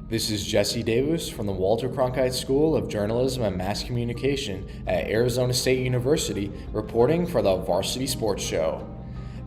This is Jesse Davis from the Walter Cronkite School of Journalism and Mass Communication at Arizona State University, reporting for the Varsity Sports Show.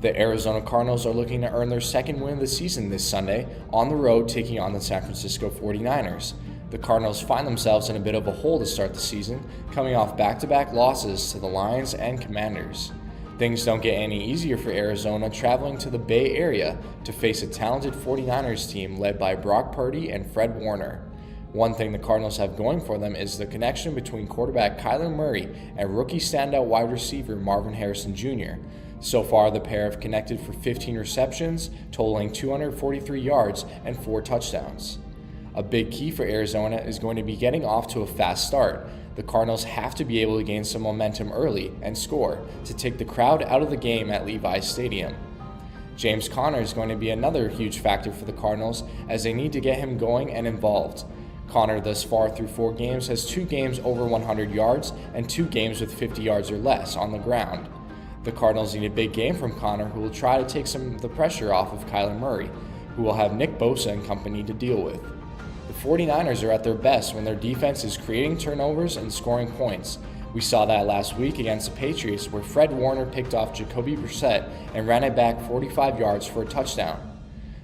The Arizona Cardinals are looking to earn their second win of the season this Sunday on the road, taking on the San Francisco 49ers. The Cardinals find themselves in a bit of a hole to start the season, coming off back-to-back losses to the Lions and Commanders. Things don't get any easier for Arizona traveling to the Bay Area to face a talented 49ers team led by Brock Purdy and Fred Warner. One thing the Cardinals have going for them is the connection between quarterback Kyler Murray and rookie standout wide receiver Marvin Harrison Jr. So far, the pair have connected for 15 receptions, totaling 243 yards and 4 touchdowns. A big key for Arizona is going to be getting off to a fast start. The Cardinals have to be able to gain some momentum early and score to take the crowd out of the game at Levi's Stadium. James Conner is going to be another huge factor for the Cardinals as they need to get him going and involved. Conner thus far through 4 games has 2 games over 100 yards and 2 games with 50 yards or less on the ground. The Cardinals need a big game from Conner, who will try to take some of the pressure off of Kyler Murray, who will have Nick Bosa and company to deal with. The 49ers are at their best when their defense is creating turnovers and scoring points. We saw that last week against the Patriots, where Fred Warner picked off Jacoby Brissett and ran it back 45 yards for a touchdown.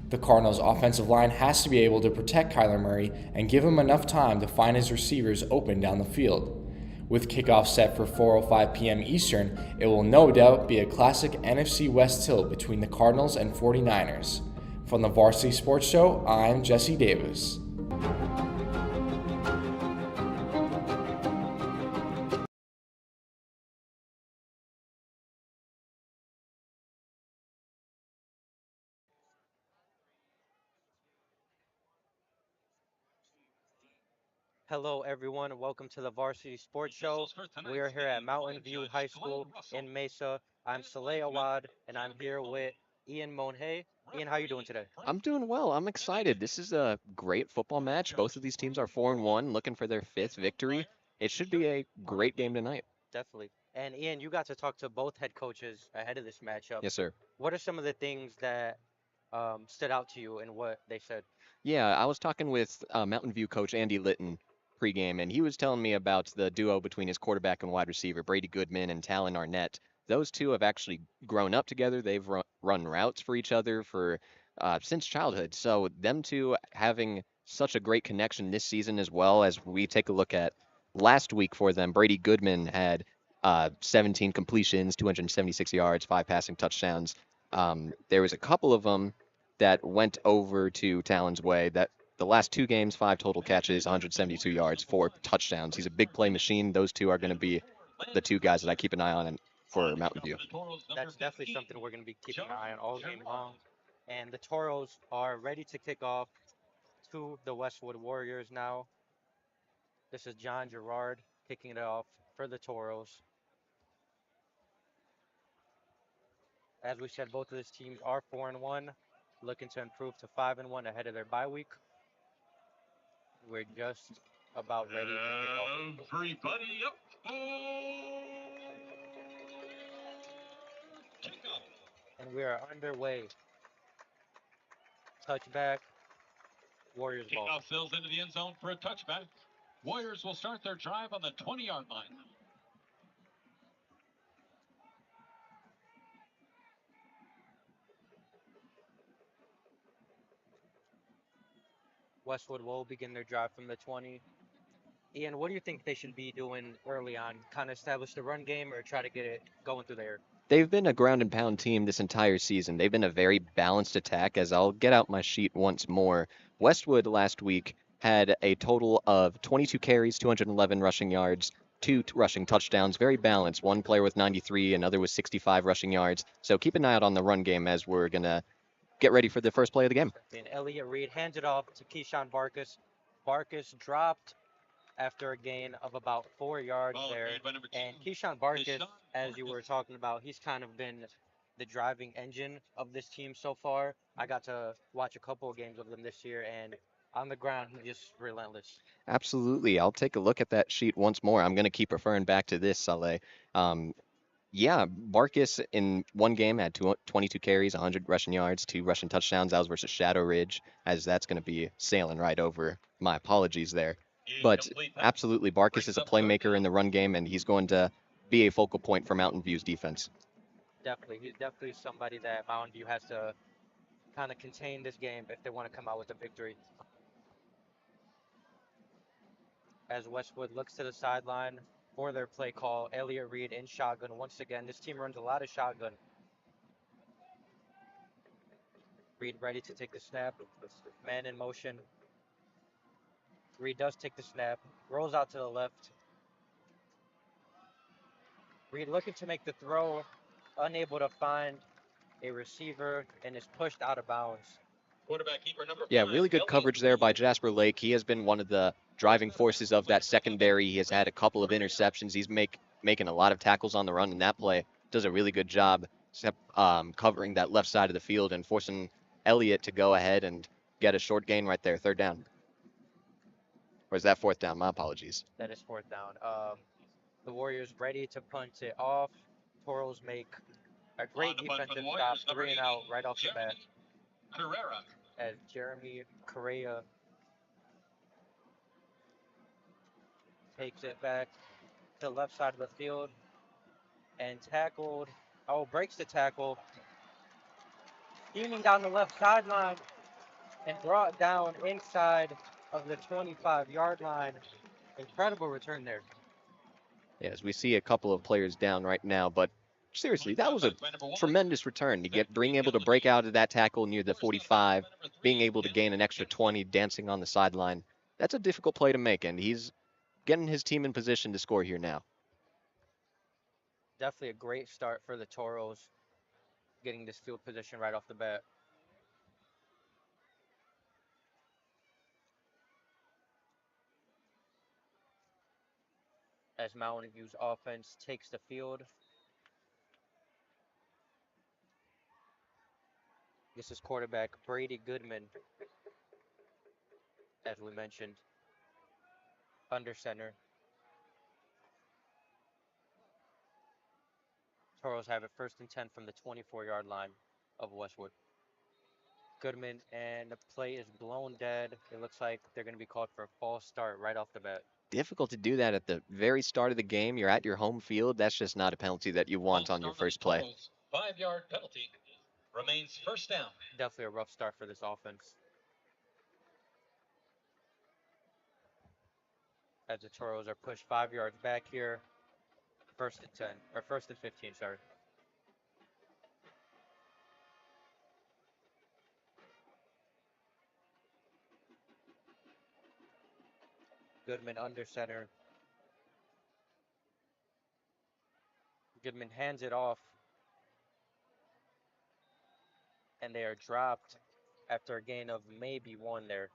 The Cardinals' offensive line has to be able to protect Kyler Murray and give him enough time to find his receivers open down the field. With kickoff set for 4:05 p.m. Eastern, it will no doubt be a classic NFC West tilt between the Cardinals and 49ers. From the Varsity Sports Show, I'm Jesse Davis. Hello, everyone. Welcome to the Varsity Sports Show. We are here at Mountain View High School in Mesa. I'm Saleh Awad, and I'm here with Ian Monhay. Ian, how you doing today? I'm doing well. I'm excited. This is a great football match. Both of these teams are 4-1, looking for their fifth victory. It should be a great game tonight. Definitely. And Ian, you got to talk to both head coaches ahead of this matchup. Yes, sir. What are some of the things that stood out to you in what they said? Yeah, I was talking with Mountain View coach Andy Litton pregame, and he was telling me about the duo between his quarterback and wide receiver, Brady Goodman and Talon Arnett. Those two have actually grown up together. They've run routes for each other for since childhood. So them two having such a great connection this season, as well as we take a look at last week for them. Brady Goodman had 17 completions, 276 yards, 5 passing touchdowns. There was a couple of them that went over to Talon's way. That the last 2 games, 5 total catches, 172 yards, 4 touchdowns. He's a big play machine. Those two are going to be the 2 guys that I keep an eye on for Mountain View. That's definitely something we're going to be keeping an eye on all game long. And the Toros are ready to kick off to the Westwood Warriors now. This is John Gerard kicking it off for the Toros. As we said, both of these teams are 4-1, looking to improve to 5-1 ahead of their bye week. We're just about ready to kick off. Everybody up. And we are underway. Touchback, Warriors ball. Kickoff fills into the end zone for a touchback. Warriors will start their drive on the 20-yard line. Westwood will begin their drive from the 20. Ian, what do you think they should be doing early on? Kind of establish the run game or try to get it going through the air? They've been a ground and pound team this entire season. They've been a very balanced attack, as I'll get out my sheet once more. Westwood last week had a total of 22 carries, 211 rushing yards, 2 rushing touchdowns, very balanced. One player with 93, another with 65 rushing yards. So keep an eye out on the run game as we're going to get ready for the first play of the game. And Elliott Reed hands it off to Keyshawn Barkus. Barkus dropped after a gain of about 4 yards there. And Keyshawn Barkus, as you were talking about, he's kind of been the driving engine of this team so far. I got to watch a couple of games of them this year, and on the ground, he's just relentless. Absolutely. I'll take a look at that sheet once more. I'm going to keep referring back to this, Saleh. Um, Yeah, Barkis in one game had 22 carries, 100 rushing yards, 2 rushing touchdowns. That was versus Shadow Ridge, as that's going to be sailing right over. My apologies there. But Incomplete pass. absolutely, Barkis Brings is a up third playmaker down. in the run game, and he's going to be a focal point for Mountain View's defense. Definitely, he's definitely somebody that Mountain View has to kind of contain this game if they want to come out with a victory. As Westwood looks to the sideline for their play call, Elliott Reed in shotgun once again. This team runs a lot of shotgun. Reed ready to take the snap. Man in motion. Reed does take the snap. Rolls out to the left. Reed looking to make the throw. Unable to find a receiver and is pushed out of bounds. Quarterback keeper number Yeah, 5, really good Elliott coverage there by Reed. Jasper Lake. He has been one of the driving forces of that secondary. He has had a couple of interceptions. He's making a lot of tackles on the run, and that play does a really good job covering that left side of the field and forcing Elliott to go ahead and get a short gain right there, third down. Or is that fourth down? My apologies. That is fourth down. The Warriors ready to punt it off. Toros make a great On the punt for the defensive stop, Warriors, number 3 and 80, out right off the bat. Jeremy Carrera. As Jeremy Correa takes it back to the left side of the field and tackled. Oh, breaks the tackle. Steaming down the left sideline and brought down inside of the 25-yard line. Incredible return there. Yes, we see a couple of players down right now, but seriously, that was a tremendous return to being able to break out of that tackle near the 45, being able to gain an extra 20, dancing on the sideline. That's a difficult play to make, and he's getting his team in position to score here now. Definitely a great start for the Toros, getting this field position right off the bat. As Mountain View's offense takes the field. This is quarterback Brady Goodman, as we mentioned, under center. Toros have it 1st and 10 from the 24-yard line of Westwood. Goodman, and the play is blown dead. It looks like they're going to be called for a false start right off the bat. Difficult to do that at the very start of the game. You're at your home field. That's just not a penalty that you want on your first play. 5-yard penalty. Remains first down. Definitely a rough start for this offense. As the Toros are pushed 5 yards back here. 1st and 10, or 1st and 15, sorry. Goodman under center. Goodman hands it off. And they are dropped after a gain of maybe 1 there.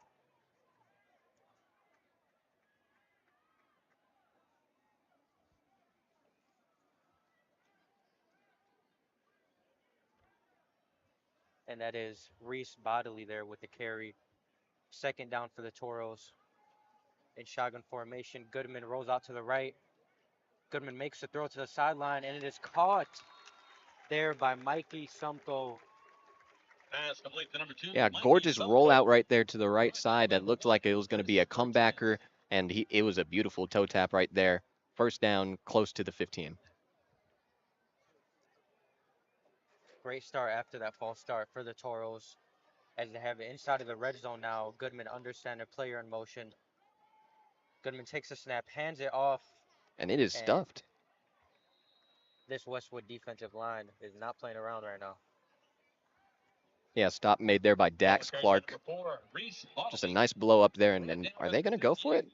And that is Reese Bodily there with the carry. 2nd down for the Toros. In shotgun formation, Goodman rolls out to the right. Goodman makes the throw to the sideline, and it is caught there by Mikey Sumko. Pass complete to number 2. Yeah, Mikey gorgeous Sumko. rollout right there to the right side. That looked like it was going to be a comebacker, and it was a beautiful toe tap right there. First down, close to the 15. Great start after that false start for the Toros as they have it inside of the red zone now. Goodman under center, player in motion. Goodman takes a snap, hands it off. And it is And stuffed. this Westwood defensive line is not playing around right now. Yeah, stop made there by Dax Clark. Just a nice blow up there, and are they going to go for it?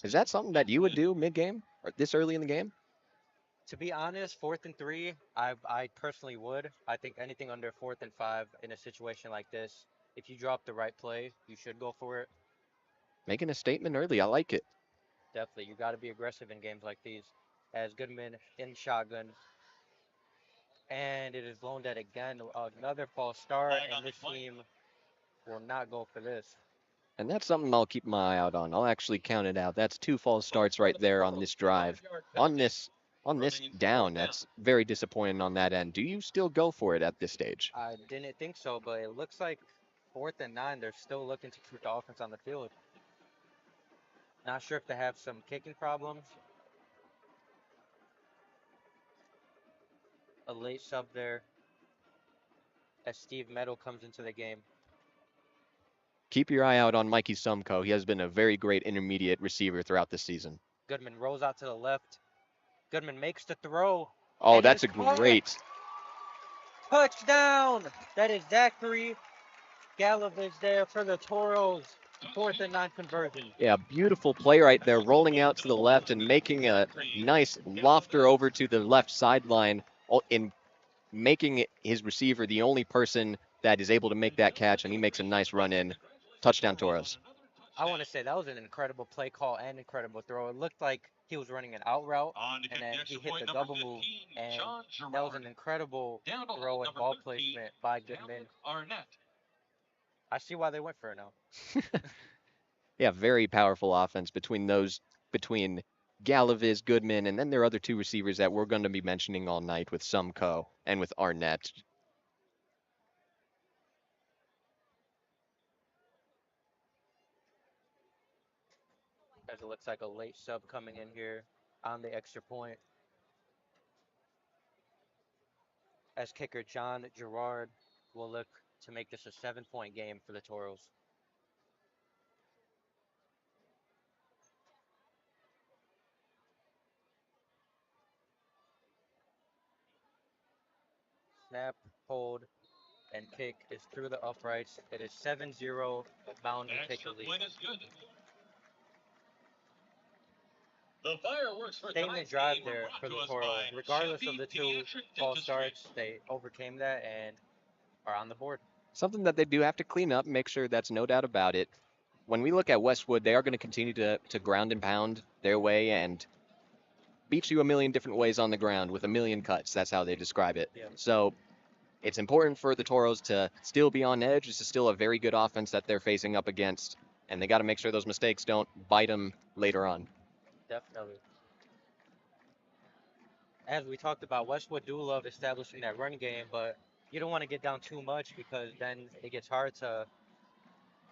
Is that something that you would do mid-game or this early in the game? To be honest, 4th and 3, I personally would. I think anything under 4th and 5 in a situation like this, if you drop the right play, you should go for it. Making a statement early, I like it. Definitely, you got to be aggressive in games like these. As Goodman in shotgun, and it is blown dead again. Another false start, and this team will not go for this. And that's something I'll keep my eye out on. I'll actually count it out. That's 2 false starts right there on this drive. On this On this down, that's very disappointing on that end. Do you still go for it at this stage? I didn't think so, but it looks like 4th and 9. They're still looking to keep the offense on the field. Not sure if they have some kicking problems. A late sub there as Steve Meadow comes into the game. Keep your eye out on Mikey Sumko. He has been a very great intermediate receiver throughout the season. Goodman rolls out to the left. Goodman makes the throw. Oh, and that's a it's caught. great. Touchdown! That is Zachary Galavis there for the Toros. 4th and 9 conversion. Yeah, beautiful play right there, rolling out to the left and making a nice lofter over to the left sideline, in making his receiver the only person that is able to make that catch, and he makes a nice run in. Touchdown, Toros. I want to say that was an incredible play call and incredible throw. It looked like he was running an out route, and then he hit the double move, and that was an incredible throw and ball placement by Goodman. I see why they went for it now. Yeah, very powerful offense between Galaviz, Goodman, and then there are other two receivers that we're going to be mentioning all night with Sumko and with Arnett. As it looks like a late sub coming in here on the extra point. As kicker John Gerard will look to make this a 7-point game for the Toros. Snap, hold, and kick is through the uprights. It is 7-0 bound to kicker lead. The fireworks for Statement drive there for the Toros. Regardless of the 2 false starts, they overcame that and are on the board. Something that they do have to clean up, make sure that's no doubt about it. When we look at Westwood, they are going to continue to ground and pound their way and beat you a million different ways on the ground with a million cuts. That's how they describe it. Yeah. So it's important for the Toros to still be on edge. This is still a very good offense that they're facing up against, and they got to make sure those mistakes don't bite them later on. Definitely. As we talked about, Westwood do love establishing that run game, but you don't want to get down too much because then it gets hard to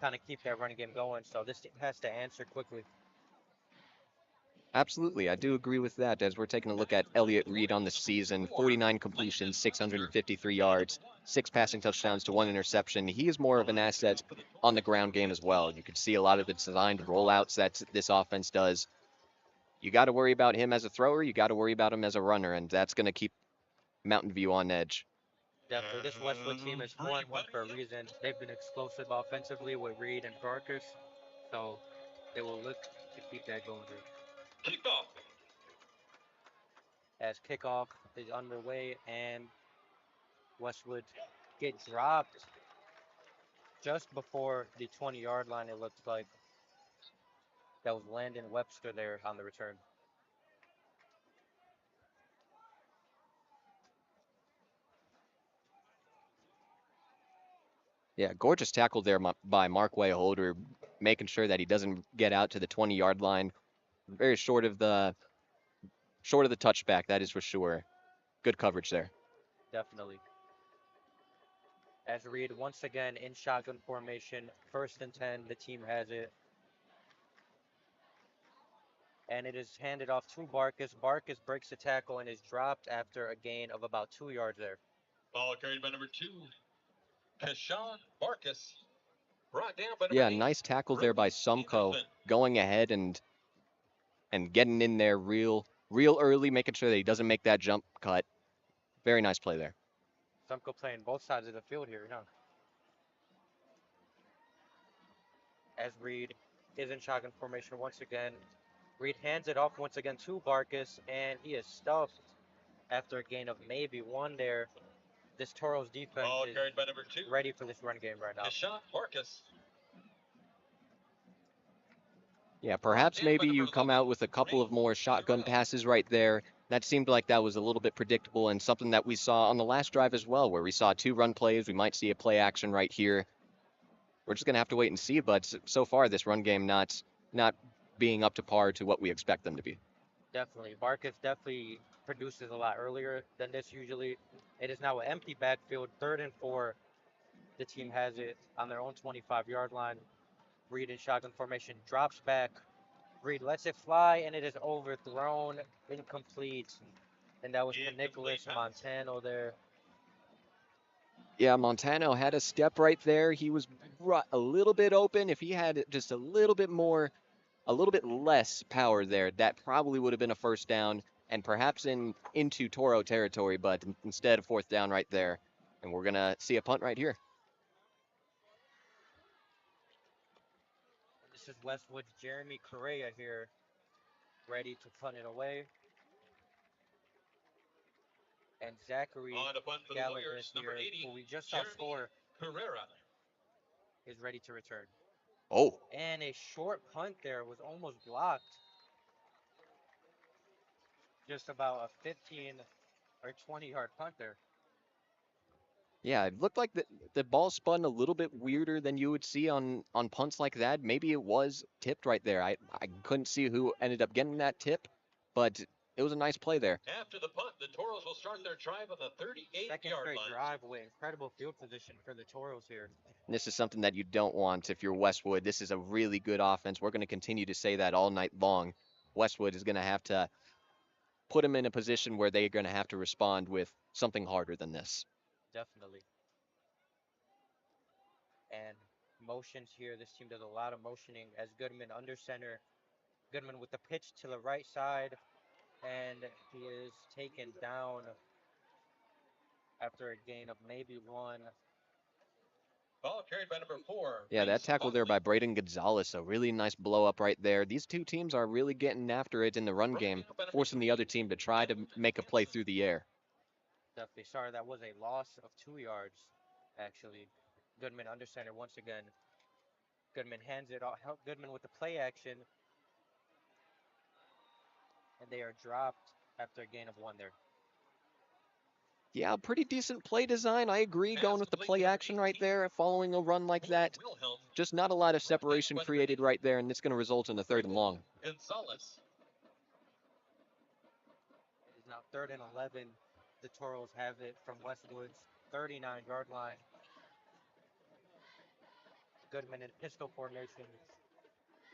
kind of keep that running game going. So this team has to answer quickly. Absolutely, I do agree with that. As we're taking a look at Elliott Reed on the season, 49 completions, 653 yards, 6 passing touchdowns to 1 interception. He is more of an asset on the ground game as well. You could see a lot of the designed rollouts that this offense does. You got to worry about him as a thrower. You got to worry about him as a runner, and that's going to keep Mountain View on edge. Definitely, this Westwood team is 4-1 for a reason. They've been explosive offensively with Reed and Barkus, so they will look to keep that going here. Kickoff. As kickoff is underway and Westwood get dropped just before the 20-yard line, it looks like. That was Landon Webster there on the return. Yeah, gorgeous tackle there by Markway Holder, making sure that he doesn't get out to the 20-yard line. Very short of the touchback, that is for sure. Good coverage there. Definitely. As Reed once again in shotgun formation, 1st and 10, the team has it. And it is handed off to Barkus. Barkus breaks the tackle and is dropped after a gain of about 2 yards there. Ball carried by number 2, Keshawn Barkus. Brought down by Yeah, nice tackle there by Sumko, going ahead and getting in there real early, making sure that he doesn't make that jump cut. Very nice play there. Sumko playing both sides of the field here, huh? As Reed is in shotgun formation once again. Reed hands it off once again to Barkus, and he is stuffed after a gain of maybe 1 there. This Toros defense is carried by number 2, ready for this run game right now. Keshawn Barkus. Yeah, perhaps maybe you come out with a couple of more shotgun passes right there. That seemed like that was a little bit predictable and something that we saw on the last drive as well, where we saw 2 run plays. We might see a play action right here. We're just going to have to wait and see, but so far this run game not being up to par to what we expect them to be. Definitely. Barkus definitely produces a lot earlier than this usually. It is now an empty backfield, 3rd and 4. The team has it on their own 25-yard line. Reed in shotgun formation drops back. Reed lets it fly, and it is overthrown, incomplete. And that was to Nicholas Montano there. Yeah, Montano had a step right there. He was a little bit open. If he had just a little bit more, a little bit less power there, that probably would have been a first down and perhaps into Toro territory, but instead a 4th down right there. And we're going to see a punt right here. This is Westwood's Jeremy Correa here, ready to punt it away. And Zachary On to punt for the Gallagher Warriors, here, number 80, who we just saw Jeremy score, Carrera. is ready to return. Oh, And a short punt there was almost blocked. Just about a 15 or 20-yard punt there. yeah, it looked like the ball spun a little bit weirder than you would see on punts like that. Maybe it was tipped right there. I couldn't see who ended up getting that tip, but it was a nice play there. After the punt, the Toros will start their drive on the 38-yard Second straight line. drive with incredible field position for the Toros here. And this is something that you don't want if you're Westwood. This is a really good offense. We're going to continue to say that all night long. Westwood is going to have to put them in a position where they're going to have to respond with something harder than this. Definitely. And motions here. This team does a lot of motioning as Goodman under center. Goodman with the pitch to the right side. And he is taken down after a gain of maybe 1. Ball carried by number 4. Yeah, that Reese tackle there by Buckley. Braden Gonzalez, a really nice blow up right there. These two teams are really getting after it in the run game, forcing the other team to try to make a play through the air. Definitely. Sorry, that was a loss of 2 yards, actually. Goodman under center once again. Goodman hands it off. Goodman with the play action. And they are dropped after a gain of 1 there. Yeah, pretty decent play design. I agree going with the play action right there, following a run like that. Just not a lot of separation created right there, and it's going to result in a 3rd and long. Gonzalez. It is now 3rd and 11. The Toros have it from Westwood's 39-yard line. Goodman in pistol formation.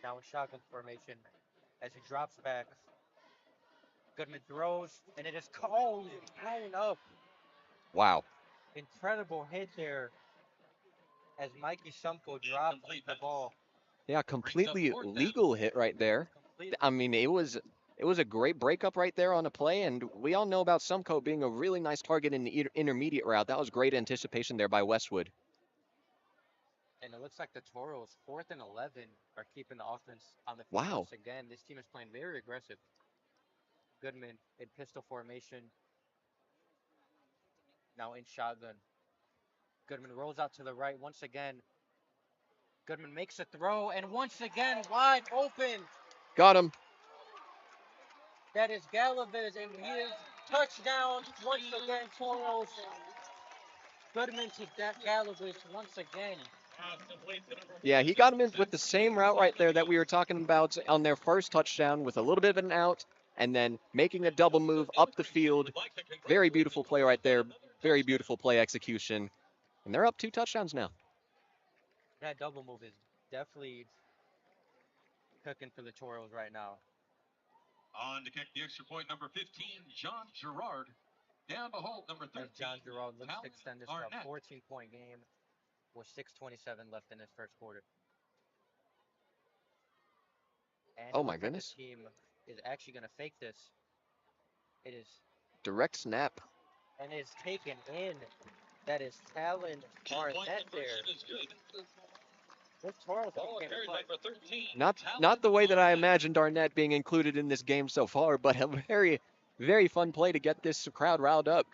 Now in shotgun formation. As he drops back. Goodman throws, and it is blown up. Wow. Incredible hit there as Mikey Shumko dropped the ball. Yeah, completely legal hit right there. I mean, it was a great breakup right there on a play, and we all know about Sumco being a really nice target in the intermediate route. That was great anticipation there by Westwood. And it looks like the Toros, 4th and 11, are keeping the offense on the field Wow. once again. This team is playing very aggressive. Goodman in pistol formation. Now in shotgun. Goodman rolls out to the right once again. Goodman makes a throw, and once again, wide open. Got him. That is Galvez, and he is touchdown once again, Toros. Goodman to Galvez once again. Yeah, he got him in with the same route right there that we were talking about on their first touchdown with a little bit of an out and then making a double move up the field. Very beautiful play right there. Very beautiful play execution. And they're up 2 touchdowns now. That double move is definitely cooking for the Toros right now. On to kick the extra point, number 15, John Gerard. Down to hold, number 13. As John Gerard looks to Talon extend this to a Arnett. 14-point game with 6:27 left in this first quarter. And Oh it my looks like goodness. the team is actually going to fake this. It is, Direct snap. and it's taken in. That is Talon Arnett there. This Toros Ball team carried came by to play. number 13. Not the way that I imagined Arnett being included in this game so far, but a very, very fun play to get this crowd riled up.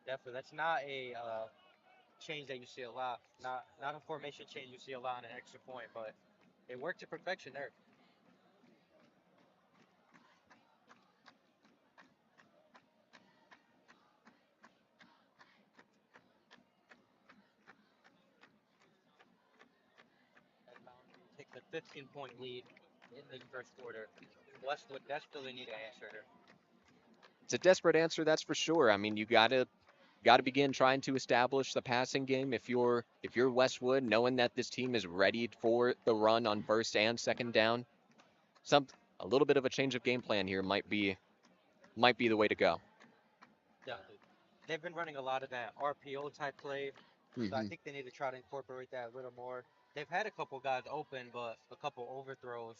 Definitely, that's not a change that you see a lot. Not a formation change you see a lot on an extra point, but it worked to perfection there. And Mountain takes a 15-point lead in this first quarter. Westwood desperately need an answer here. It's a desperate answer, that's for sure. I mean, you gotta begin trying to establish the passing game if you're Westwood, knowing that this team is ready for the run on first and second down. Some a little bit of a change of game plan here might be the way to go. Definitely. They've been running a lot of that RPO type play, so I Hmm. think they need to try to incorporate that a little more. They've had a couple guys open, but a couple overthrows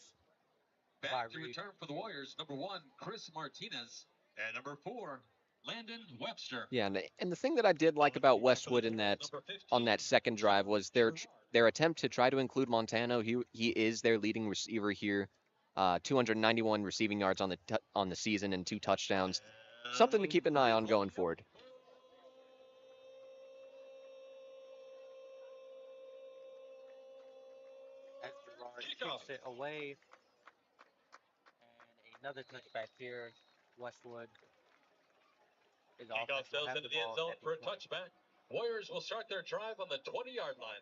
by Back to Reed. return for the Warriors, number 1, Chris Martinez, and number 4, Landon Webster. Yeah, and the thing that I did like about Westwood in that Number on 15, that second drive was their attempt to try to include Montano. He is their leading receiver here, 291 receiving yards on the season and 2 touchdowns. Something to keep an eye on going forward. As Gerard kicks it away, and another touchback here. Westwood is Kickoff offense will sails have into the the end ball zone at the for a 20. touchback. Warriors will start their drive on the 20-yard line.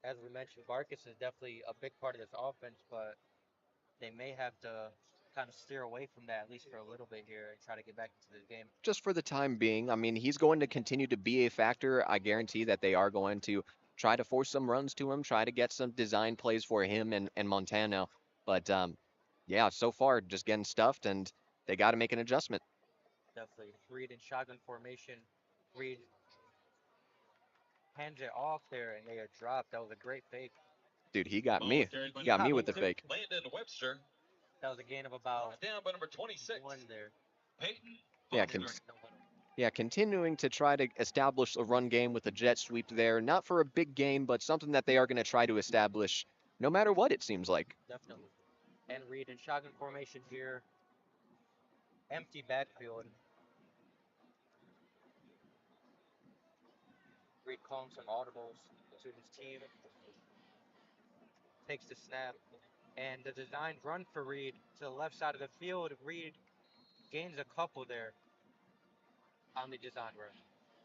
As we mentioned, Barkus is definitely a big part of this offense, but they may have to kind of steer away from that at least for a little bit here and try to get back into the game. Just for the time being, I mean, he's going to continue to be a factor. I guarantee that they are going to try to force some runs to him, try to get some design plays for him and Montano. But yeah, so far just getting stuffed, and they got to make an adjustment. Definitely. Reed in shotgun formation. Reed hands it off there and they are dropped. That was a great fake. Dude, he got Ball me. carried by He got Yeah, me me with the too. fake. Landon Webster. That was a gain of about Down by number 26, one there. Peyton Yeah, Foster. No huddle. Yeah, continuing to try to establish a run game with a jet sweep there. Not for a big gain, but something that they are going to try to establish no matter what it seems like. Definitely. And Reed in shotgun formation here. Empty backfield. Reed calling some audibles to his team. Takes the snap. And the designed run for Reed to the left side of the field. Reed gains a couple there on the design run.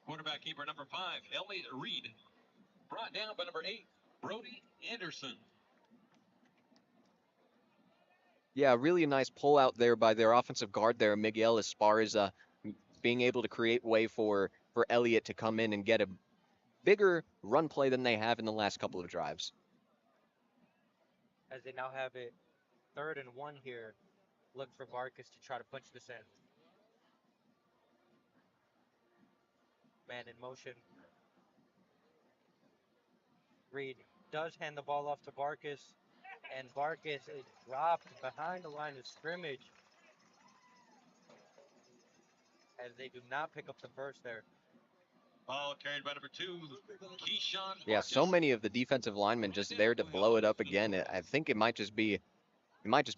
Quarterback keeper number 5, Elliott Reed. Brought down by number 8, Brody Anderson. Yeah, really a nice pull out there by their offensive guard there, Miguel Esparza, being able to create way for Elliott to come in and get a bigger run play than they have in the last couple of drives. As they now have it 3rd and 1 here. Look for Barkus to try to punch this in. Man in motion. Reed does hand the ball off to Barkus, and Barkus is dropped behind the line of scrimmage as they do not pick up the first there. Ball carried by number 2, Keyshawn Yeah, so Marcus. many of the defensive linemen just there to blow it up again. I think it might just be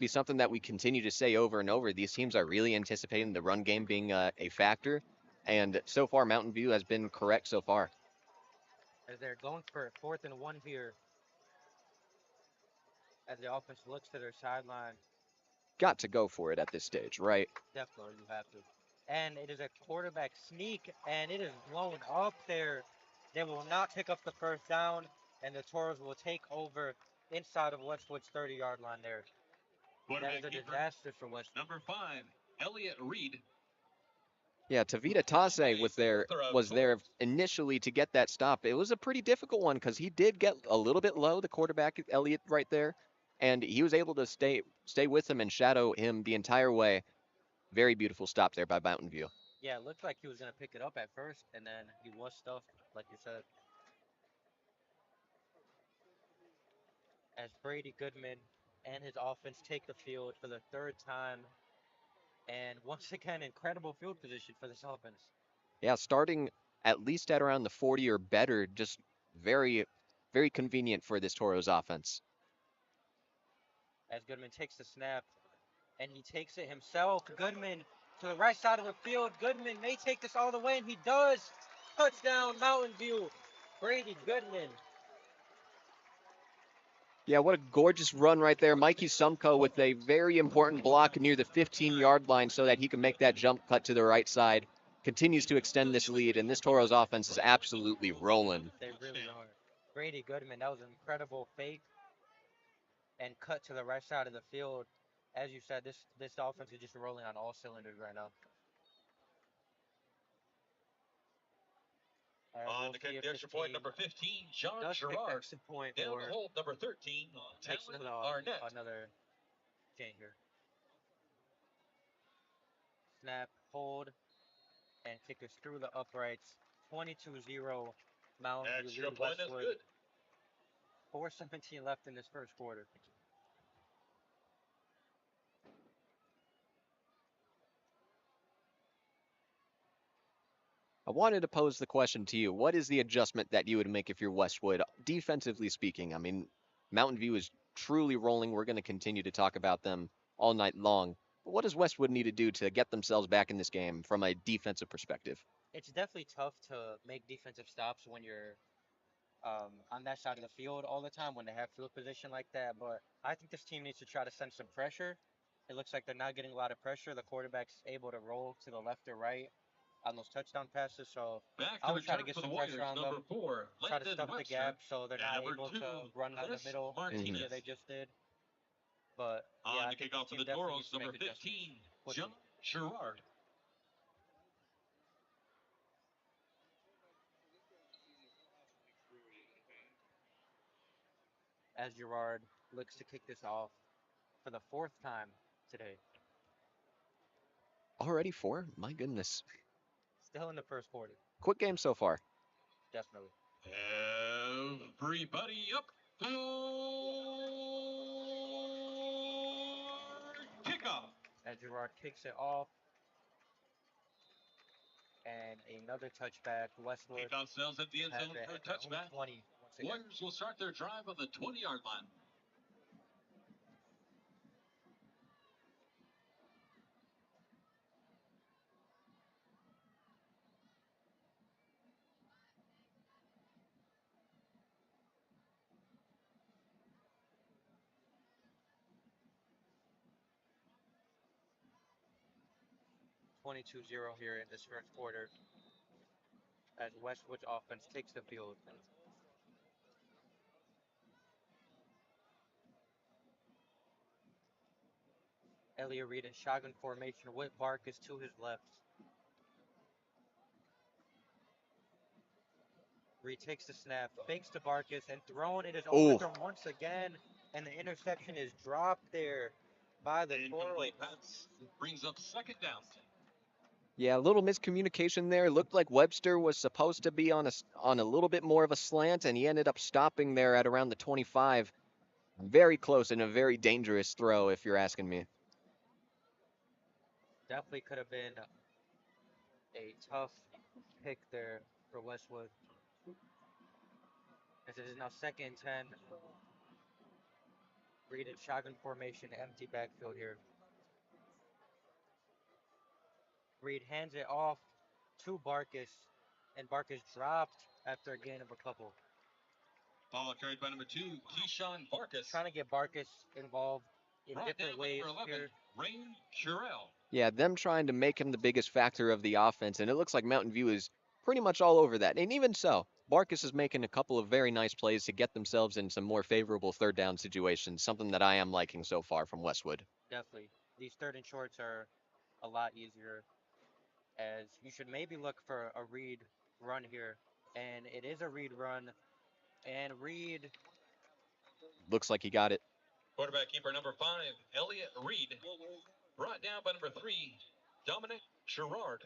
something that we continue to say over and over. These teams are really anticipating the run game being a factor, and so far Mountain View has been correct so far. As they're going for 4th and 1 here, as the offense looks to their sideline. Got to go for it at this stage, right? Definitely, you have to. And it is a quarterback sneak, and it is blown up there. They will not pick up the first down, and the Toros will take over inside of Westwood's 30-yard line there. That is a disaster for Westwood. Number 5, Elliott Reed. Yeah, Tavita Tase was there initially to get that stop. It was a pretty difficult one because he did get a little bit low, the quarterback Elliott right there, and he was able to stay with him and shadow him the entire way. Very beautiful stop there by Mountain View. Yeah, it looked like he was going to pick it up at first, and then he was stuffed, like you said. As Brady Goodman and his offense take the field for the 3rd time, and once again, incredible field position for this offense. Yeah, starting at least at around the 40 or better, just very, very convenient for this Toros offense. As Goodman takes the snap, and he takes it himself. Goodman to the right side of the field. Goodman may take this all the way, and he does. Touchdown, Mountain View. Brady Goodman. Yeah, what a gorgeous run right there. Mikey Sumko with a very important block near the 15-yard line so that he can make that jump cut to the right side. continues to extend this lead, and this Toros offense is absolutely rolling. They really are. Brady Goodman, that was an incredible fake and cut to the right side of the field. As you said, this offense is just rolling on all cylinders right now. On We'll the see kick, if the this extra point, team number 15, John does pick the Gerard. extra point Down or the hold, number 13, takes Talon another Arnett. change here. Snap, hold, and kickers through the uprights. 22-0 Mountain View Extra lead point is Westwood. good. 4:17 left in this first quarter. I wanted to pose the question to you. What is the adjustment that you would make if you're Westwood, defensively speaking? I mean, Mountain View is truly rolling. We're going to continue to talk about them all night long. But what does Westwood need to do to get themselves back in this game from a defensive perspective? It's definitely tough to make defensive stops when you're on that side of the field all the time when they have field position like that. But I think this team needs to try to send some pressure. It looks like they're not getting a lot of pressure. The quarterback's able to roll to the left or right on those touchdown passes. So Back I to would try to return get for the some Warriors, pressure on number them. 4, Try to Landon stuff the Webster. gap so they're And not number able 2, to run down the Chris middle like Martinez. they just did. But yeah, On I the think this kickoff for team the definitely needs Toros, to make number adjustments 15, quickly. John Gerard. As Gerard looks to kick this off for the fourth time today. Already 4? My goodness. Still in the first quarter, Quick game so far. definitely. Everybody up for kickoff. As Gerard kicks it off, and another touchback. Westwood Kickoff sells at the end has zone it for a at their own touchback. 20 once again. Warriors will start their drive on the 20-yard line. Twenty-two zero here in this first quarter as Westwood's offense takes the field. Elliott Reed in shotgun formation with Barkus to his left. Reed takes the snap, fakes to Barkus, and thrown. It is overthrown once again, and the interception is dropped there by the Toros. Incomplete pass brings up second down. Yeah, a little miscommunication there. Looked like Webster was supposed to be on a little bit more of a slant, and he ended up stopping there at around the 25. Very close and a very dangerous throw, if you're asking me. Definitely could have been a tough pick there for Westwood. As it is now second and 10. Reed in shotgun formation, empty backfield here. Reed hands it off to Barkus, and Barkus dropped after a gain of a couple. Ball carried by number 2, Keyshawn Barkus. Trying to get Barkus involved in Brought different down by ways number 11, here. Rain Curell. Yeah, them trying to make him the biggest factor of the offense, and it looks like Mountain View is pretty much all over that. And even so, Barkus is making a couple of very nice plays to get themselves in some more favorable third down situations, something that I am liking so far from Westwood. Definitely. These third and shorts are a lot easier, as you should maybe look for a Reed run here. And it is a Reed run, and Reed Looks like he got it. Quarterback keeper number 5, Elliott Reed. Brought down by number 3, Dominic Gerard.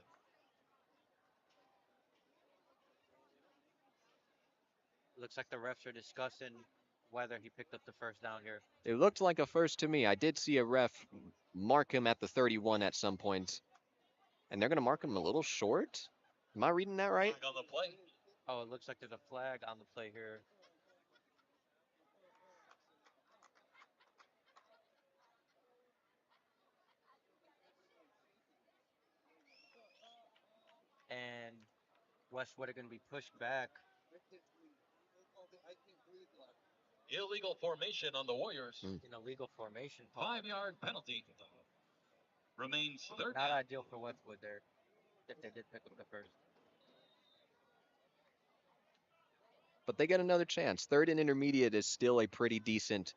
looks like the refs are discussing whether he picked up the first down here. It looked like a first to me. I did see a ref mark him at the 31 at some point, and they're going to mark him a little short. Am I reading that right? On the play. Oh, it looks like there's a flag on the play here. And Westwood are going to be pushed back. Illegal formation on the Warriors. In illegal formation. 5-yard penalty. Remains third Not down. ideal for Westwood there. if they did pick up the first. But they get another chance. Third and intermediate is still a pretty decent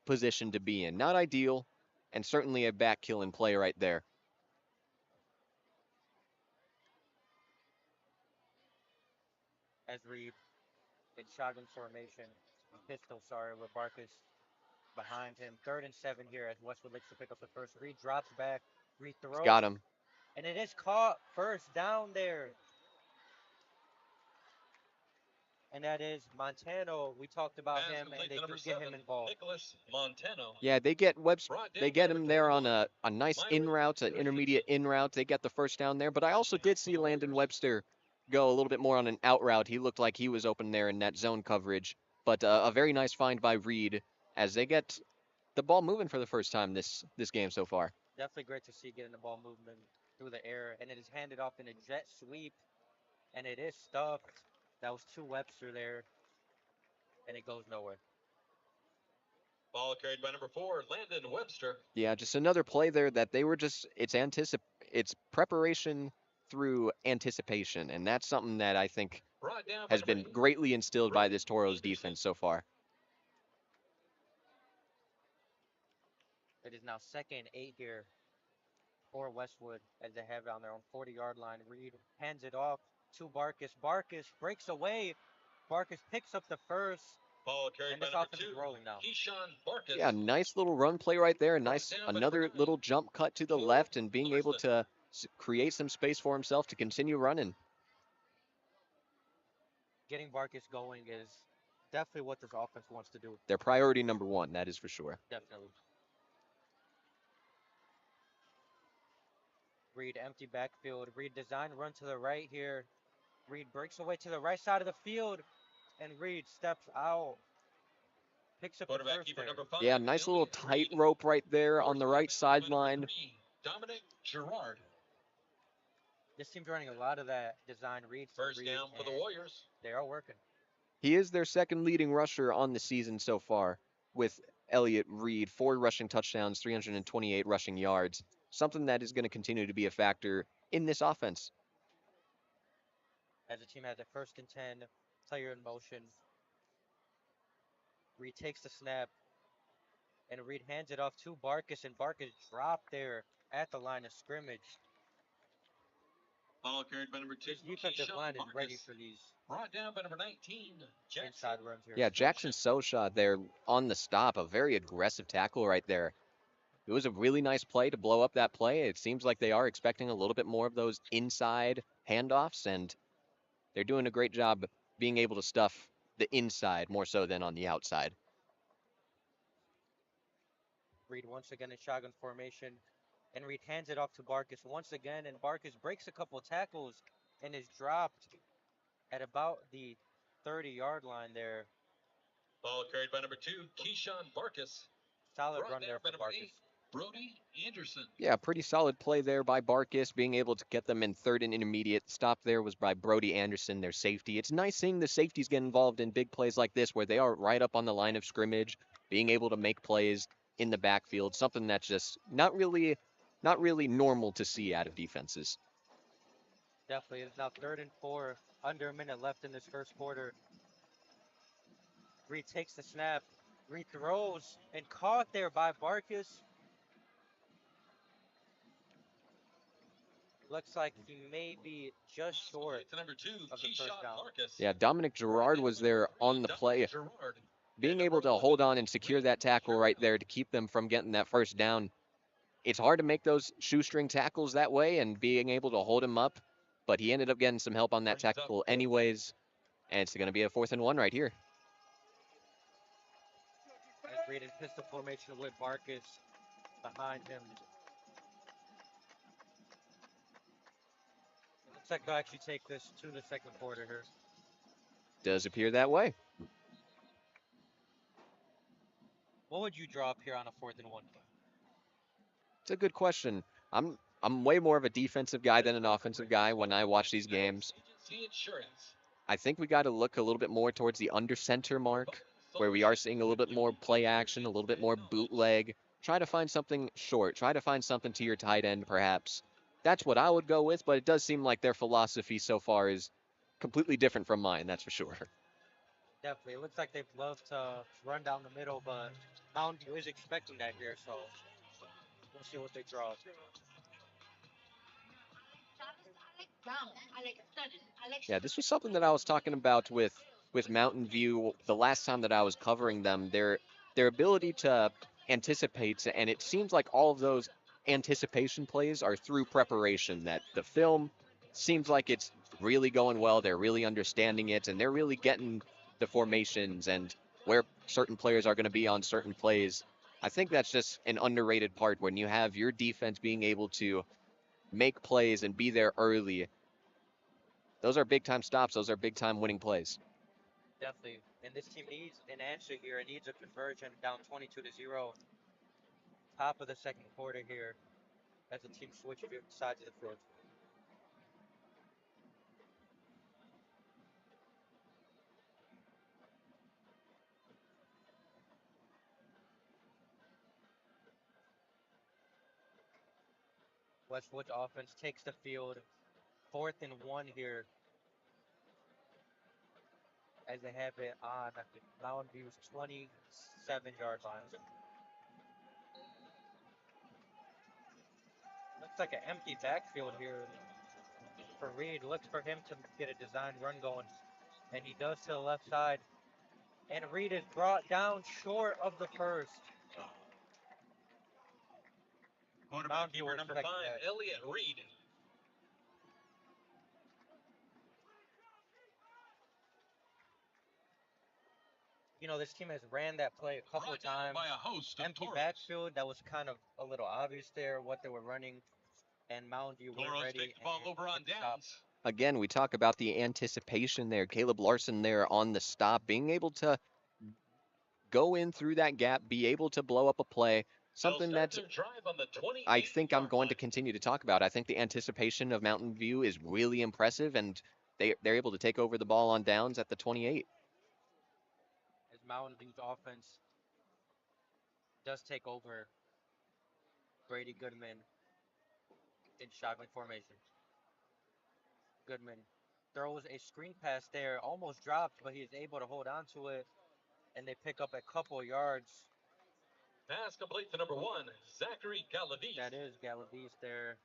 position to be in. Not ideal, and certainly a back killing play right there. As Reed in shotgun formation, pistol, sorry, with Barkus behind him. 3rd and 7 here as Westwood looks to pick up the first. Reed drops back, Reed He's throws, got him. and it is caught first down there. And that is Montano. We talked about Pass him, complete and they to number do get 7, him involved. Nicholas Montano. Yeah, they get Webster. Brought down They by get number him there on 21, a nice Myron in route, an intermediate in route. They get the first down there. But I also did see Landon Webster go a little bit more on an out route. He looked like he was open there in that zone coverage. But a very nice find by Reed as they get the ball moving for the first time this game so far. Definitely great to see getting the ball movement through the air, and it is handed off in a jet sweep, and it is stuffed. That was to Webster there, and it goes nowhere. Ball carried by number 4, Landon Webster. Yeah, just another play there that they were just it's preparation through anticipation, and that's something that I think Brought down by has number been 8, greatly instilled by Brody this Toros Anderson. defense so far. It is now 2nd and 8 here for Westwood as they have it on their own 40-yard line. Reed hands it off to Barkus. Barkus breaks away. Barkus picks up the first, Ball carried and by this number offense 2, is rolling now. Keyshawn Barkus. Yeah, nice little run play right there. Brought Nice down by another number 9, little jump cut to the Caleb left and being able Larson. to create some space for himself to continue running. Getting Barkus going is definitely what this offense wants to do. Their priority number one, that is for sure. Definitely. Reed empty backfield. Reed design run to the right here. Reed breaks away to the right side of the field, and Reed steps out. Picks up the Quarterback first keeper there. number 5, Yeah, nice little Elliot Reed. tightrope right there on Forced the ball right pass by number sideline. 3, Dominic Gerard. This team's running a lot of that design reads. First down for the Warriors. They are working. He is their second leading rusher on the season so far with Elliot Reed, 4 rushing touchdowns, 328 rushing yards. Something that is going to continue to be a factor in this offense. As the team has a 1st and 10, player in motion. Reed takes the snap, and Reed hands it off to Barkus, and Barkus dropped there at the line of scrimmage. Ball carried by number 2, This defensive Keyshawn line is ready Barkus. for these Brought down by number 19, Jackson. inside runs here. Yeah, Jackson Sosha there on the stop, a very aggressive tackle right there. It was a really nice play to blow up that play. It seems like they are expecting a little bit more of those inside handoffs, and they're doing a great job being able to stuff the inside more so than on the outside. Reed once again in shotgun formation, and Reed hands it off to Barkus once again, and Barkus breaks a couple tackles and is dropped at about the 30-yard line there. Ball carried by number 2, Keyshawn Barkus. Solid Brought run down there by for number Barkus. 8, Brody Anderson. Yeah, pretty solid play there by Barkus, being able to get them in 3rd and intermediate. The stop there was by Brody Anderson, their safety. It's nice seeing the safeties get involved in big plays like this where they are right up on the line of scrimmage, being able to make plays in the backfield, something that's just not really normal to see out of defenses. Definitely. It's now 3rd and 4, under a minute left in this first quarter. Reed takes the snap. Reed throws and caught there by Barkus. Looks like he may be just short To number 2, of the Keyshawn first down. Barkus. Yeah, Dominic Gerard was there on the play, Gerard. being able to hold on and secure that tackle right there to keep them from getting that first down. It's hard to make those shoestring tackles that way and being able to hold him up, but he ended up getting some help on that tackle anyways, and it's going to be a 4th and 1 right here. As Reed in pistol formation with Barkus behind him. Looks like they'll actually take this to the second quarter here. Does appear that way. What would you draw up here on a 4th and 1? It's a good question. I'm way more of a defensive guy than an offensive guy when I watch these games. Agency Insurance. I think we got to look a little bit more towards the under center mark, where we are seeing a little bit more play action, a little bit more bootleg. Try to find something short. Try to find something to your tight end, perhaps. That's what I would go with, but it does seem like their philosophy so far is completely different from mine, that's for sure. Definitely. It looks like they'd love to run down the middle, but Mountain Dew is expecting that here, so we'll see what they draw. Yeah, this was something that I was talking about with Mountain View the last time that I was covering them. Their ability to anticipate, and it seems like all of those anticipation plays are through preparation. That the film seems like it's really going well. They're really understanding it, and they're really getting the formations and where certain players are going to be on certain plays. I think that's just an underrated part when you have your defense being able to make plays and be there early. Those are big time stops. Those are big time winning plays. Definitely. And this team needs an answer here. It needs a conversion down 22-0. Top of the second quarter here as the team switches sides of the field. Westwood's offense takes the field. 4th and 1 here as they have it on Mountain View's 27-yard line. Looks like an empty backfield here for Reed. Looks for him to get a design run going. And he does to the left side. And Reed is brought down short of the first. Quarterback keeper number 5, Elliott Reed. You know, this team has ran that play a couple of times. By a host of Empty Toros. backfield, that was kind of a little obvious there, what they were running. And Mountain View were Toros ready. picked the ball over on downs. Again, we talk about the anticipation there. Caleb Larson there on the stop, being able to go in through that gap, be able to blow up a play. Something that I think I'm going to continue to talk about. I think the anticipation of Mountain View is really impressive, and they're able to take over the ball on downs at the 28. As Mountain View's offense does take over, Brady Goodman in shotgun formation. Goodman throws a screen pass there, almost dropped, but he is able to hold on to it, and they pick up a couple yards. Pass complete to number 1, Zachary Galavis. That is Galavis there.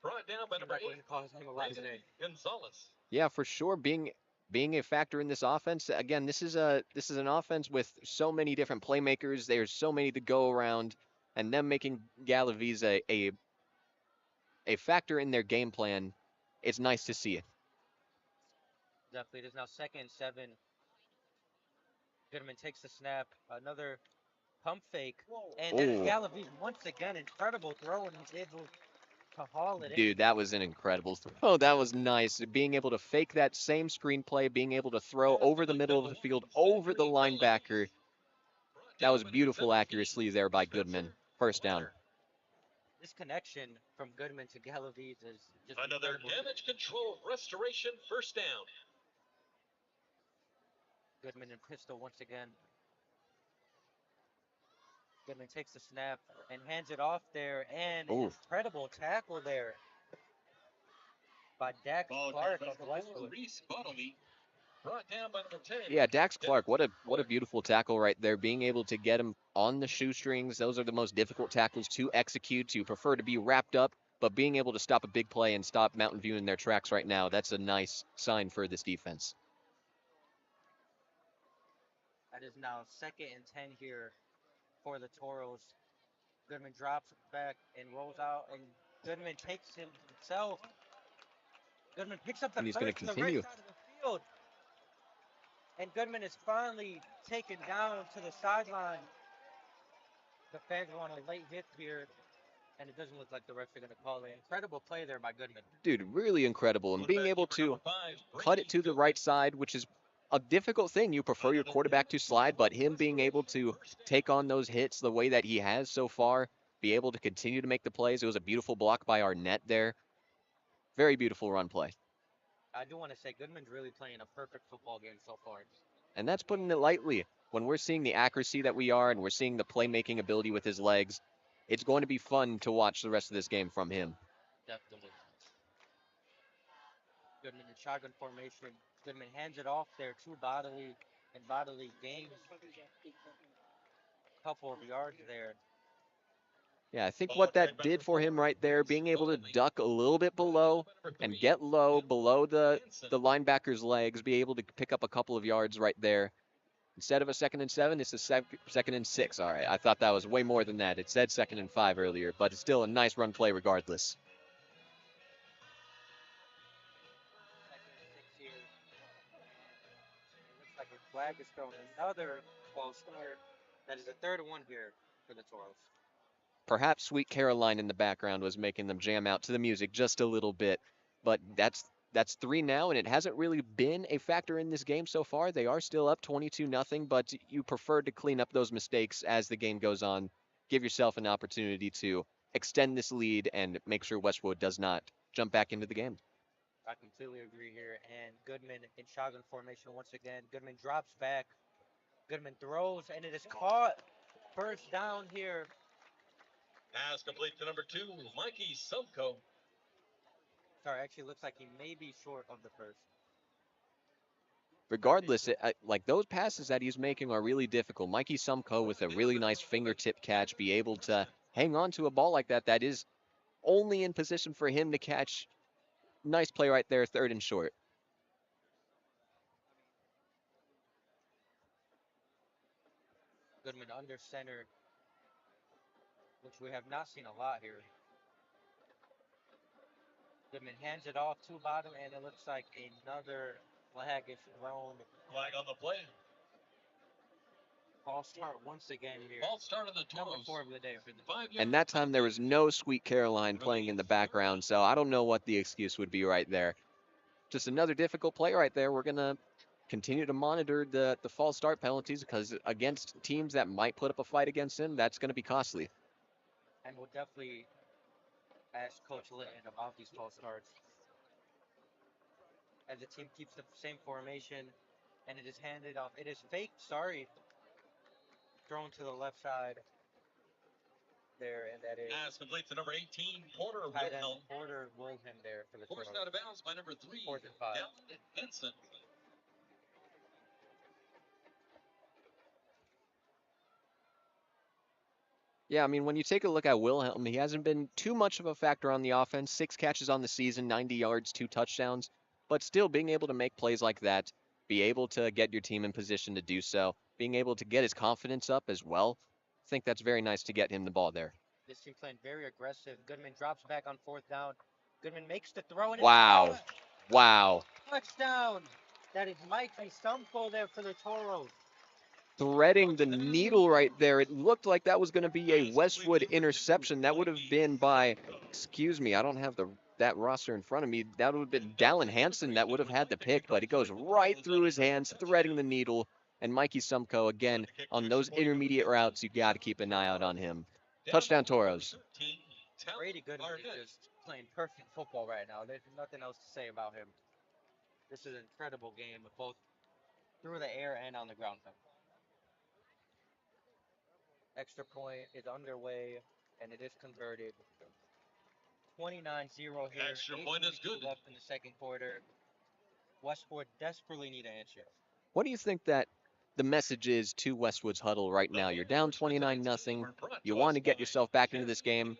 Brought down by number 8, call his name a lot today. Gonzalez. Yeah, for sure. Being a factor in this offense. Again, this is an offense with so many different playmakers. There's so many to go around, and them making Galavis a factor in their game plan. It's nice to see it. Definitely. It is now 2nd and 7. Goodman takes the snap. Another pump fake. And that's Oh. Galavis once again. Incredible throw, and he's able to haul it in. Dude, that was an incredible throw. That was nice. Being able to fake that same screenplay, being able to throw over the middle of the field, over the linebacker. That was beautiful accuracy there by Goodman. First down. This connection from Goodman to Galavis is just another incredible. damage control restoration first down. Goodman and pistol once again. Goodman takes the snap and hands it off there, and an incredible tackle there by Dax Clark of Westwood. Brought down by number 10. Yeah, Dax Clark, what a beautiful tackle right there. Being able to get him on the shoestrings, those are the most difficult tackles to execute. You prefer to be wrapped up, but being able to stop a big play and stop Mountain View in their tracks right now, that's a nice sign for this defense. That is now 2nd and 10 here for the Toros. Goodman drops back and rolls out, and Goodman takes himself. Goodman picks up the And he's first going to to the continue. right side of the field. And Goodman is finally taken down to the sideline. The fans want a late hit here, and it doesn't look like the refs are going to call it. Incredible play there by Goodman. Dude, really incredible. And being able to cut it to the right side, which is a difficult thing. You prefer your quarterback to slide, but him being able to take on those hits the way that he has so far, be able to continue to make the plays. It was a beautiful block by Arnett there. Very beautiful run play. I do want to say Goodman's really playing a perfect football game so far. And that's putting it lightly. When we're seeing the accuracy that we are and we're seeing the playmaking ability with his legs, it's going to be fun to watch the rest of this game from him. Definitely. Goodman in shotgun formation. Goodman hands it off there to Bodily, and Bodily gains a couple of yards there. Yeah, I think what that did for him right there, being able to duck a little bit below and get low below the linebacker's legs, be able to pick up a couple of yards right there. Instead of a 2nd and 7, it's a 2nd and 6. All right, I thought that was way more than that. It said 2nd and 5 earlier, but it's still a nice run play regardless. 2nd and 6 here. And it looks like a flag is thrown. Another false start. That is the third one here for the Toros. Perhaps Sweet Caroline in the background was making them jam out to the music just a little bit, but that's 3 now, and it hasn't really been a factor in this game so far. They are still up 22-0, but you prefer to clean up those mistakes as the game goes on. Give yourself an opportunity to extend this lead and make sure Westwood does not jump back into the game. I completely agree here. And Goodman in shotgun formation once again. Goodman drops back. Goodman throws, and it is caught. First down here. Pass complete to number 2, Mikey Sumko. Sorry, actually looks like he may be short of the first. Regardless, like those passes that he's making are really difficult. Mikey Sumko with a really nice fingertip catch, be able to hang on to a ball like that, that is only in position for him to catch. Nice play right there, 3rd and short. Goodman under center, which we have not seen a lot here. Goodman hands it off to bottom, and it looks like another flag is thrown. Flag on the play. False start once again here. False start of the Number Toros. 4 of the day for the 5 And that time there was no Sweet Caroline playing in the background, so I don't know what the excuse would be right there. Just another difficult play right there. We're going to continue to monitor the false start penalties because against teams that might put up a fight against him, that's going to be costly. And we'll definitely ask Coach Litton about these false starts. As the team keeps the same formation, and it is handed off. It is fake, sorry. Thrown to the left side there, and that is Pass complete to number 18, Porter tight end Wilhelm. Porter Wilhelm there for the Forced Toros. out of bounds by number 3, 4th and 5. Dalton Henson. Yeah, I mean, when you take a look at Wilhelm, he hasn't been too much of a factor on the offense. 6 catches on the season, 90 yards, 2 touchdowns. But still, being able to make plays like that, be able to get your team in position to do so, being able to get his confidence up as well, I think that's very nice to get him the ball there. This team playing very aggressive. Goodman drops back on 4th down. Goodman makes the throw, and Wow. Wow. touchdown. That is Mikey Stumpo there for the Toros. Threading the needle right there. It looked like that was going to be a Westwood interception. That would have been by, excuse me, I don't have that roster in front of me. That would have been Dallin Hansen that would have had the pick, but it goes right through his hands, threading the needle. And Mikey Sumko, again, on those intermediate routes, you got to keep an eye out on him. Touchdown, Toros. Brady Goodman is just playing perfect football right now. There's nothing else to say about him. This is an incredible game, both through the air and on the ground. Extra point is underway, and it is converted. 29-0 here. Extra point is good. Left in the second quarter. Westwood desperately need an answer. What do you think that the message is to Westwood's huddle right now? You're down 29-0. You want to get yourself back into this game.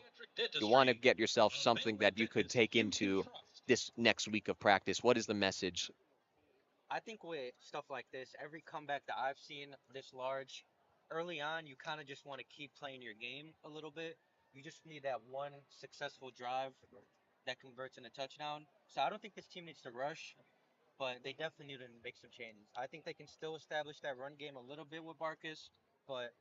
You want to get yourself something that you could take into this next week of practice. What is the message? I think with stuff like this, every comeback that I've seen this large, early on, you kind of just want to keep playing your game a little bit. You just need that one successful drive that converts in a touchdown. So I don't think this team needs to rush, but they definitely need to make some changes. I think they can still establish that run game a little bit with Barkus, but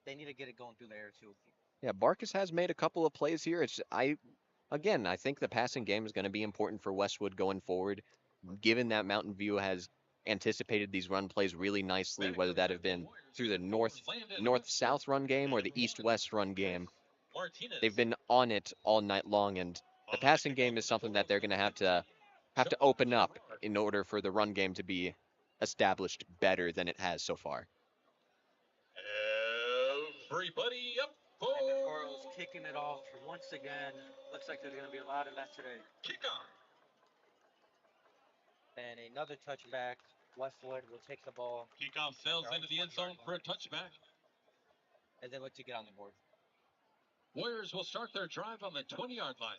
they need to get it going through the air too. Yeah, Barkus has made a couple of plays here. I think the passing game is going to be important for Westwood going forward, given that Mountain View has anticipated these run plays really nicely, whether that have been through the north-south run game or the east-west run game. They've been on it all night long, and the passing game is something that they're going to have to open up in order for the run game to be established better than it has so far. Everybody up. And the Toros kicking it off once again. Looks like there's going to be a lot of that today. Kickoff. And another touchback. Westwood will take the ball Kickoff sails into the end zone for a touchback. as they look to get on the board. Warriors will start their drive on the 20-yard line.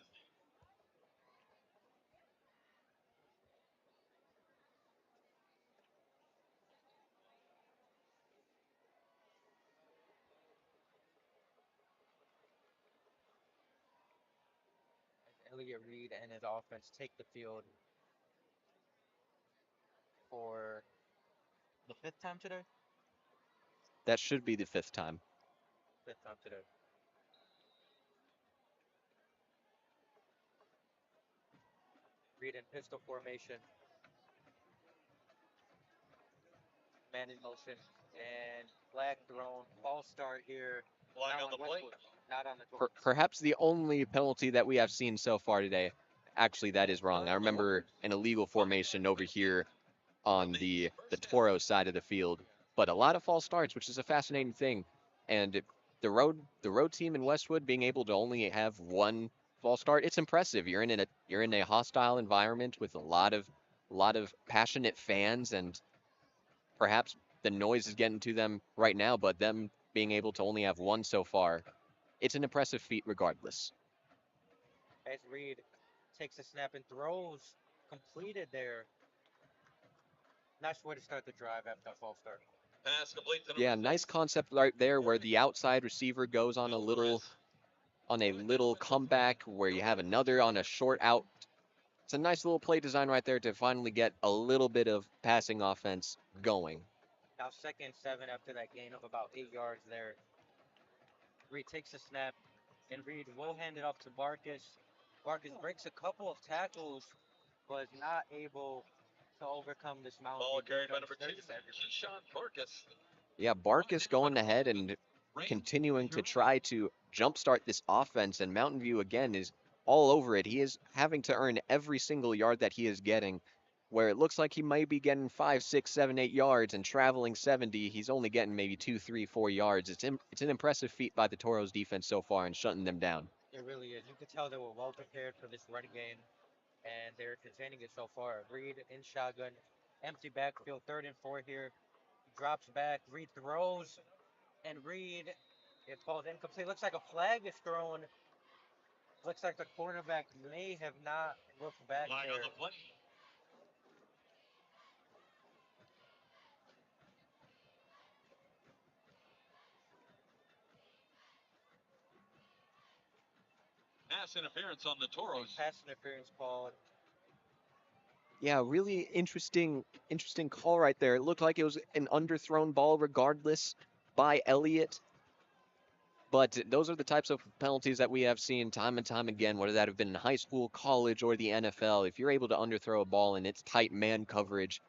Elliott Reed and his offense take the field for the fifth time today. That should be the 5th time. Fifth time today. Reed in pistol formation. Man in motion. And flag thrown. False start here. Flag Not on the play. Westwood, not on the Toros. Perhaps the only penalty that we have seen so far today. Actually, that is wrong. I remember an illegal formation over here on the Toro side of the field, but a lot of false starts, which is a fascinating thing. And the road team in Westwood being able to only have one false start, it's impressive. You're in a hostile environment with a lot of passionate fans, and perhaps the noise is getting to them right now, but them being able to only have one so far, it's an impressive feat regardless. As Reed takes a snap and throws. Completed there. Not sure where to start the drive after that false start. Pass complete to Yeah, number nice 6. concept right there where the outside receiver goes on a little comeback where you have another on a short out. It's a nice little play design right there to finally get a little bit of passing offense going. Now 2nd and 7 after that gain of about 8 yards there. Reed takes a snap, and Reed will hand it off to Barkus. Barkus breaks a couple of tackles, but not able to overcome this Mountain Ball View carried by defense. number 2, They're just everywhere. Keyshawn Farkas. Yeah, Barkus going ahead and continuing to try to jumpstart this offense, and Mountain View again is all over it. He is having to earn every single yard that he is getting, where it looks like he might be getting 5, 6, 7, 8 yards and traveling 70. He's only getting maybe 2, 3, 4 yards. It's an impressive feat by the Toros defense so far in shutting them down. It really is. You could tell they were well prepared for this run game, and they're containing it so far. Reed in shotgun, empty backfield, 3rd and 4 here. Drops back. Reed throws, and Reed, it falls incomplete. Looks like a flag is thrown. Looks like the cornerback may have not looked back Flag there. on the play. Pass interference on the Toros. Pass interference called. Yeah, really interesting call right there. It looked like it was an underthrown ball regardless by Elliott. But those are the types of penalties that we have seen time and time again, whether that have been in high school, college, or the NFL. If you're able to underthrow a ball and it's tight man coverage,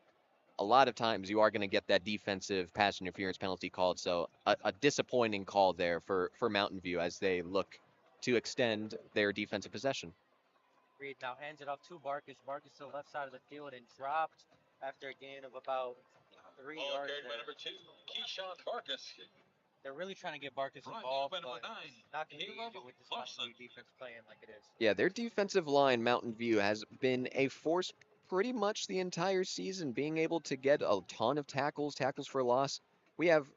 a lot of times you are going to get that defensive pass interference penalty called. So a disappointing call there for Mountain View as they look to extend their defensive possession. Reed now hands it off to Barkus. Barkus to the left side of the field and dropped after a gain of about 3 Ball yards carried by there. number 2, Keyshawn Farkas. They're really trying to get Barkus Brought involved, by number but 9, it's not going to be Caleb easy with this Larson. Mountain View defense playing like it is. Yeah, their defensive line, Mountain View, has been a force pretty much the entire season, being able to get a ton of tackles for loss. We have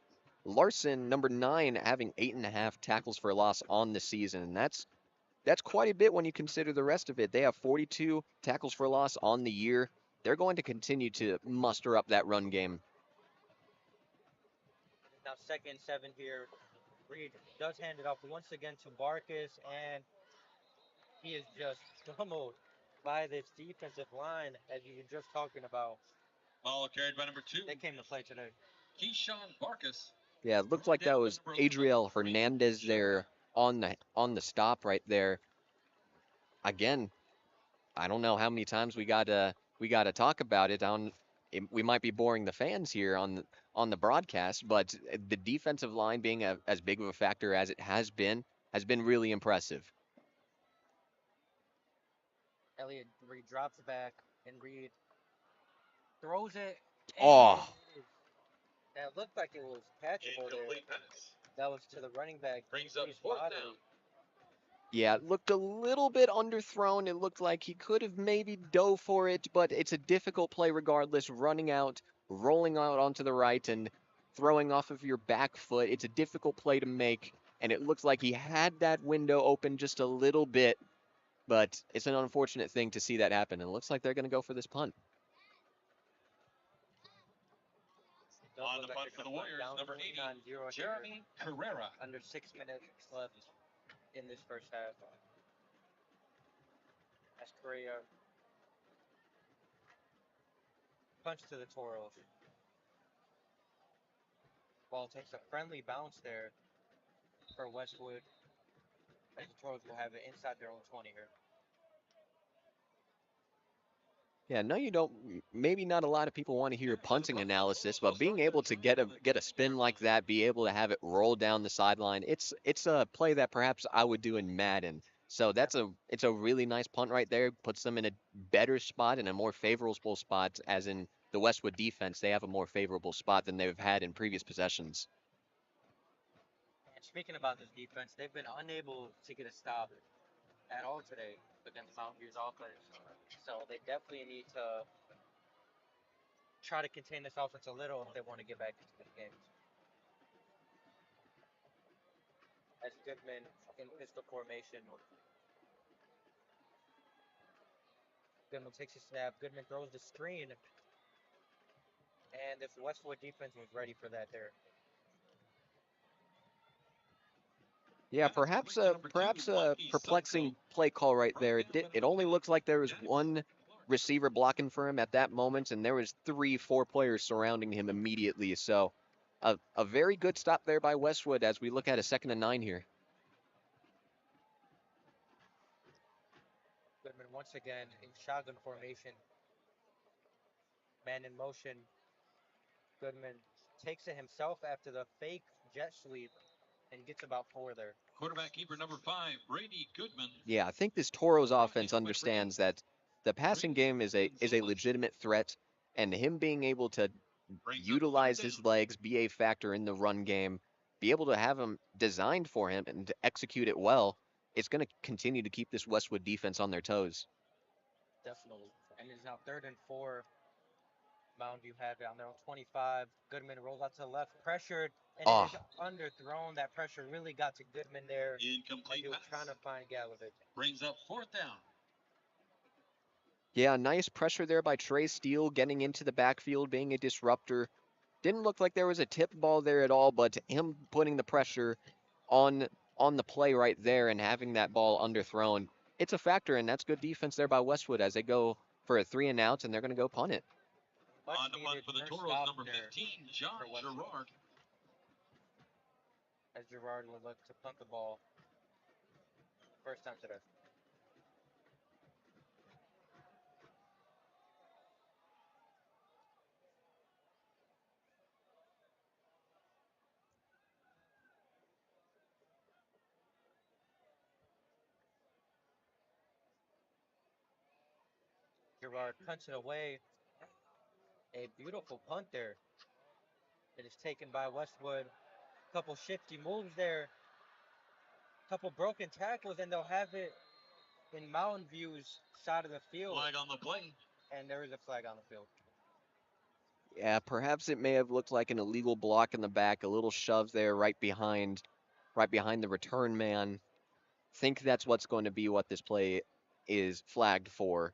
Larson, number 9, having 8.5 tackles for loss on the season, and that's quite a bit when you consider the rest of it. They have 42 tackles for loss on the year. They're going to continue to muster up that run game. Now 2nd and 7 here. Reed does hand it off once again to Barkus, and he is just pummeled by this defensive line, as you were just talking about. Ball carried by number 2, They came to play today. Keyshawn Farkas. Yeah, it looked like that was Adriel Hernandez there on the stop right there. Again, I don't know how many times we gotta talk about it. We might be boring the fans here on the broadcast, but the defensive line being as big of a factor as it has been really impressive. Elliott Reed drops back, and Reed throws it. And Oh, that looked like it was catchable there. Incomplete pass. That was to the running back. Brings up Reese fourth Bodley. down. Yeah, it looked a little bit underthrown. It looked like he could have maybe dove for it, but it's a difficult play regardless. Running out, rolling out onto the right, and throwing off of your back foot. It's a difficult play to make, and it looks like he had that window open just a little bit, but it's an unfortunate thing to see that happen. And it looks like they're going to go for this punt. Does On look the like punt they're for the gonna punt Warriors, down number 80, 9-0 here. Jeremy Carrera. Under 6 minutes left in this first half. As Correa punch to the Toros. Ball takes a friendly bounce there for Westwood. As the Toros will have it inside their own 20 here. Yeah, no, you don't. Maybe not a lot of people want to hear punting analysis, but being able to get a spin like that, be able to have it roll down the sideline, it's a play that perhaps I would do in Madden. So it's a really nice punt right there. Puts them in a better spot and a more favorable spot, as in the Westwood defense. They have a more favorable spot than they've had in previous possessions. And speaking about this defense, they've been unable to get a stop at all today against Mountain View's offense. So they definitely need to try to contain this offense a little if they want to get back into this game. As Goodman in pistol formation. Goodman takes a snap. Goodman throws the screen. And this Westwood defense was ready for that there. Yeah, perhaps a perplexing play call right there. It only looks like there was one receiver blocking for him at that moment, and there was 3, 4 players surrounding him immediately. So a very good stop there by Westwood as we look at a 2nd and 9 here. Goodman once again in shotgun formation. Man in motion. Goodman takes it himself after the fake jet sweep and gets about 4 there. Quarterback keeper number 5, Brady Goodman. Yeah, I think this Toros offense understands that the passing game is a legitimate threat, and him being able to utilize his legs, be a factor in the run game, be able to have him designed for him and to execute it well, it's going to continue to keep this Westwood defense on their toes. Definitely. And it's now 3rd and 4. Mountain View have it on their own 25. Goodman rolls out to the left, pressured, and it is underthrown. That pressure really got to Goodman there. Incomplete He was pass. trying to find Galovich. Brings up 4th down. Yeah, nice pressure there by Trey Steele getting into the backfield, being a disruptor. Didn't look like there was a tip ball there at all, but him putting the pressure on the play right there and having that ball underthrown, it's a factor, and that's good defense there by Westwood as they go for a 3 and out, and they're going to go punt it. Much On the punt needed for the first Toros, stop number there 15, John for Westwood. Gerard. As Gerard will look to punt the ball. First time today. Gerard punts it away. A beautiful punt there. It is taken by Westwood. Couple shifty moves there. Couple broken tackles, and they'll have it in Mountain View's side of the field. Flag on the play. And there is a flag on the field. Yeah, perhaps it may have looked like an illegal block in the back, a little shove there right behind the return man. Think that's what's going to be what this play is flagged for.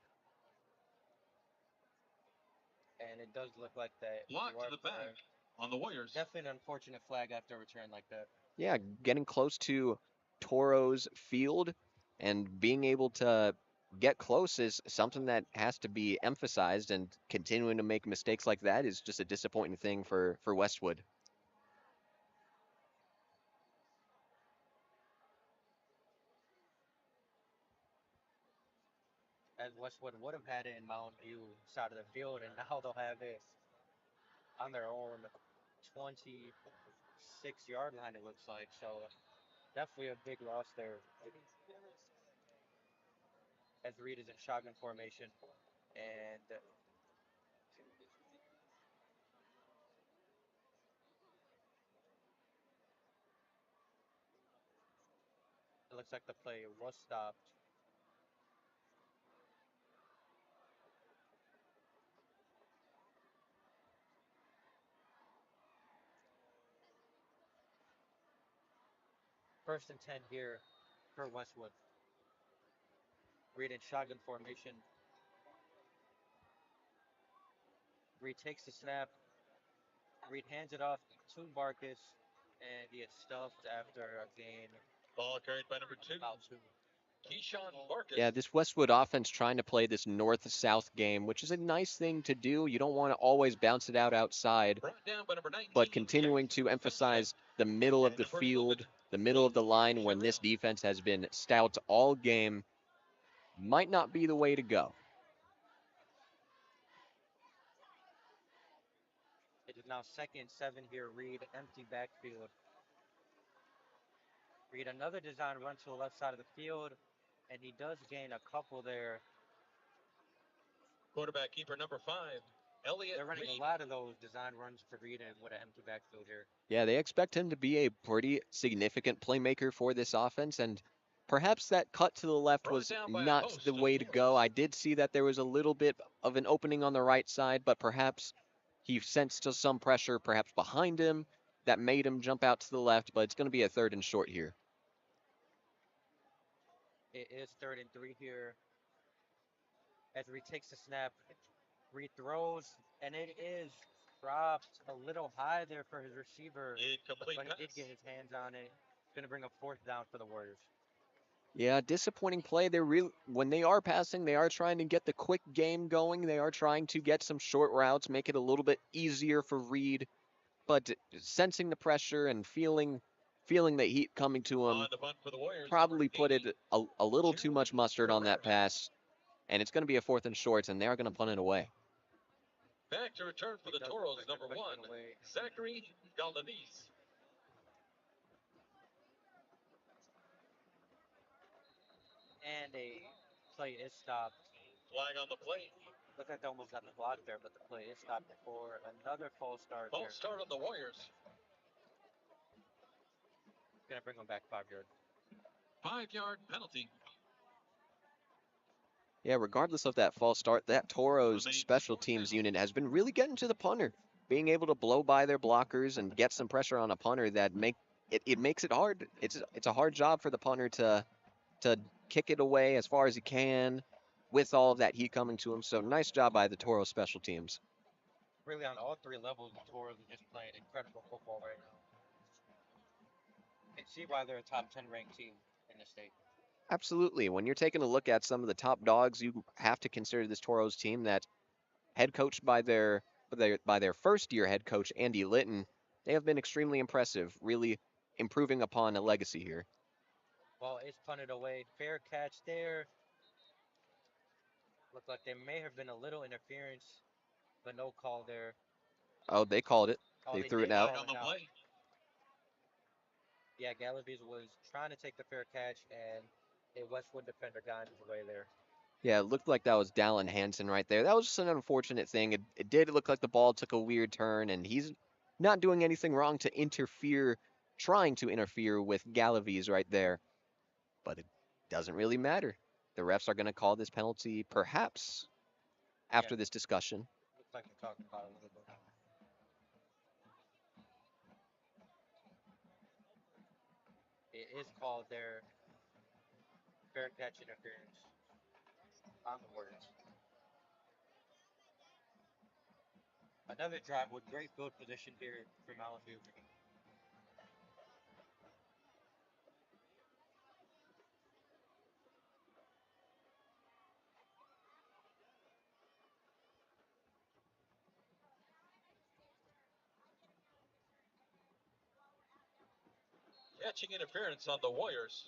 And it does look like that. Block to the back on the Warriors. Definitely an unfortunate flag after a return like that. Yeah, getting close to Toro's field and being able to get close is something that has to be emphasized, and continuing to make mistakes like that is just a disappointing thing for Westwood. As Westwood would have had it in Mountain View side of the field, and now they'll have it on their own 26-yard line, it looks like. So definitely a big loss there. As Reed is in shotgun formation. And looks like the play was stopped. First and 10 here for Westwood. Reed in shotgun formation. Reed takes the snap. Reed hands it off to Barkus, and he gets stuffed after a gain Ball carried by number 2, about 2. Keyshawn Marcus. Yeah, this Westwood offense trying to play this north-south game, which is a nice thing to do. You don't want to always bounce it out outside, Brought down by number 19, but continuing to emphasize the middle of the field, the middle of the line when this defense has been stout all game might not be the way to go. It is now 2nd and 7 here. Reed, empty backfield. Reed, another design run to the left side of the field, and he does gain a couple there. Quarterback keeper number 5, Elliott They're running Reed. a lot of those design runs for Reed and with an empty backfield here. Yeah, they expect him to be a pretty significant playmaker for this offense, and perhaps that cut to the left Brought was down by a not host the of way to go. Warriors. I did see that there was a little bit of an opening on the right side, but perhaps he sensed some pressure, perhaps behind him, that made him jump out to the left, but it's going to be a 3rd and short here. It is 3rd and 3 here. As Reed takes the snap, Reed throws, and it is dropped a little high there for his receiver, Incomplete but he pass. did get his hands on it. Going to bring a 4th down for the Warriors. Yeah, disappointing play. When they are passing, they are trying to get the quick game going. They are trying to get some short routes, make it a little bit easier for Reed, but sensing the pressure and feeling the heat coming to him, On the punt for the Warriors, probably number put 80, it a little too much June mustard on that Ferreira. pass, and it's going to be a 4th and short, and they're going to punt it away. Back to return for He the does Toros, look like number they're 1, putting it away. Zachary Galdanese. And a play is stopped. Flag on the play. Looked like they almost got the block there, but the play is stopped for another false start there. False start on the Warriors. Going to bring them back 5 yards. 5-yard penalty. Yeah, regardless of that false start, that Toros special teams unit has been really getting to the punter, being able to blow by their blockers and get some pressure on a punter that it makes it hard. It's a hard job for the punter to kick it away as far as he can with all of that heat coming to him. So nice job by the Toros special teams. Really, on all 3 levels, the Toros are just playing incredible football right now. You can see why they're a top 10 ranked team in the state. Absolutely. When you're taking a look at some of the top dogs, you have to consider this Toros team that head coached by their first year head coach Andy Litton. They have been extremely impressive, really improving upon a legacy here. Ball is punted away. Fair catch there. Looked like there may have been a little interference, but no call there. Oh, they called it. Oh, They they threw did it out. Flag call on it the out. play. Yeah, Galaviz was trying to take the fair catch, and a Westwood defender got in his way there. Yeah, it looked like that was Dallin Hansen right there. That was just an unfortunate thing. It did look like the ball took a weird turn, and he's not doing anything wrong to interfere, trying to interfere with Galaviz right there. But it doesn't really matter. The refs are going to call this penalty perhaps after Yeah, this discussion. looks like they're talking about it a little bit. It is called there. Fair catch interference on the words. Another drive with great field position here for Mountain View. Catching interference on the Warriors.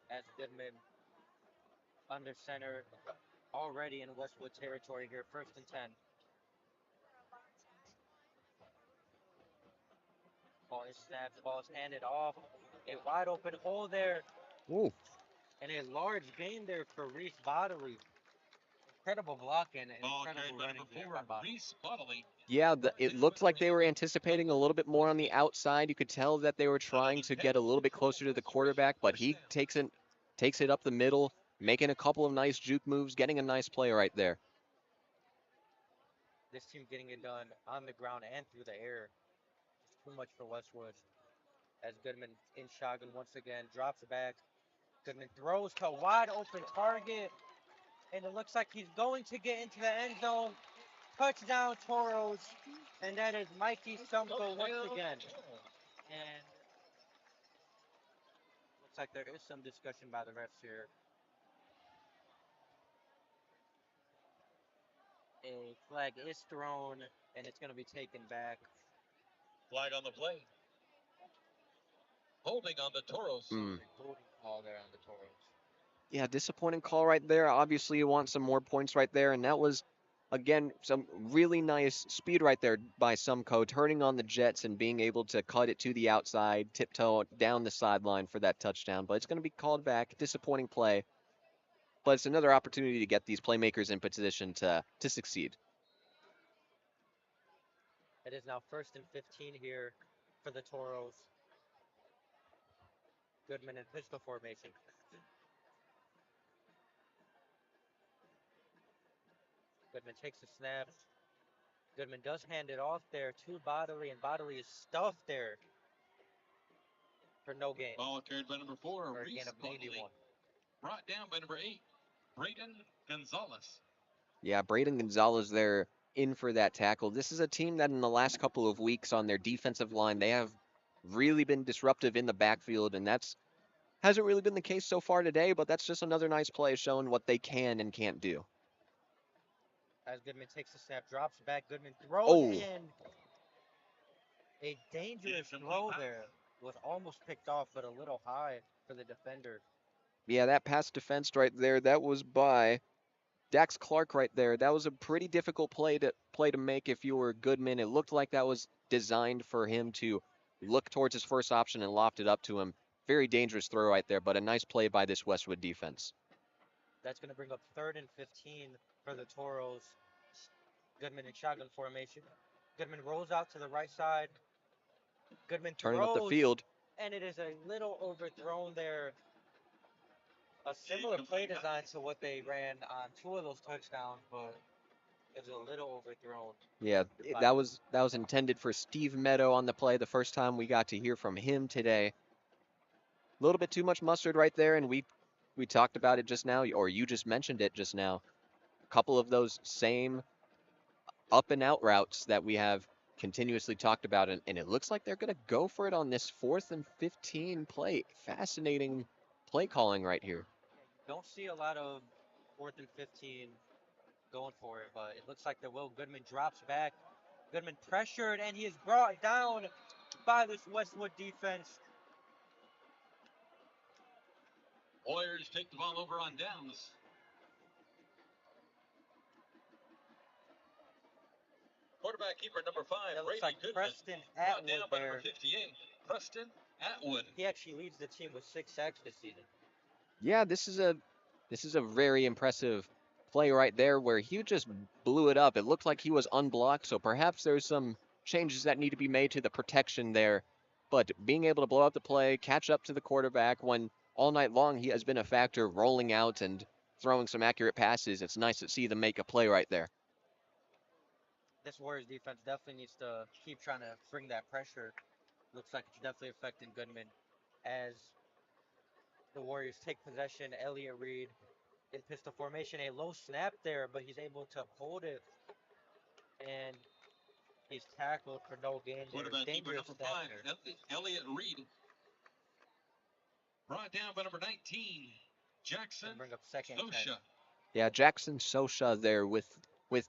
As Goodman under center, already in Westwood territory here, 1st and 10. Ball is snapped, ball is handed off. A wide open hole there, Ooh. and a large gain there for Reese Bodley. incredible blocking and Ball incredible carried by running number here 4, by Bob. Reese Bodley. Yeah, it looked like they were anticipating a little bit more on the outside. You could tell that they were trying to get a little bit closer to the quarterback, but he takes it up the middle, making a couple of nice juke moves, getting a nice play right there. This team getting it done on the ground and through the air. It's too much for Westwood. As Goodman in shotgun once again, drops back. Goodman throws to a wide open target, and it looks like he's going to get into the end zone. Touchdown Toros, and that is Mikey Stumko once again. And looks like there is some discussion by the refs here. A flag is thrown, and it's going to be taken back. Flag on the play. Holding on the Toros. Holding call there on the Toros. Yeah, disappointing call right there. Obviously, you want some more points right there, and that was, again, some really nice speed right there by Sumco, turning on the Jets and being able to cut it to the outside, tiptoe down the sideline for that touchdown. But it's going to be called back. Disappointing play, but it's another opportunity to get these playmakers in position to succeed. It is now 1st and 15 here for the Toros. Goodman in pistol formation. Goodman takes the snap. Goodman does hand it off there to Bodley, and Bodley is stuffed there for no gain. Ball carried by number 4, Or a Reese gain of maybe Bodley. one. Brought down by number 8, Braden Gonzalez. Yeah, Braden Gonzalez there in for that tackle. This is a team that in the last couple of weeks on their defensive line, they have really been disruptive in the backfield, and that's hasn't really been the case so far today, but that's just another nice play showing what they can and can't do. As Goodman takes the snap, drops back. Goodman throws Oh. in. A dangerous throw there. Was almost picked off, but a little high for the defender. Yeah, that pass defense right there, that was by Dax Clark right there. That was a pretty difficult play to make if you were Goodman. It looked like that was designed for him to look towards his first option and loft it up to him. Very dangerous throw right there, but a nice play by this Westwood defense. That's going to bring up 3rd and 15 for the Toros. Goodman in shotgun formation. Goodman rolls out to the right side. Goodman Turning throws, up the field. and it is a little overthrown there. A similar play design to what they ran on 2 of those touchdowns, but it was a little overthrown. Yeah, that was intended for Steve Meadow on the play. The first time we got to hear from him today. A little bit too much mustard right there, and we talked about it just now, or you just mentioned it just now. A couple of those same up and out routes that we have continuously talked about, and it looks like they're going to go for it on this 4th and 15 play. Fascinating play calling right here. Don't see a lot of 4th and 15 going for it, but it looks like they will. Goodman drops back. Goodman pressured, and he is brought down by this Westwood defense. Warriors take the ball over on downs. Quarterback keeper number 5, It looks Brady like Goodman. Preston Brought Atwood down by there. number 58, Preston Atwood. He actually leads the team with 6 sacks this season. Yeah, this is a very impressive play right there where he just blew it up. It looked like he was unblocked, so perhaps there's some changes that need to be made to the protection there. But being able to blow up the play, catch up to the quarterback when all night long he has been a factor rolling out and throwing some accurate passes, it's nice to see them make a play right there. This Warriors defense definitely needs to keep trying to bring that pressure. Looks like it's definitely affecting Goodman as the Warriors take possession. Elliott Reed in pistol formation. A low snap there, but he's able to hold it. And he's tackled for no gain there. Quarterback keeper Dangerous number snap 5, there. Elliott Reed. Brought down by number 19, Jackson Bring up 2nd and 10. Sosha. Yeah, Jackson Sosha there with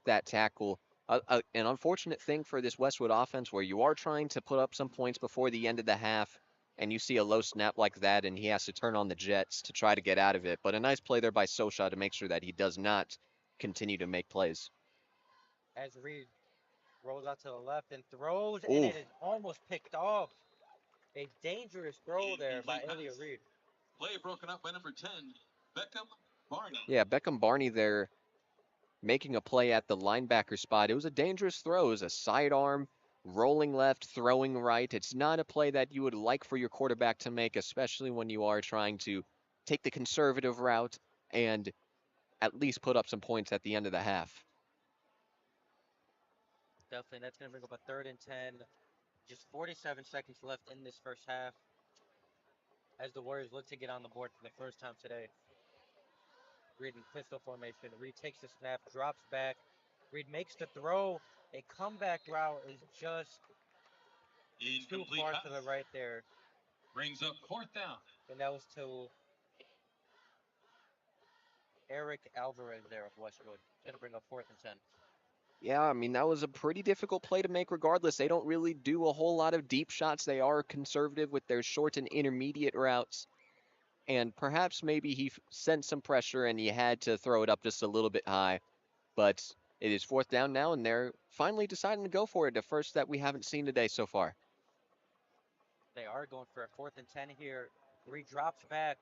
that tackle. An unfortunate thing for this Westwood offense where you are trying to put up some points before the end of the half, and you see a low snap like that, and he has to turn on the Jets to try to get out of it. But a nice play there by Sosha to make sure that he does not continue to make plays. As Reed rolls out to the left and throws, Ooh. and it is almost picked off. A dangerous throw there by Elliott Reed. Play broken up by number 10, Beckham Barney. Yeah, Beckham Barney there making a play at the linebacker spot. It was a dangerous throw. It was a sidearm, rolling left, throwing right. It's not a play that you would like for your quarterback to make, especially when you are trying to take the conservative route and at least put up some points at the end of the half. Definitely, that's going to bring up a 3rd and 10. Just 47 seconds left in this first half as the Warriors look to get on the board for the first time today. Reed in pistol formation. Reed takes the snap, drops back. Reed makes the throw. A comeback route is just too Incomplete far pass. to the right there. Brings up 4th down. And that was to Eric Alvarez there of Westwood. Going to bring up 4th and 10. Yeah, I mean, that was a pretty difficult play to make regardless. They don't really do a whole lot of deep shots. They are conservative with their short and intermediate routes. And perhaps maybe he sent some pressure and he had to throw it up just a little bit high. But it is 4th down now, and they're finally deciding to go for it, the first that we haven't seen today so far. They are going for a 4th and 10 here. Reed drops back.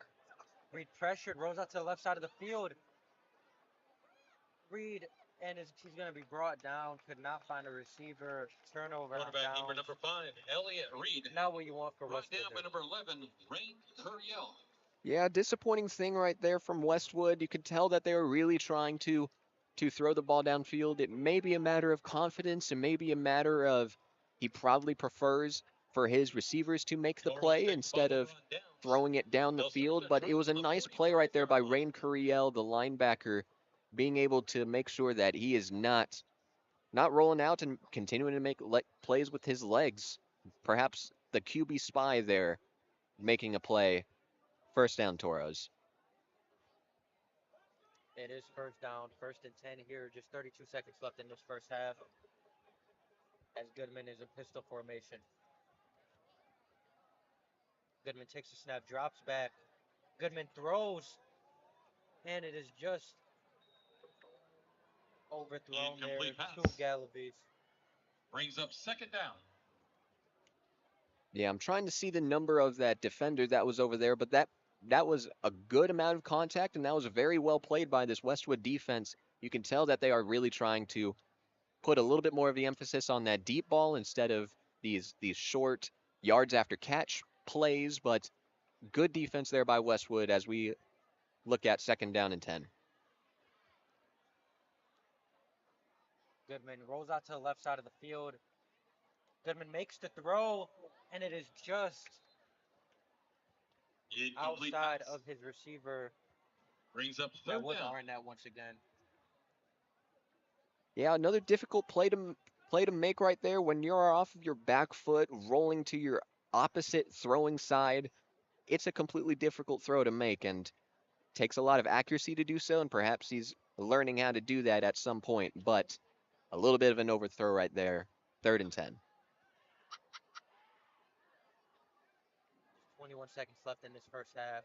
Reed pressured, rolls out to the left side of the field. Reed and he's going to be brought down. Could not find a receiver. Turnover on Quarterback keeper downs. number 5, Elliott Reed. Not what you want for Brought Westwood down by there. number 11, Rain Curiel. Yeah, disappointing thing right there from Westwood. You could tell that they were really trying to throw the ball downfield. It may be a matter of confidence. It may be a matter of he probably prefers for his receivers to make the play instead of throwing it down the field. But it was a nice play right there by Rain Curiel, the linebacker, being able to make sure that he is not rolling out and continuing to make plays with his legs. Perhaps the QB spy there making a play. First down, Toros. It is 1st down, 1st and 10 here. Just 32 seconds left in this first half. As Goodman is in pistol formation. Goodman takes the snap, drops back. Goodman throws, and it is just overthrown Incomplete there pass. to Galaviz. Brings up 2nd down. Yeah, I'm trying to see the number of that defender that was over there, but that was a good amount of contact, and that was very well played by this Westwood defense. You can tell that they are really trying to put a little bit more of the emphasis on that deep ball instead of these short yards after catch plays, but good defense there by Westwood as we look at 2nd down and 10. Goodman rolls out to the left side of the field. Goodman makes the throw, and it is just Incomplete outside pass. of his receiver. Brings up 3rd That was down. Arnett once again. Yeah, another difficult play to make right there when you're off of your back foot, rolling to your opposite throwing side. It's a completely difficult throw to make and takes a lot of accuracy to do so, and perhaps he's learning how to do that at some point, but a little bit of an overthrow right there. 3rd and 10. 21 seconds left in this first half.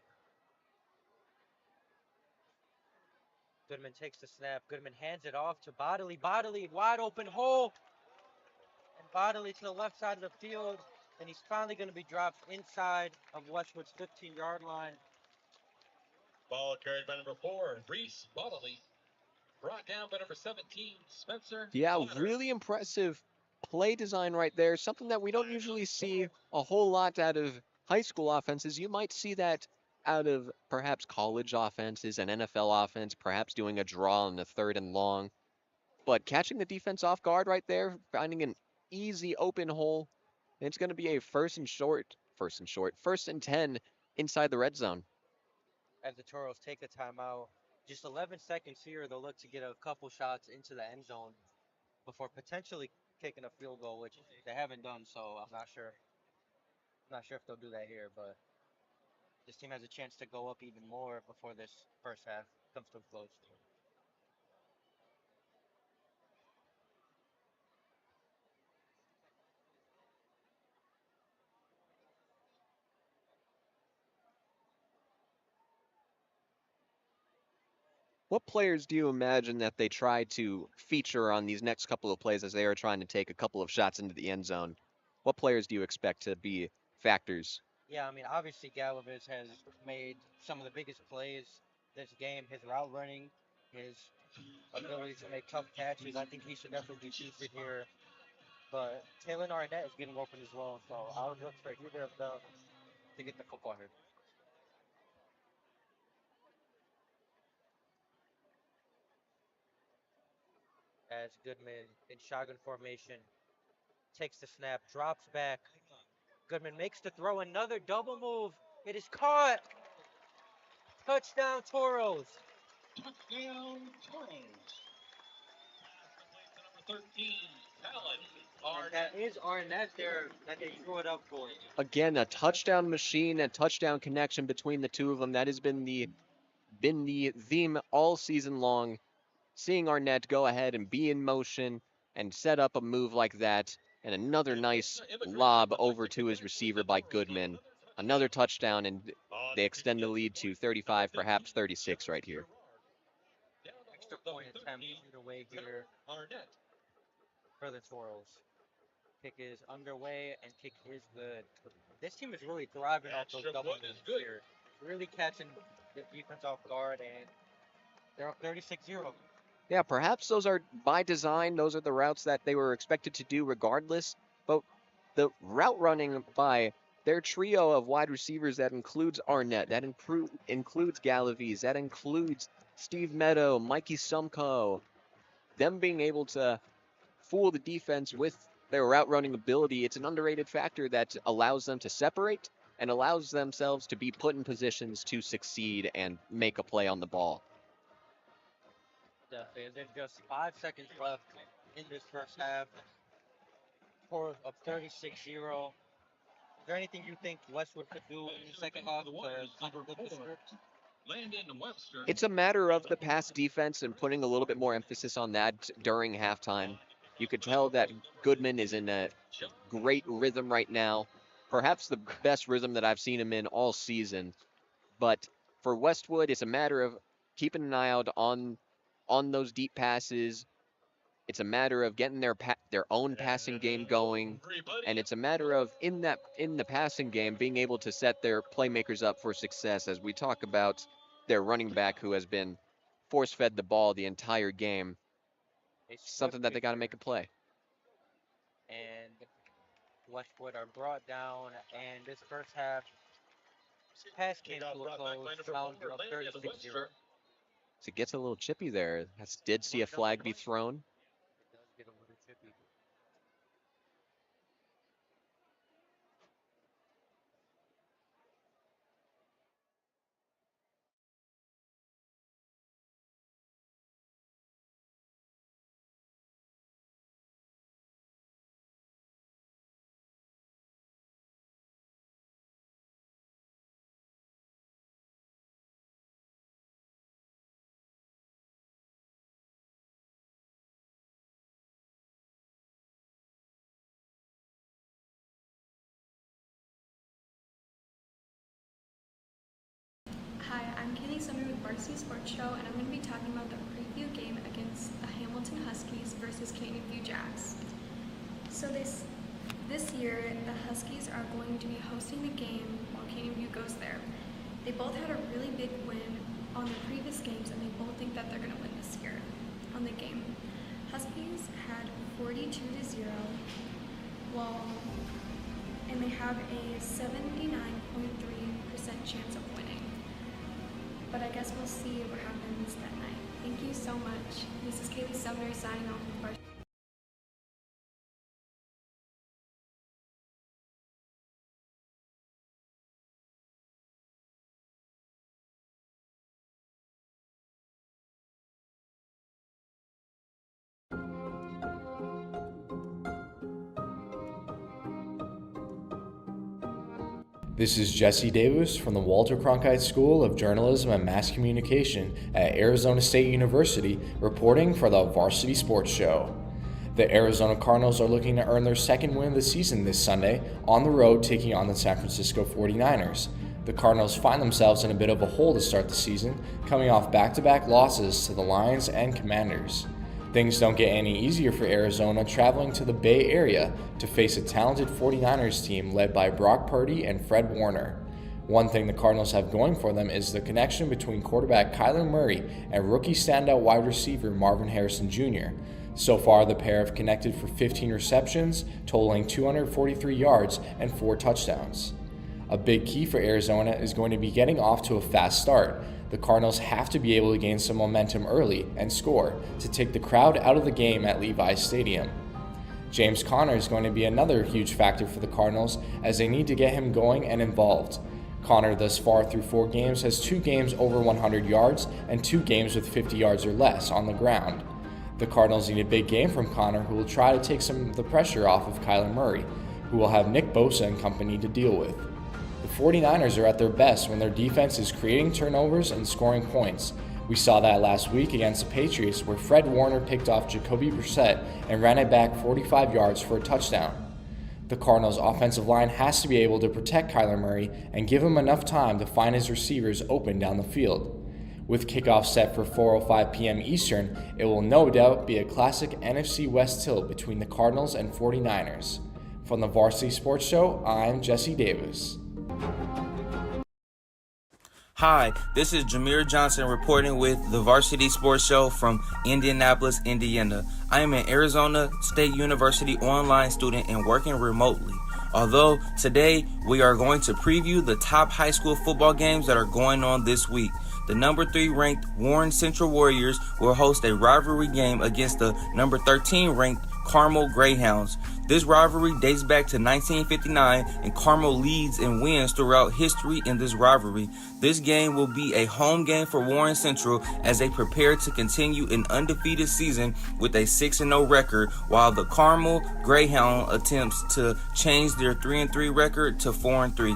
Goodman takes the snap. Goodman hands it off to Bodily. Bodily, wide open hole. And Bodily to the left side of the field. And he's finally going to be dropped inside of Westwood's 15-yard line. Ball carried by number 4, Reese Bodily. Brought down by number 17, Spencer. Yeah, Potter. really impressive play design right there. Something that we don't usually see a whole lot out of high school offenses. You might see that out of perhaps college offenses and NFL offense, perhaps doing a draw on the 3rd and long. But catching the defense off guard right there, finding an easy open hole. It's going to be a first and 10 inside the red zone. As the Toros take a timeout. Just 11 seconds here. They'll look to get a couple shots into the end zone before potentially kicking a field goal, which they haven't done, so I'm not sure. I'm not sure if they'll do that here, but this team has a chance to go up even more before this first half comes to a close. What players do you imagine that they try to feature on these next couple of plays as they are trying to take a couple of shots into the end zone? What players do you expect to be factors? Yeah, I mean, obviously Galaviz has made some of the biggest plays this game. His route running, his ability to make tough catches. I think he should definitely be featured here. But Taylor Arnett is getting open as well, so I would look for either of them to get the football here. As Goodman in shotgun formation takes the snap, drops back. Goodman makes the throw, another double move. It is caught. Touchdown, Toros. Touchdown, Toros. Pass complete to number 13, Talon. And that is Arnett there that they threw it up for. Again, a touchdown machine, a touchdown connection between the two of them. That has been the theme all season long. Seeing Arnett go ahead and be in motion and set up a move like that, and another nice lob over to his receiver by Goodman. Another touchdown, and they extend the lead to 35, perhaps 36 right here. Extra point attempt away here for the Toros. Kick is underway, and kick is good. This team is really thriving off those double moves here. Really catching the defense off guard, and they're up 36-0. Yeah, perhaps those are by design. Those are the routes that they were expected to do regardless. But the route running by their trio of wide receivers, that includes Arnett, that includes Galaviz, that includes Steve Meadow, Mikey Sumko, them being able to fool the defense with their route running ability, it's an underrated factor that allows them to separate and allows themselves to be put in positions to succeed and make a play on the ball. Definitely. There's just 5 seconds left in this first half. Toros up 36-0. Is there anything you think Westwood could do in the second half to flip the script? It's a matter of the pass defense and putting a little bit more emphasis on that during halftime. You could tell that Goodman is in a great rhythm right now, perhaps the best rhythm that I've seen him in all season. But for Westwood, it's a matter of keeping an eye out on those deep passes. It's a matter of getting their own passing game going, and it's a matter of in the passing game being able to set their playmakers up for success. As we talk about their running back who has been force-fed the ball the entire game, something that they got to make a play. And Westwood are brought down, and this first half pass came to a close. Sounds up 36-0. So it gets a little chippy there. I did see a flag be thrown. It does get a little chippy. Hi, I'm Kaylee Summer with Varsity Sports Show, and I'm going to be talking about the preview game against the Hamilton Huskies versus Canyon View Jacks. So this year, the Huskies are going to be hosting the game while Canyon View goes there. They both had a really big win on the previous games, and they both think that they're going to win this year on the game. Huskies had 42-0, and they have a 79.3% chance of winning. But I guess we'll see what happens that night. Thank you so much. This is Kaylee Sumner signing off with Varsity. This is Jesse Davis from the Walter Cronkite School of Journalism and Mass Communication at Arizona State University, reporting for the Varsity Sports Show. The Arizona Cardinals are looking to earn their second win of the season this Sunday on the road, taking on the San Francisco 49ers. The Cardinals find themselves in a bit of a hole to start the season, coming off back-to-back losses to the Lions and Commanders. Things don't get any easier for Arizona traveling to the Bay Area to face a talented 49ers team led by Brock Purdy and Fred Warner. One thing the Cardinals have going for them is the connection between quarterback Kyler Murray and rookie standout wide receiver Marvin Harrison Jr. So far, the pair have connected for 15 receptions, totaling 243 yards and 4 touchdowns. A big key for Arizona is going to be getting off to a fast start. The Cardinals have to be able to gain some momentum early and score to take the crowd out of the game at Levi's Stadium. James Conner is going to be another huge factor for the Cardinals as they need to get him going and involved. Conner thus far through 4 games has 2 games over 100 yards and 2 games with 50 yards or less on the ground. The Cardinals need a big game from Conner, who will try to take some of the pressure off of Kyler Murray, who will have Nick Bosa and company to deal with. The 49ers are at their best when their defense is creating turnovers and scoring points. We saw that last week against the Patriots, where Fred Warner picked off Jacoby Brissett and ran it back 45 yards for a touchdown. The Cardinals' offensive line has to be able to protect Kyler Murray and give him enough time to find his receivers open down the field. With kickoff set for 4:05 p.m. Eastern, it will no doubt be a classic NFC West tilt between the Cardinals and 49ers. From the Varsity Sports Show, I'm Jesse Davis. Hi, this is Jameer Johnson reporting with the Varsity Sports Show from Indianapolis, Indiana. I am an Arizona State University online student and working remotely. Although today we are going to preview the top high school football games that are going on this week. The number 3 ranked Warren Central Warriors will host a rivalry game against the number 13 ranked Carmel Greyhounds. This rivalry dates back to 1959, and Carmel leads and wins throughout history in this rivalry. This game will be a home game for Warren Central as they prepare to continue an undefeated season with a 6-0 record, while the Carmel Greyhound attempts to change their 3-3 record to 4-3.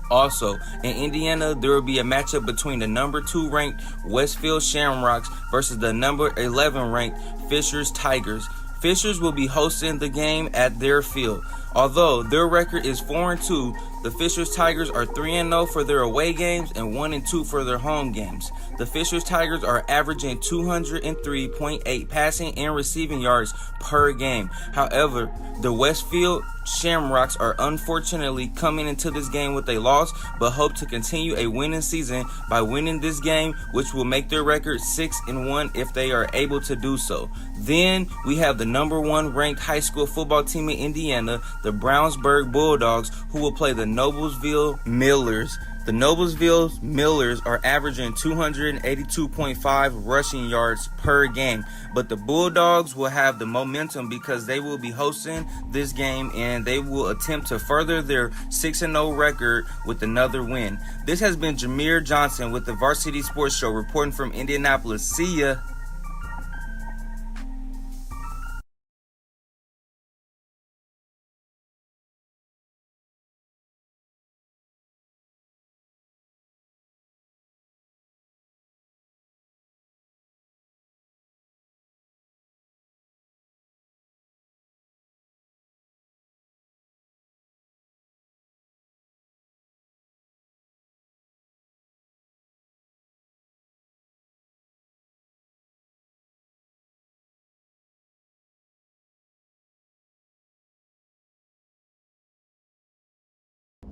Also, in Indiana, there will be a matchup between the number 2 ranked Westfield Shamrocks versus the number 11 ranked Fishers Tigers. Fishers will be hosting the game at their field. Although their record is 4-2, the Fishers Tigers are 3-0 for their away games and 1-2 for their home games. The Fishers Tigers are averaging 203.8 passing and receiving yards per game. However, the Westfield Shamrocks are unfortunately coming into this game with a loss, but hope to continue a winning season by winning this game, which will make their record 6-1 if they are able to do so. Then we have the number 1 ranked high school football team in Indiana, the Brownsburg Bulldogs, who will play the Noblesville Millers. The Noblesville Millers are averaging 282.5 rushing yards per game, but the Bulldogs will have the momentum because they will be hosting this game and they will attempt to further their 6-0 record with another win. This has been Jameer Johnson with the Varsity Sports Show reporting from Indianapolis. See ya.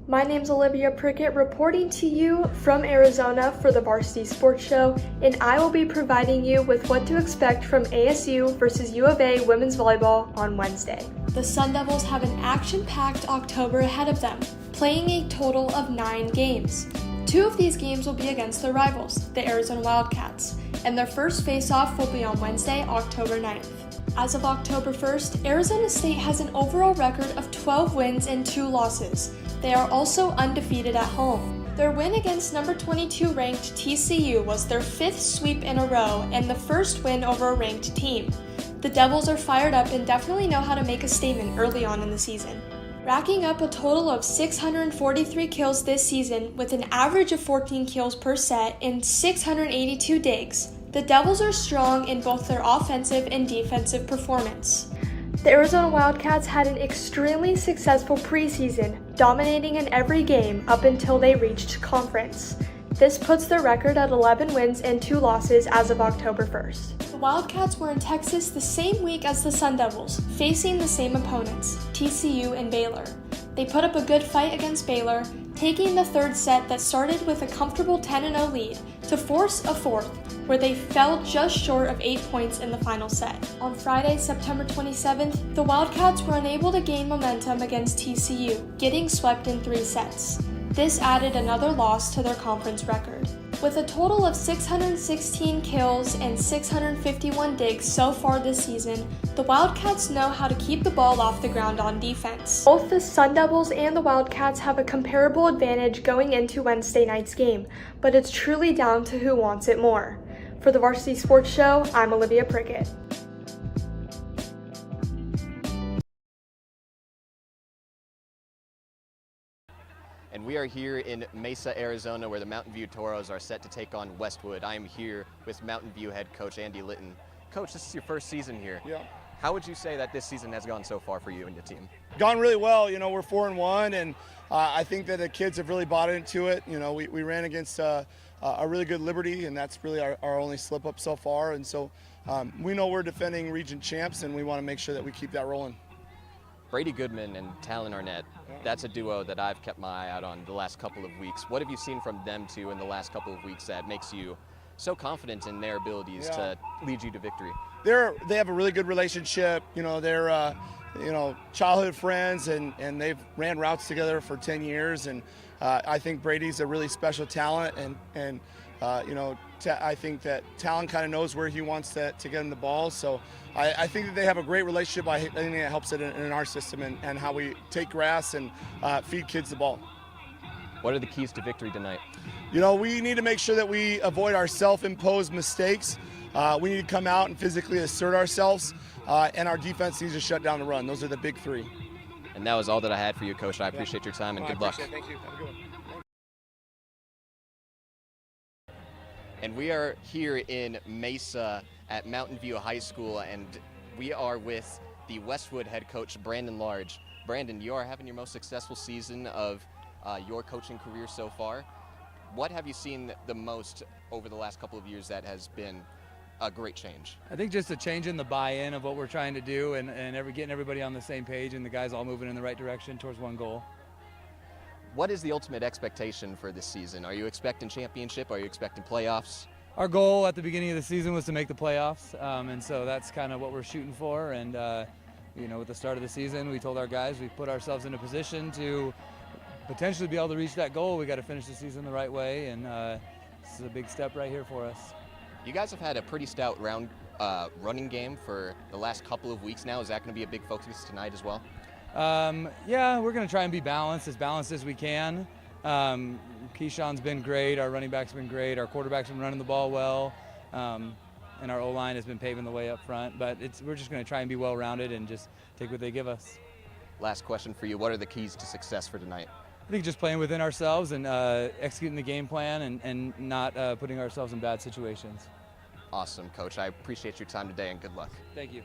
My name's Olivia Prickett reporting to you from Arizona for the Varsity Sports Show, and I will be providing you with what to expect from ASU versus U of A women's volleyball on Wednesday. The Sun Devils have an action-packed October ahead of them, playing a total of 9 games. 2 of these games will be against their rivals, the Arizona Wildcats, and their first face-off will be on Wednesday, October 9th. As of October 1st, Arizona State has an overall record of 12 wins and 2 losses. They are also undefeated at home. Their win against number 22 ranked TCU was their 5th sweep in a row and the first win over a ranked team. The Devils are fired up and definitely know how to make a statement early on in the season. Racking up a total of 643 kills this season with an average of 14 kills per set and 682 digs, the Devils are strong in both their offensive and defensive performance. The Arizona Wildcats had an extremely successful preseason, dominating in every game up until they reached conference. This puts their record at 11 wins and 2 losses as of October 1st. The Wildcats were in Texas the same week as the Sun Devils, facing the same opponents, TCU and Baylor. They put up a good fight against Baylor, taking the third set that started with a comfortable 10-0 lead to force a fourth, where they fell just short of 8 points in the final set. On Friday, September 27th, the Wildcats were unable to gain momentum against TCU, getting swept in 3 sets. This added another loss to their conference record. With a total of 616 kills and 651 digs so far this season, the Wildcats know how to keep the ball off the ground on defense. Both the Sun Devils and the Wildcats have a comparable advantage going into Wednesday night's game, but it's truly down to who wants it more. For the Varsity Sports Show, I'm Olivia Prickett. And we are here in Mesa, Arizona, where the Mountain View Toros are set to take on Westwood. I am here with Mountain View head coach Andy Litton. Coach, this is your first season here. Yeah. How would you say that this season has gone so far for you and your team? Gone really well. You know, we're 4-1, and I think that the kids have really bought into it. You know, we ran against a really good Liberty, and that's really our only slip up so far. And so we know we're defending region champs, and we want to make sure that we keep that rolling. Brady Goodman and Talon Arnett, that's a duo that I've kept my eye out on the last couple of weeks. What have you seen from them two in the last couple of weeks that makes you so confident in their abilities to lead you to victory? They have a really good relationship. You know, they're childhood friends, and they've ran routes together for 10 years. And I think Brady's a really special talent, and I think that Talon kind of knows where he wants to get him the ball. So I think that they have a great relationship. I think that helps it in our system and how we take grass and feed kids the ball. What are the keys to victory tonight? You know, we need to make sure that we avoid our self-imposed mistakes. We need to come out and physically assert ourselves, and our defense needs to shut down the run. Those are the big three. And that was all that I had for you, Coach. I appreciate your time and good luck. Thank you. Have a good one. And we are here in Mesa at Mountain View High School, and we are with the Westwood head coach, Brandon Large. Brandon, you are having your most successful season of your coaching career so far. What have you seen the most over the last couple of years that has been a great change? I think just a change in the buy-in of what we're trying to do and getting everybody on the same page and the guys all moving in the right direction towards one goal. What is the ultimate expectation for this season? Are you expecting championship? Are you expecting playoffs? Our goal at the beginning of the season was to make the playoffs, and so that's kind of what we're shooting for. And with the start of the season, we told our guys we put ourselves in a position to potentially be able to reach that goal. We got to finish the season the right way, and this is a big step right here for us. You guys have had a pretty stout running game for the last couple of weeks now. Is that going to be a big focus tonight as well? Yeah, we're going to try and be balanced as we can. Keyshawn's been great. Our running back's been great. Our quarterback's been running the ball well. And our O-line has been paving the way up front. But we're just going to try and be well-rounded and just take what they give us. Last question for you. What are the keys to success for tonight? I think just playing within ourselves and executing the game plan and not putting ourselves in bad situations. Awesome, Coach. I appreciate your time today and good luck. Thank you.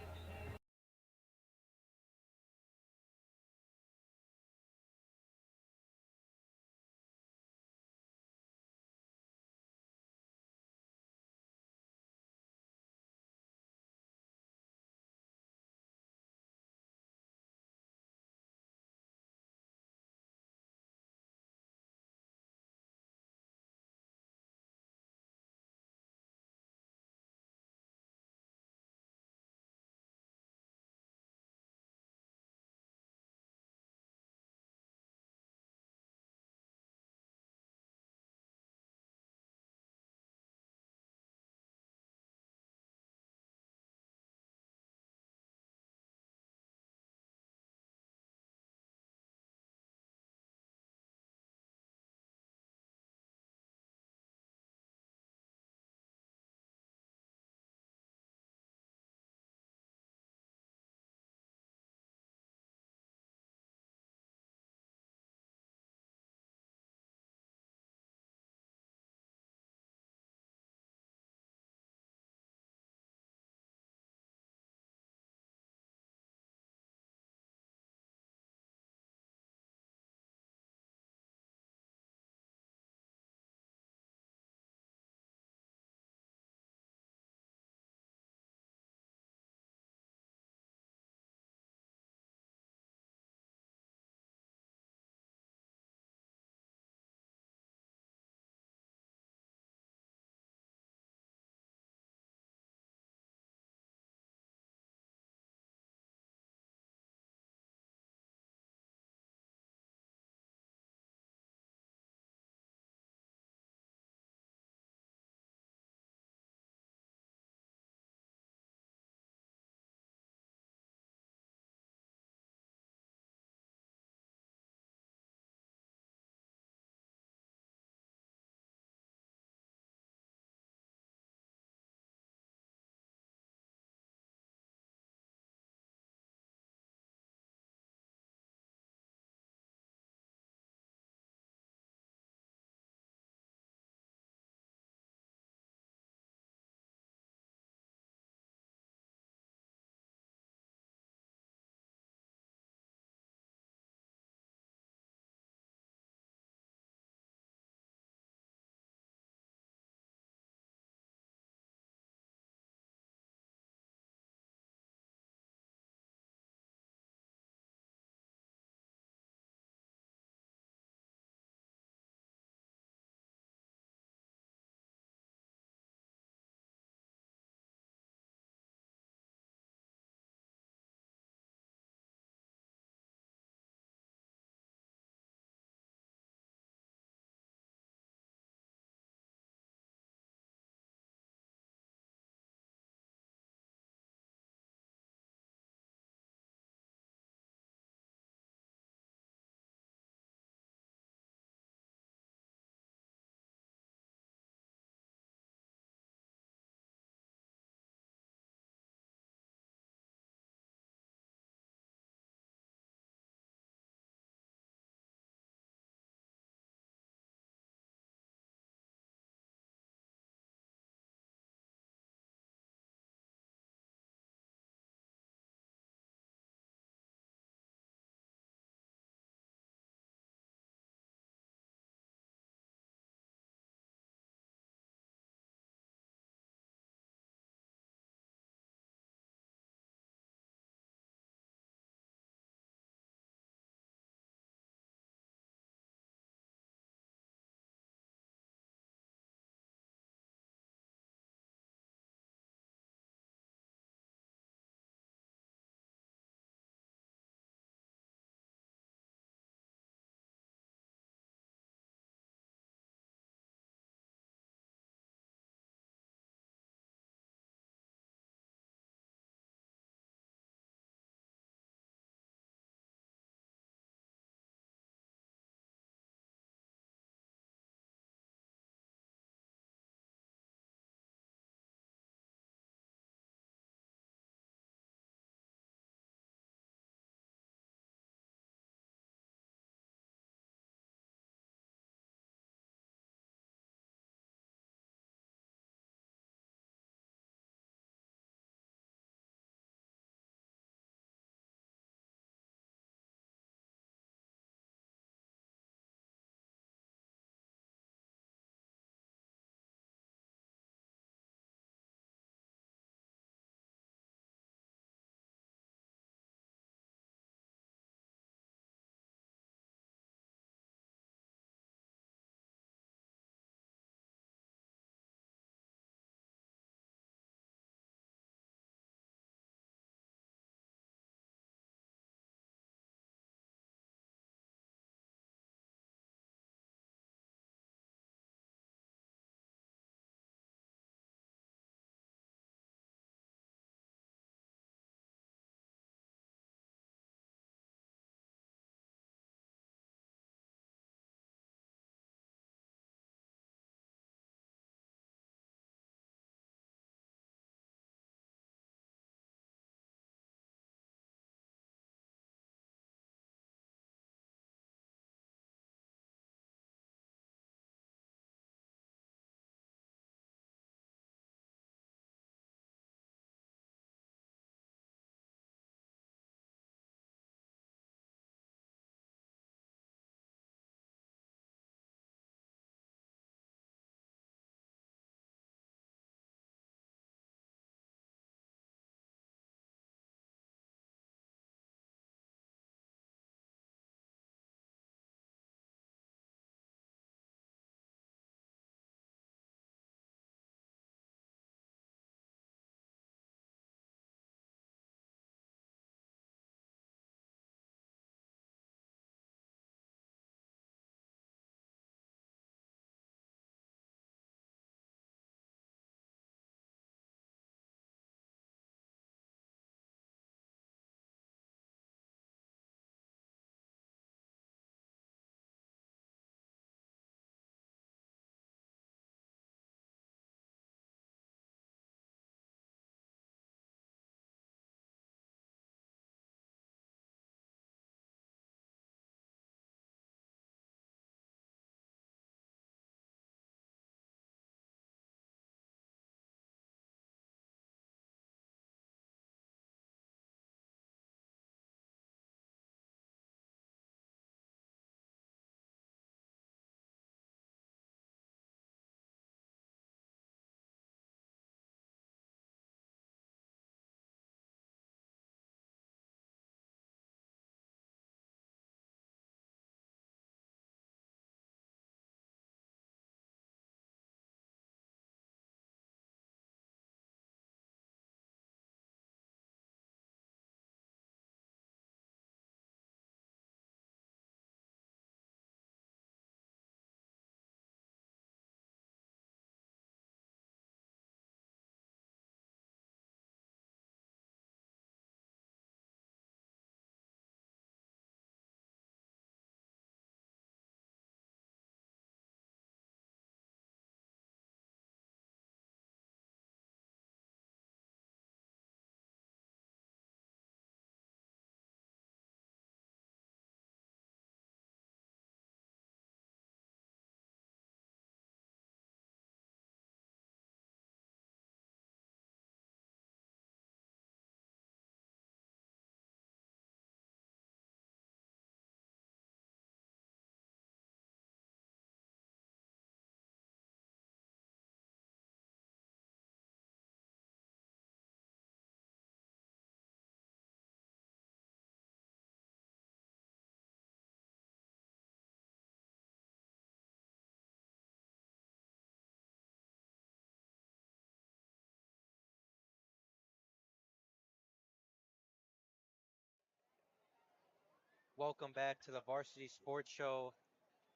Welcome back to the Varsity Sports Show.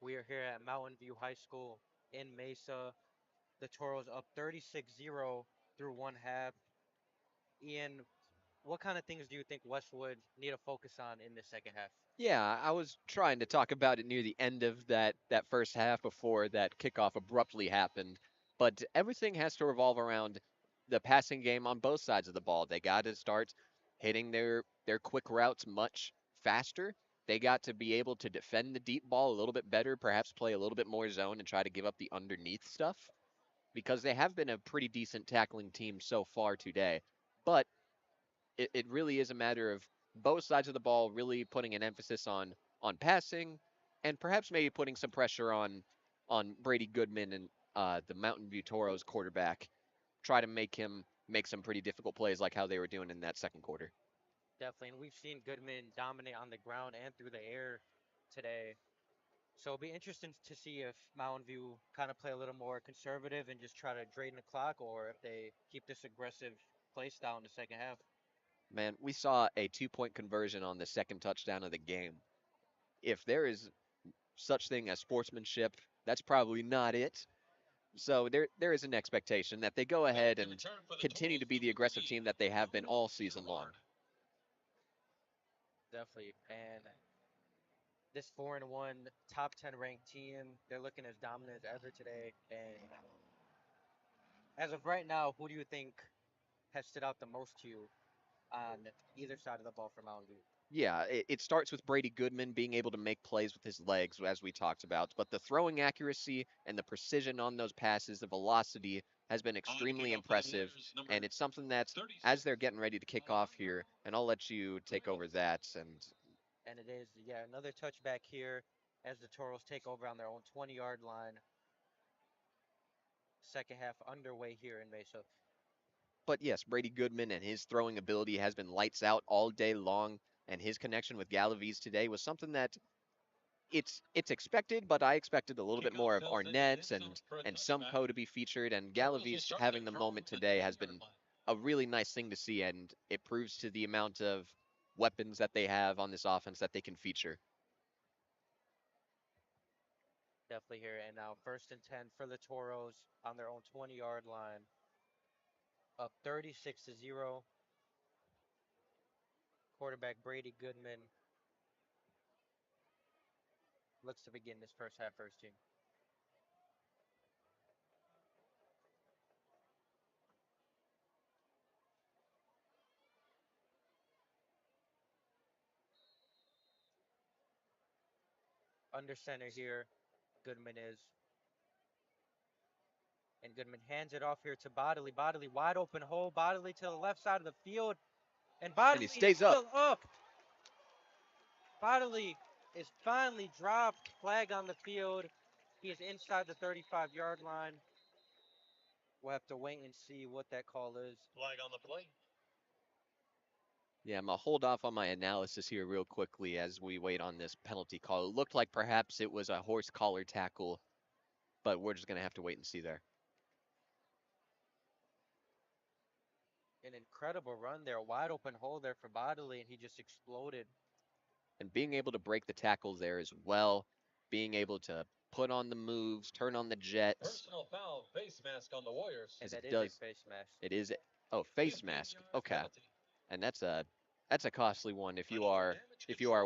We are here at Mountain View High School in Mesa. The Toros up 36-0 through one half. Ian, what kind of things do you think Westwood need to focus on in the second half? Yeah, I was trying to talk about it near the end of that first half before that kickoff abruptly happened. But everything has to revolve around the passing game on both sides of the ball. They got to start hitting their quick routes much faster. They got to be able to defend the deep ball a little bit better, perhaps play a little bit more zone and try to give up the underneath stuff because they have been a pretty decent tackling team so far today. But it really is a matter of both sides of the ball really putting an emphasis on passing and perhaps maybe putting some pressure on Brady Goodman and the Mountain View Toros quarterback. Try to make him make some pretty difficult plays like how they were doing in that second quarter. Definitely, and we've seen Goodman dominate on the ground and through the air today. So it'll be interesting to see if Mountain View kind of play a little more conservative and just try to drain the clock, or if they keep this aggressive play style in the second half. Man, we saw a 2-point conversion on the second touchdown of the game. If there is such thing as sportsmanship, that's probably not it. So there is an expectation that they go ahead and continue to be the aggressive team that they have been all season long. Definitely. And this 4-1 top 10 ranked team, they're looking as dominant as ever today. And as of right now, who do you think has stood out the most to you on either side of the ball for Mountain View? Yeah, it starts with Brady Goodman being able to make plays with his legs, as we talked about. But the throwing accuracy and the precision on those passes, the velocity has been extremely impressive. And it's something that, as they're getting ready to kick off here, and I'll let you take over that. And it is, yeah, another touchback here as the Toros take over on their own 20-yard line. Second half underway here in Mesa. But yes, Brady Goodman and his throwing ability has been lights out all day long. And his connection with Galaviz today was something that it's expected, but I expected a little bit more of Arnett and Sumko to be featured, and Galaviz having the moment today has been a really nice thing to see, and it proves to the amount of weapons that they have on this offense that they can feature. Definitely here. And now 1st and 10 for the Toros on their own 20-yard line. Up 36-0. Quarterback Brady Goodman looks to begin this first half first team. Under center here, Goodman is. And Goodman hands it off here to Bodley. Bodley, wide open hole. Bodley to the left side of the field. And Bodley And he stays is still up. Bodley is finally dropped. Flag on the field. He is inside the 35-yard line. We'll have to wait and see what that call is. Flag on the play. Yeah, I'm going to hold off on my analysis here real quickly as we wait on this penalty call. It looked like perhaps it was a horse collar tackle, but we're just going to have to wait and see there. An incredible run there. Wide open hole there for Bodley, and he just exploded. And being able to break the tackle there as well, being able to put on the moves, turn on the jets. Personal foul, face mask on the Warriors. And As that it is does. a face mask. It is. Oh, face mask. Okay. And that's a costly one if you are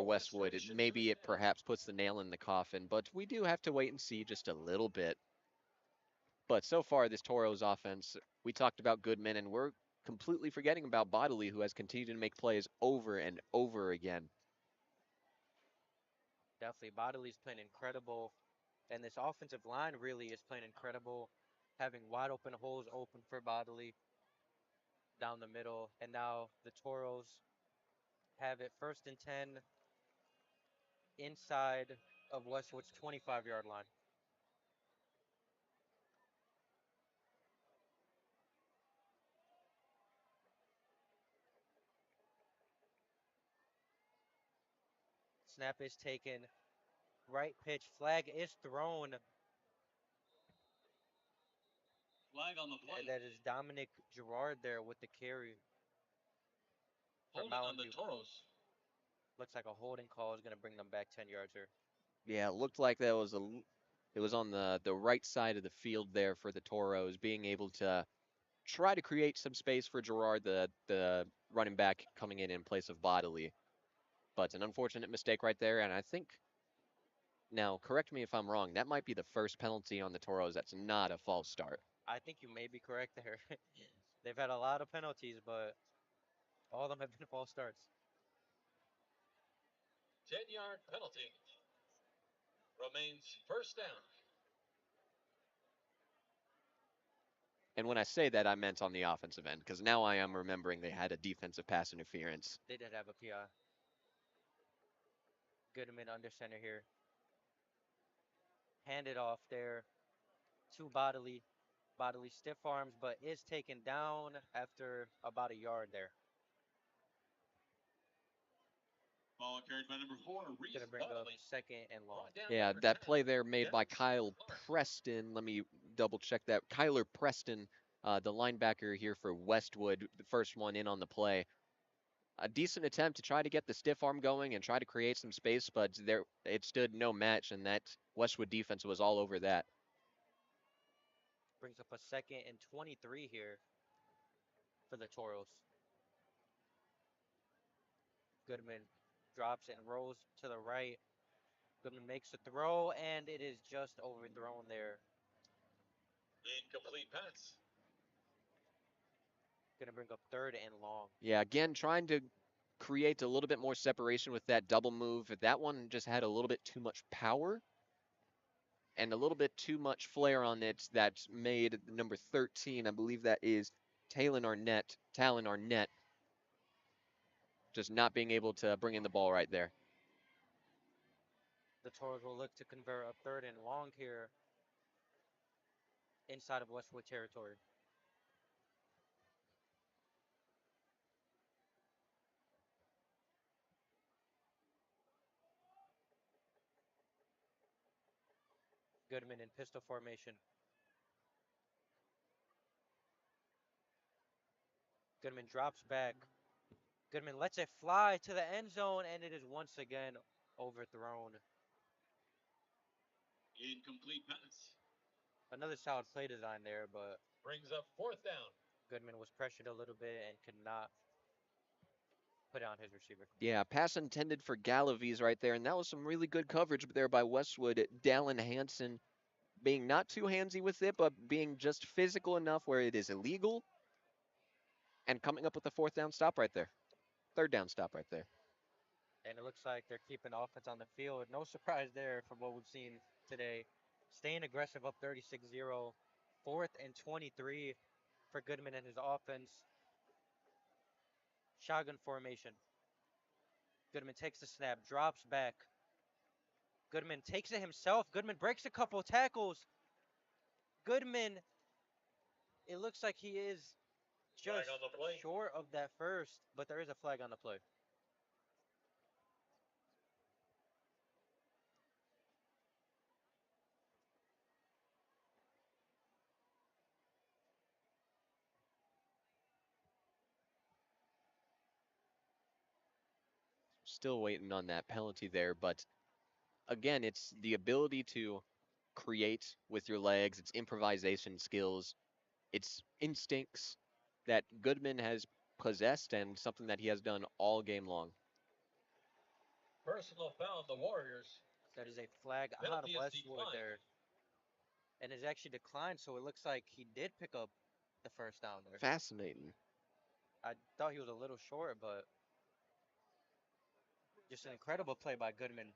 Westwood. Maybe it perhaps puts the nail in the coffin, but we do have to wait and see just a little bit. But so far, this Toros offense, we talked about Goodman, and we're completely forgetting about Bodley, who has continued to make plays over and over again. Definitely, Bodley's playing incredible. And this offensive line really is playing incredible, having wide open holes open for Bodley down the middle. And now the Toros have it 1st and 10 inside of Westwood's 25-yard line. Snap is taken. Right pitch. Flag is thrown. Flag on the play. And that is Dominic Gerard there with the carry. Hold on the Toros. Looks like a holding call is going to bring them back 10 yards here. Yeah, it looked like that was it was on the right side of the field there for the Toros, being able to try to create some space for Gerard, the running back coming in place of Bodily. But an unfortunate mistake right there, and I think, now correct me if I'm wrong, that might be the first penalty on the Toros that's not a false start. I think you may be correct there. They've had a lot of penalties, but all of them have been false starts. 10-yard penalty. Remains first down. And when I say that, I meant on the offensive end, because now I am remembering they had a defensive pass interference. They did have a PI. Goodman under center here. Handed off there to Bodily. Bodily stiff arms, but is taken down after about a yard there. Ball carried by number 4, Reese Gonna bring up Bodley. second and long. Brought down Yeah, number that 10, play there made by Dennis Kyle Clark. Preston. Let me double check that. Kyler Preston, the linebacker here for Westwood, the first one in on the play. A decent attempt to try to get the stiff arm going and try to create some space, but there it stood no match, and that Westwood defense was all over that. Brings up a second and 23 here for the Toros. Goodman drops and rolls to the right. Goodman makes a throw, and it is just overthrown there. Incomplete pass. Gonna bring up third and long. Yeah, again, trying to create a little bit more separation with that double move. That one just had a little bit too much power and a little bit too much flair on it that made number 13, I believe that is Talon Arnett, just not being able to bring in the ball right there. The Toros will look to convert a third and long here inside of Westwood territory. Goodman in pistol formation. Goodman drops back. Goodman lets it fly to the end zone, and it is once again overthrown. Incomplete pass. Another solid play design there, but Brings up fourth down. Goodman was pressured a little bit and could not put it on his receiver. Yeah, pass intended for Galavies right there, and that was some really good coverage there by Westwood. Dallin Hansen being not too handsy with it, but being just physical enough where it is illegal, and coming up with a third down stop right there. And it looks like they're keeping the offense on the field. No surprise there from what we've seen today. Staying aggressive up 36-0. Fourth and 23 for Goodman and his offense. Shotgun formation. Goodman takes the snap, drops back. Goodman takes it himself. Goodman breaks a couple tackles. Goodman, it looks like he is just on the play. short of that first, but there is a flag on the play. Still waiting on that penalty there, but again, it's the ability to create with your legs, it's improvisation skills, it's instincts that Goodman has possessed and something that he has done all game long. Personal foul, the Warriors. That is a flag out of Penalty is Westwood declined. there. And it's actually declined, so it looks like he did pick up the first down there. Fascinating. I thought he was a little short, but just an incredible play by Goodman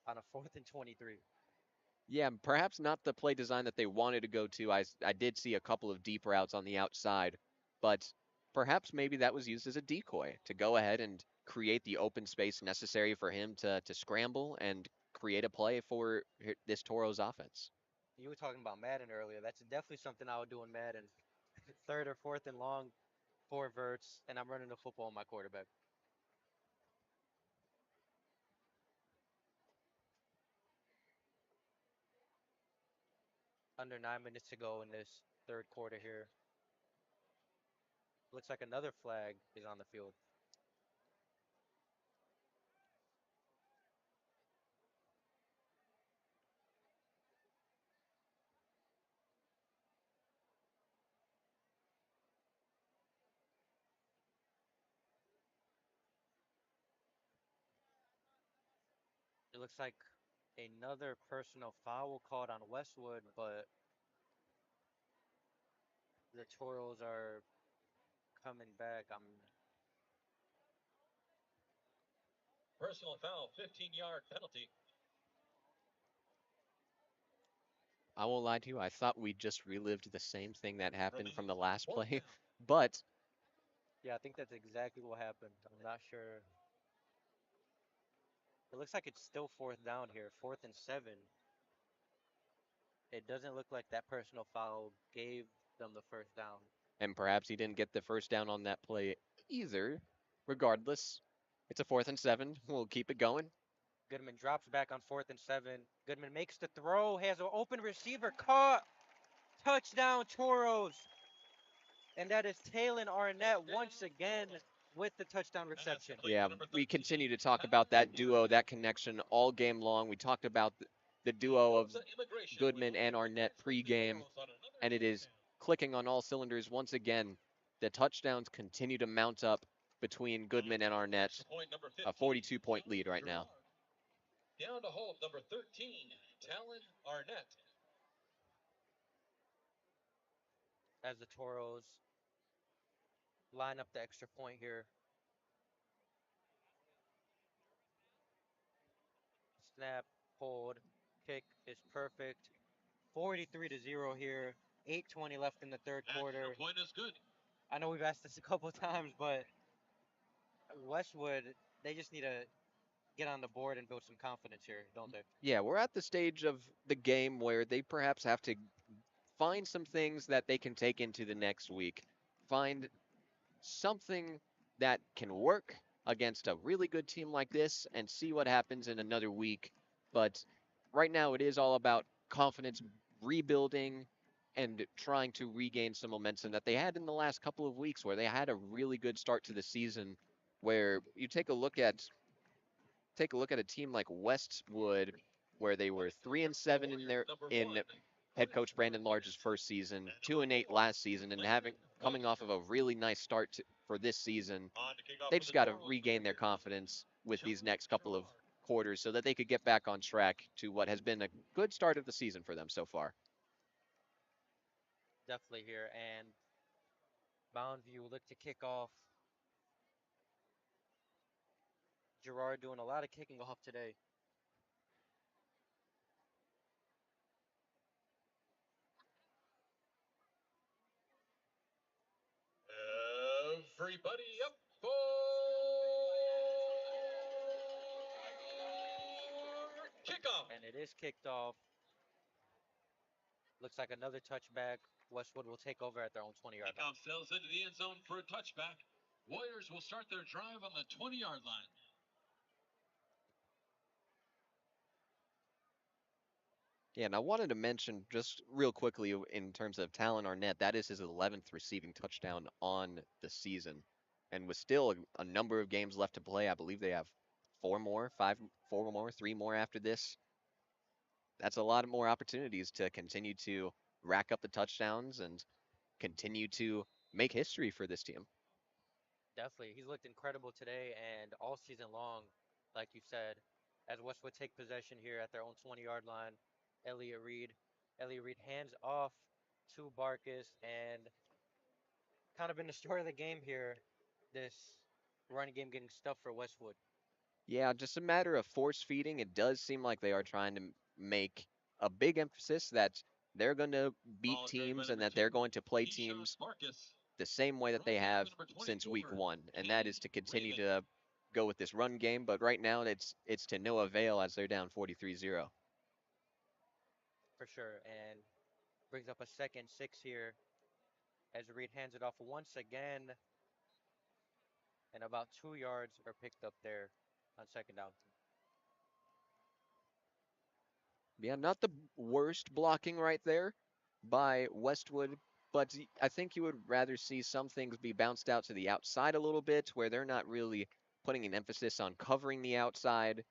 on a 4th and 23. Yeah, perhaps not the play design that they wanted to go to. I did see a couple of deep routes on the outside, but perhaps maybe that was used as a decoy to go ahead and create the open space necessary for him to scramble and create a play for this Toros offense. You were talking about Madden earlier. That's definitely something I would do in Madden. 3rd or 4th and long, 4 verts, and I'm running the football on my quarterback. Under 9 minutes to go in this 3rd quarter here. Looks like another flag is on the field. It looks like another personal foul called on Westwood, but the Toros are coming back. Personal foul, 15-yard penalty. I won't lie to you, I thought we just relived the same thing that happened from the last Fourth play, down. but Yeah, I think that's exactly what happened. I'm not sure. It looks like it's still fourth down here, 4th and 7. It doesn't look like that personal foul gave them the first down. and perhaps he didn't get the first down on that play either. Regardless, it's a 4th and 7. We'll keep it going. Goodman drops back on 4th and 7. Goodman makes the throw, has an open receiver caught. Touchdown, Toros. And that is Talon Arnett once again with the touchdown reception. Yeah, we continue to talk about that duo, that connection all game long. We talked about the duo of Goodman and Arnett pregame, and it is clicking on all cylinders once again. The touchdowns continue to mount up between Goodman and Arnett. A 42-point lead right now. Down to hold number 13, Talon Arnett. As the Toros line up the extra point here. Snap, hold, kick is perfect. 43-0 here. 8:20 left in the third quarter. Point is good. I know we've asked this a couple times, but Westwood, they just need to get on the board and build some confidence here, don't they? Yeah, we're at the stage of the game where they perhaps have to find some things that they can take into the next week. Find something that can work against a really good team like this and see what happens in another week. But right now, it is all about confidence rebuilding and trying to regain some momentum that they had in the last couple of weeks where they had a really good start to the season where you take a look at a team like Westwood, where they were 3-7 in head coach Brandon Large's first season, 2-8 last season, and coming off of a really nice start for this season. They just got to regain their confidence with these next couple of quarters so that they could get back on track to what has been a good start of the season for them so far. Definitely here. And Mountain View look to kick off. Gerard doing a lot of kicking off today. Everybody up for kickoff. And it is kicked off. Looks like another touchback. Westwood will take over at their own 20-yard line. Kickoff sails into the end zone for a touchback. Warriors will start their drive on the 20-yard line. Yeah, and I wanted to mention just real quickly in terms of Talon Arnett, that is his 11th receiving touchdown on the season. And with still a number of games left to play, I believe they have 3 more after this. That's a lot more opportunities to continue to rack up the touchdowns and continue to make history for this team. Definitely. He's looked incredible today and all season long, like you said, as Westwood take possession here at their own 20-yard line. Elliott Reed hands off to Barkus, and kind of been the story of the game here, this running game getting stuffed for Westwood. Yeah, just a matter of force feeding. It does seem like they are trying to make a big emphasis that they're going to beat teams and that they're going to play teams the same way that they have since week 1, and that is to continue to go with this run game. But right now, it's to no avail as they're down 43-0. For sure, and brings up a 2nd-6 here as Reed hands it off once again, and about 2 yards are picked up there on 2nd down. Yeah, not the worst blocking right there by Westwood, but I think you would rather see some things be bounced out to the outside a little bit where they're not really putting an emphasis on covering the outside.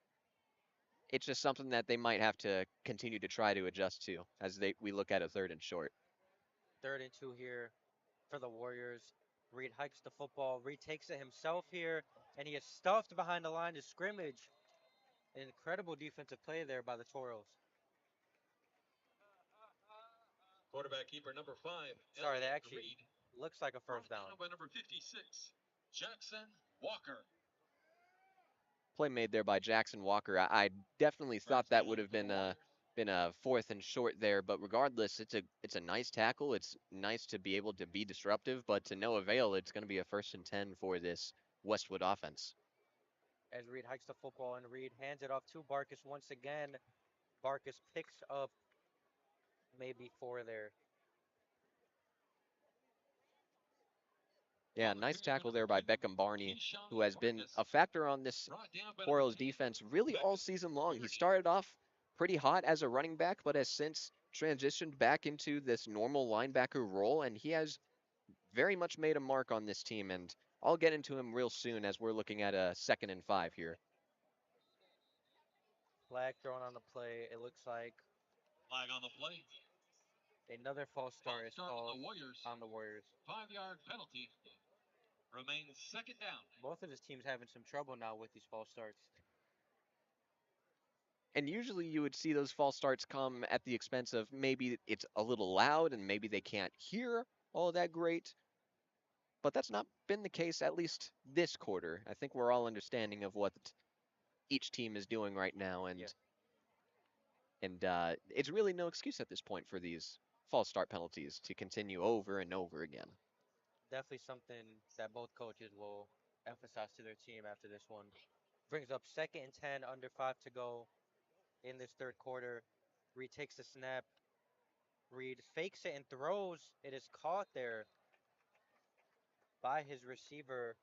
It's just something that they might have to continue to try to adjust to as we look at a 3rd and short. 3rd and 2 here for the Warriors. Reed hikes the football. Reed takes it himself here, and he is stuffed behind the line of scrimmage. Incredible defensive play there by the Toros. Quarterback keeper number 5. Sorry, that Elliott actually Reed. looks like a first Brought down. down by number 56, Jackson Walker. Play made there by Jackson Walker. I definitely thought that would have been a fourth and short there, but regardless, it's a nice tackle. It's nice to be able to be disruptive, but to no avail. It's going to be a 1st and 10 for this Westwood offense. As Reed hikes the football and Reed hands it off to Barkus once again. Barkus picks up maybe 4 there. Yeah, nice tackle there by Beckham Barney, who has been a factor on this Toros defense really all season long. He started off pretty hot as a running back, but has since transitioned back into this normal linebacker role, and he has very much made a mark on this team, and I'll get into him real soon as we're looking at a 2nd and 5 here. Flag thrown on the play. It looks like Flag on the play. another false start is called on the Warriors. 5-yard penalty. Remains 2nd down. Both of his teams having some trouble now with these false starts. And usually you would see those false starts come at the expense of maybe it's a little loud and maybe they can't hear all that great. But that's not been the case, at least this quarter. I think we're all understanding of what each team is doing right now, and it's really no excuse at this point for these false start penalties to continue over and over again. Definitely something that both coaches will emphasize to their team after this one. Brings up 2nd and 10, under 5 to go in this 3rd quarter. Reed takes the snap. Reed fakes it and throws. It is caught there by his receiver.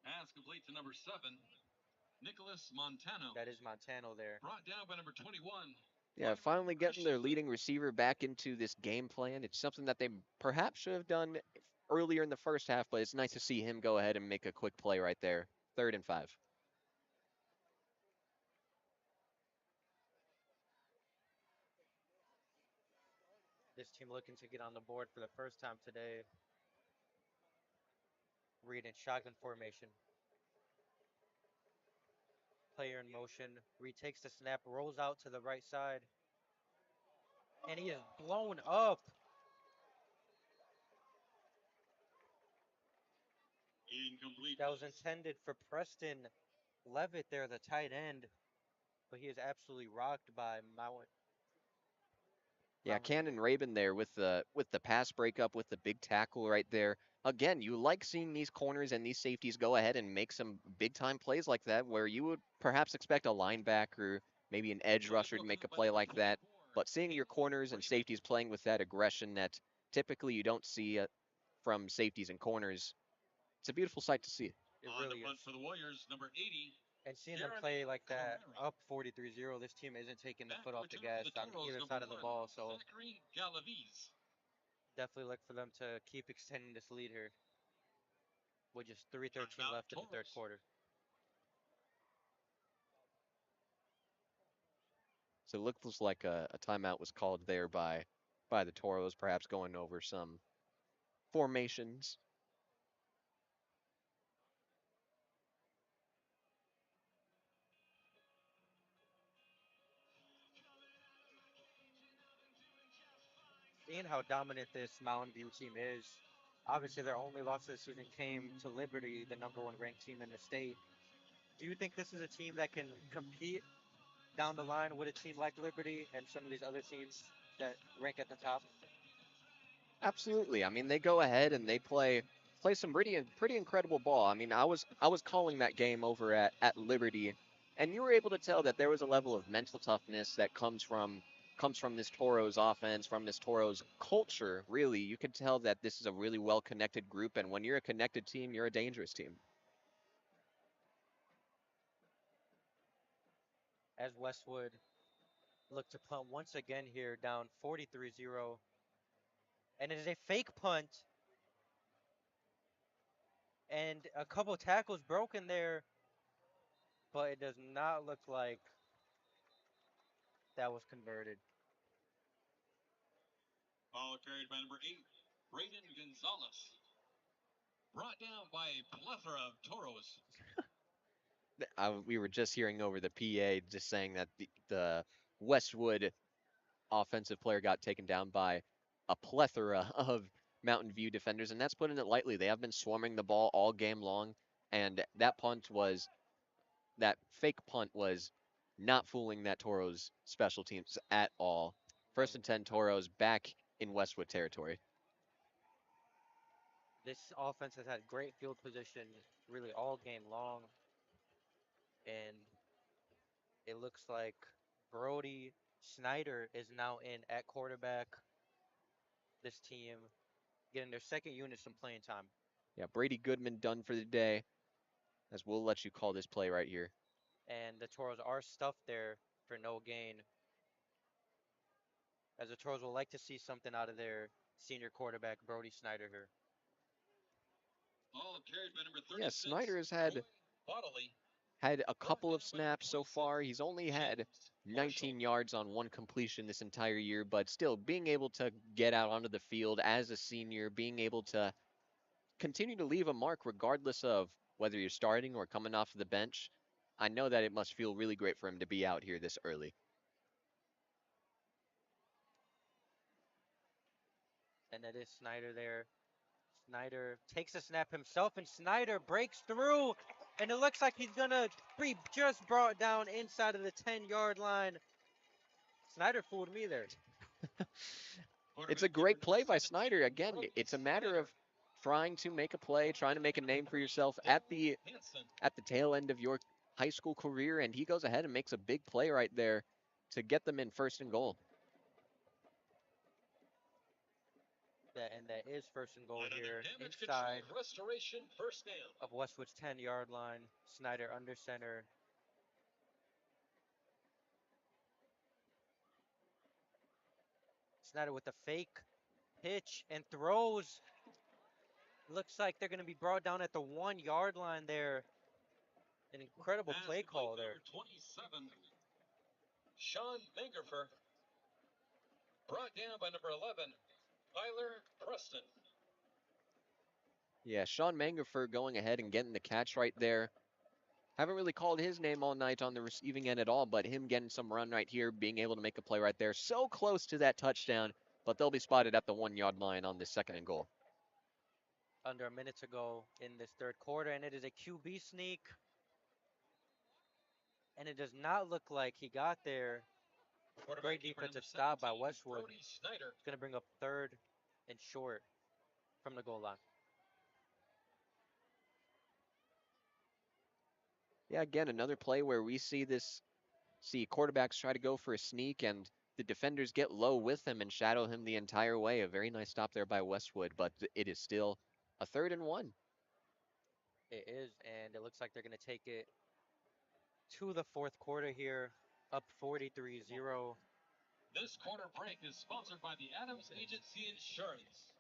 Pass complete to number 7, Nicholas Montano. That is Montano there. Brought down by number 21. Yeah, finally getting their leading receiver back into this game plan. It's something that they perhaps should have done earlier in the first half, but it's nice to see him go ahead and make a quick play right there. 3rd and 5. This team looking to get on the board for the first time today. Reed in shotgun formation. Player in motion. Reed takes the snap, rolls out to the right side. And he is blown up. Incomplete. That was intended for Preston Levitt there, the tight end. But he is absolutely rocked by Mountain. Yeah, Cannon Rabin there with the pass breakup, with the big tackle right there. Again, you like seeing these corners and these safeties go ahead and make some big time plays like that, where you would perhaps expect a linebacker, maybe an edge rusher to make a play like that. But seeing your corners and safeties playing with that aggression that typically you don't see from safeties and corners, it's a beautiful sight to see. It really is. For the Warriors, number 80. And seeing them play like that, up 43-0, this team isn't taking the foot off the gas on either side of the ball. So definitely look for them to keep extending this lead here with just 3:13 left in the 3rd quarter. So it looks like a timeout was called there by the Toros, perhaps going over some formations. Seeing how dominant this Mountain View team is, obviously their only loss this season came to Liberty, the #1 ranked team in the state. Do you think this is a team that can compete down the line with a team like Liberty and some of these other teams that rank at the top? Absolutely. I mean, they go ahead and they play some pretty incredible ball. I mean, I was calling that game over at Liberty, and you were able to tell that there was a level of mental toughness that comes from this Toros offense, from this Toros culture. Really, you could tell that this is a really well connected group, and when you're a connected team, you're a dangerous team. As Westwood look to punt once again here, down 43-0. And it is a fake punt. And a couple tackles broken there, but it does not look like that was converted. Ball carried by number 8, Braden Gonzalez. Brought down by a plethora of Toros. We were just hearing over the PA just saying that the Westwood offensive player got taken down by a plethora of Mountain View defenders, and that's putting it lightly. They have been swarming the ball all game long, and that fake punt was not fooling that Toros special teams at all. First and 10 Toros back in Westwood territory. This offense has had great field position really all game long, and it looks like Brody Snyder is now in at quarterback. This team getting their second unit some playing time. Yeah, Brady Goodman done for the day, as we'll let you call this play right here. And the Toros are stuffed there for no gain, as the Toros will like to see something out of their senior quarterback, Brody Snyder here. Yeah, Snyder has had a couple of snaps so far. He's only had 19 yards on one completion this entire year, but still being able to get out onto the field as a senior, being able to continue to leave a mark regardless of whether you're starting or coming off the bench. I know that it must feel really great for him to be out here this early. And that is Snyder there. Snyder takes a snap himself, and Snyder breaks through, and it looks like he's gonna be just brought down inside of the 10-yard line. Snyder fooled me there. It's a great play by Snyder. Again, it's a matter of trying to make a play, trying to make a name for yourself at the tail end of your high school career, and he goes ahead and makes a big play right there to get them in first and goal. And that is first and goal here inside of Westwood's 10-yard line. Snyder under center. Snyder with the fake pitch and throws. Looks like they're going to be brought down at the 1-yard line there. An incredible play call there. 27, Sean Mangerfer, brought down by number 11, Tyler Preston. Yeah, Sean Mangerfer going ahead and getting the catch right there. Haven't really called his name all night on the receiving end at all, but him getting some run right here, being able to make a play right there. So close to that touchdown, but they'll be spotted at the 1-yard line on this second and goal. Under a minute to go in this third quarter, and it is a QB sneak. And it does not look like he got there. Great defensive stop by Westwood. It's going to bring up third and short from the goal line. Yeah, again, another play where we see quarterbacks try to go for a sneak and the defenders get low with him and shadow him the entire way. A very nice stop there by Westwood, but it is still a 3rd and 1. It is, and it looks like they're going to take it to the fourth quarter here, up 43-0. This quarter break is sponsored by the Adams Agency Insurance.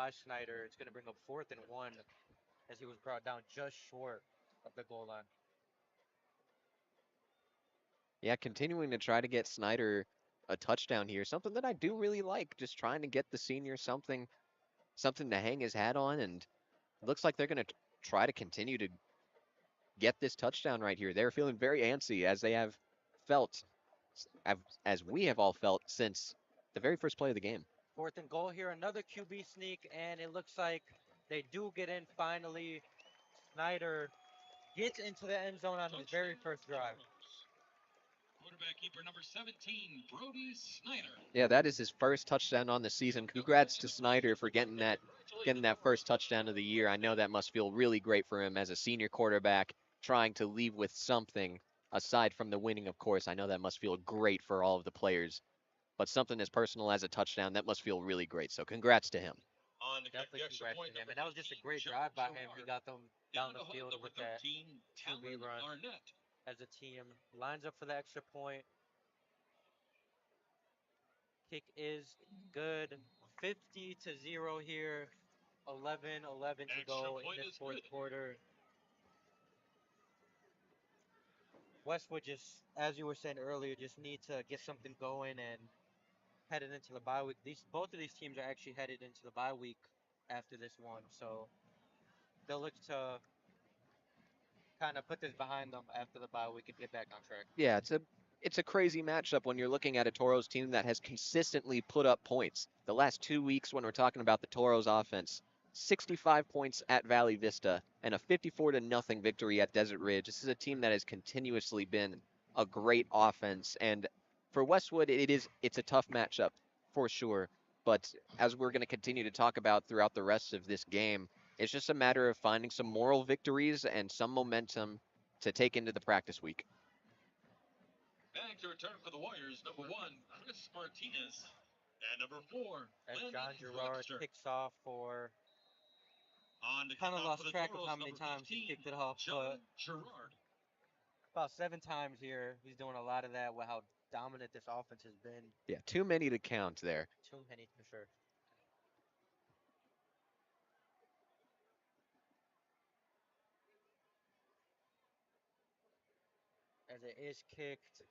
by Snyder. It's going to bring up 4th and 1 as he was brought down just short of the goal line. Yeah, continuing to try to get Snyder a touchdown here, something that I do really like, just trying to get the senior something to hang his hat on, and it looks like they're going to try to continue to get this touchdown right here. They're feeling very antsy as they have felt, as we have all felt since the very first play of the game. 4th and goal here, another QB sneak, and it looks like they do get in finally. Snyder gets into the end zone on his very first drive. Quarterback keeper number 17, Brody Snyder. Yeah, that is his first touchdown on the season. Congrats to Snyder for getting that first touchdown of the year. I know that must feel really great for him as a senior quarterback, trying to leave with something aside from the winning, of course. I know that must feel great for all of the players, but something as personal as a touchdown, that must feel really great. So congrats to him. Definitely congrats to him. And that was just a great drive by him. He got them down the field with that QB run as a team. Lines up for the extra point. Kick is good. 50-0 here. 11-11 to go in this fourth quarter. Westwood just, as you were saying earlier, just need to get something going and headed into the bye week. Both of these teams are actually headed into the bye week after this one, so they'll look to kind of put this behind them after the bye week and get back on track. Yeah, it's a crazy matchup when you're looking at a Toros team that has consistently put up points. The last 2 weeks when we're talking about the Toros offense, 65 points at Valley Vista and a 54-0 victory at Desert Ridge. This is a team that has continuously been a great offense, and for Westwood it's a tough matchup for sure. But as we're going to continue to talk about throughout the rest of this game, it's just a matter of finding some moral victories and some momentum to take into the practice week. Back to return for the Warriors, number 1, Chris Martinez. And number 4, as Glenn John Gerard Webster. kicks off for kind of lost track of how many times he kicked it off, but Gerard. about 7 times here. He's doing a lot of that with how dominant this offense has been. Yeah, too many to count there. Too many for sure. As it is kicked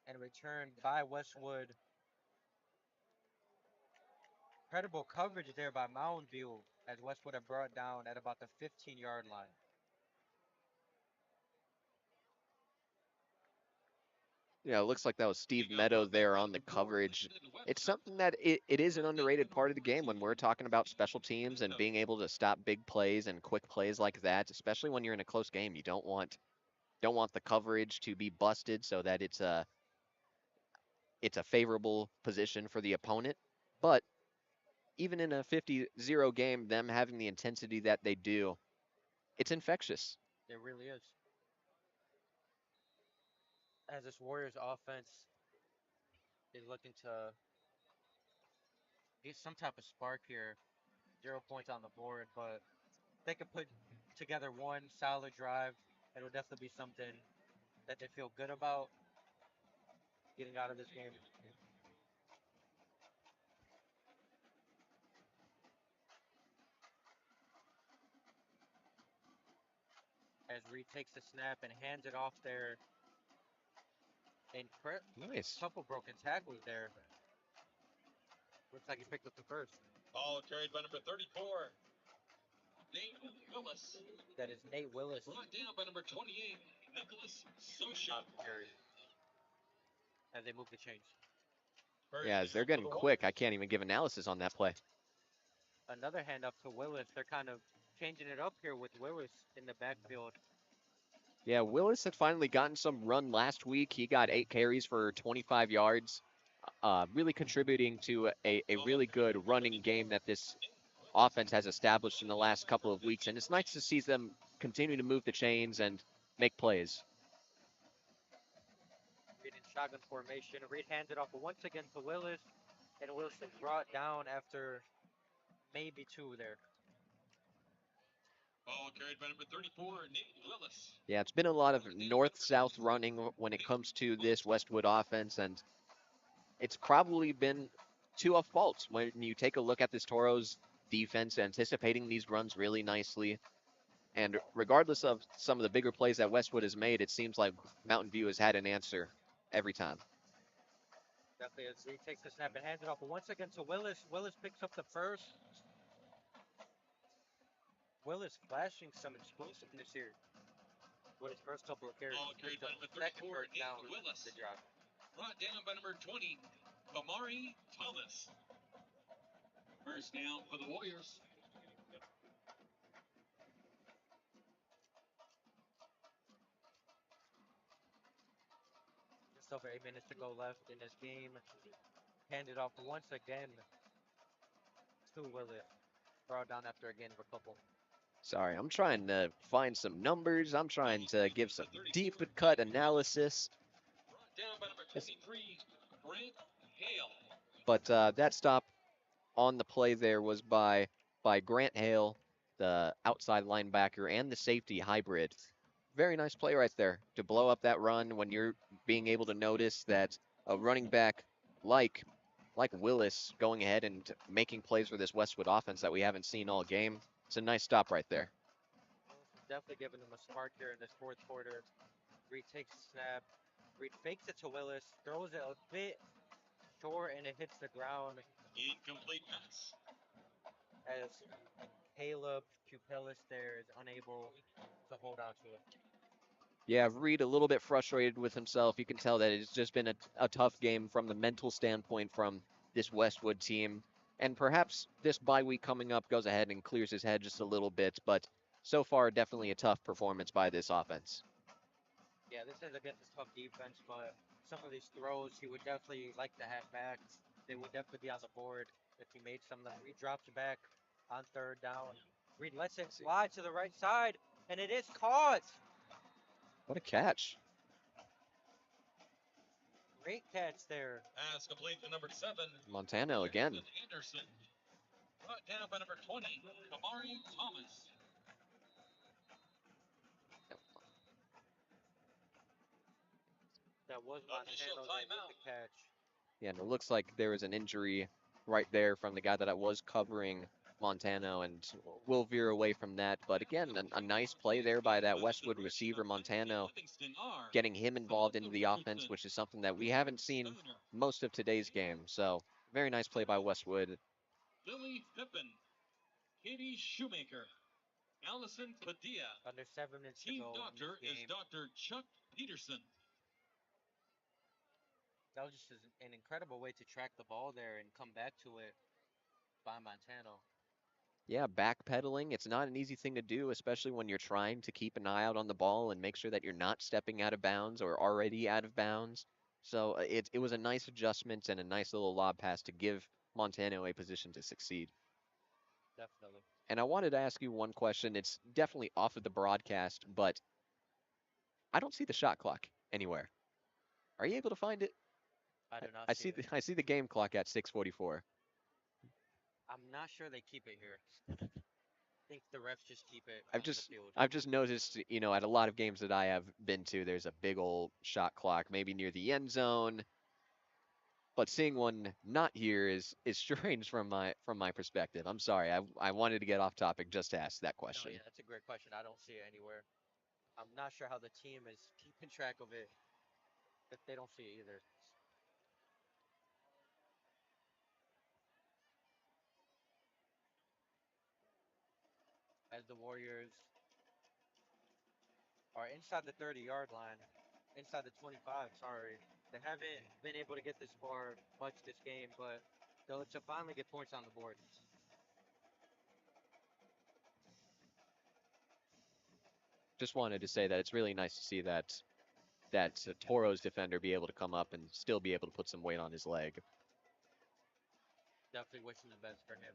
and returned by Westwood. Incredible coverage there by Mountain View as Westwood have brought down at about the 15-yard line. Yeah, it looks like that was Steve Meadow there on the coverage. It's something that it is an underrated part of the game when we're talking about special teams and being able to stop big plays and quick plays like that, especially when you're in a close game. You don't want the coverage to be busted so that it's a favorable position for the opponent. But even in a 50-0 game, them having the intensity that they do, it's infectious. It really is. As this Warriors offense is looking to get some type of spark here. 0 points on the board, but they could put together one solid drive. It'll definitely be something that they feel good about getting out of this game. As Reed takes the snap and hands it off there. Nice. Couple broken tackles there. Looks like he picked up the first. Ball carried by number 34, Nate Willis. That is Nate Willis. Brought down by number 28, Nicholas Sosha. As they move the chains. Yeah, as they're getting quick, I can't even give analysis on that play. Another hand up to Willis. They're kind of changing it up here with Willis in the backfield. Yeah, Willis had finally gotten some run last week. He got 8 carries for 25 yards, really contributing to a really good running game that this offense has established in the last couple of weeks. And it's nice to see them continue to move the chains and make plays. Reed in shotgun formation. Reed hands it off once again to Willis. And Wilson brought down after maybe 2 there. Ball carried by number 34, Nate Willis. Yeah, it's been a lot of north-south running when it comes to this Westwood offense, and it's probably been to a fault when you take a look at this Toros defense, anticipating these runs really nicely. And regardless of some of the bigger plays that Westwood has made, it seems like Mountain View has had an answer every time. Definitely as he takes the snap and hands it off. But once again to Willis. Willis picks up the first. Willis flashing some explosiveness here with his first couple of carries. Carried by number Second 34, first down Nathan Willis. the drive. Brought down by number 20, Amari Thomas. First down for the Warriors. Just over 8 minutes to go left in this game. Handed off once again to Willis. Brought down after a gain of a couple. Sorry, I'm trying to find some numbers. I'm trying to give some deep cut analysis. Brought down by number 23, Grant Hale. But that stop on the play there was by Grant Hale, the outside linebacker, and the safety hybrid. Very nice play right there to blow up that run when you're being able to notice that a running back like Willis going ahead and making plays for this Westwood offense that we haven't seen all game. It's a nice stop right there. Definitely giving them a spark here in this fourth quarter. Reed takes the snap. Reed fakes it to Willis, throws it a bit short, and it hits the ground Incomplete pass. as Caleb Pupelis there is unable to hold on to it. Yeah, Reed a little bit frustrated with himself. You can tell that it's just been a tough game from the mental standpoint from this Westwood team. And perhaps this bye week coming up goes ahead and clears his head just a little bit. But so far, definitely a tough performance by this offense. Yeah, this is against a tough defense, but some of these throws he would definitely like to have back. They would definitely be on the board if he made some of them. Reed drops back on third down. Reed lets it fly to the right side, and it is caught. What a catch. Great catch there. Pass complete to number 7. Montano again. Anderson. Brought down by number 20, Amari Thomas. That was Official Montano there timeout. with the catch. Yeah, and it looks like there was an injury right there from the guy that I was covering Montano, and we'll veer away from that. But again, a nice play there by that Westwood receiver, Montano, getting him involved into the offense, which is something that we haven't seen most of today's game. So very nice play by Westwood. Lily Pippin, Katie Shoemaker, Allison Padilla. Under 7 minutes to Team go. doctor is Dr. Chuck Peterson. That was just an incredible way to track the ball there and come back to it by Montano. Yeah, backpedaling, it's not an easy thing to do, especially when you're trying to keep an eye out on the ball and make sure that you're not stepping out of bounds or already out of bounds. So it was a nice adjustment and a nice little lob pass to give Montano a position to succeed. Definitely. And I wanted to ask you one question. It's definitely off of the broadcast, but I don't see the shot clock anywhere. Are you able to find it? I do not I see see it. I see the game clock at 6:44. I'm not sure they keep it here. I think the refs just keep it I've on just the field. I've just noticed, at a lot of games that I have been to, there's a big old shot clock, maybe near the end zone. But seeing one not here is strange from my perspective. I'm sorry. I wanted to get off topic just to ask that No, question. yeah, that's a great question. I don't see it anywhere. I'm not sure how the team is keeping track of it, but they don't see it either. As the Warriors are inside the 30-yard line, inside the 25, sorry. They haven't been able to get this far much this game, but they'll to finally get points on the board. Just wanted to say that it's really nice to see that Toro's defender be able to come up and still be able to put some weight on his leg. Definitely wishing the best for him.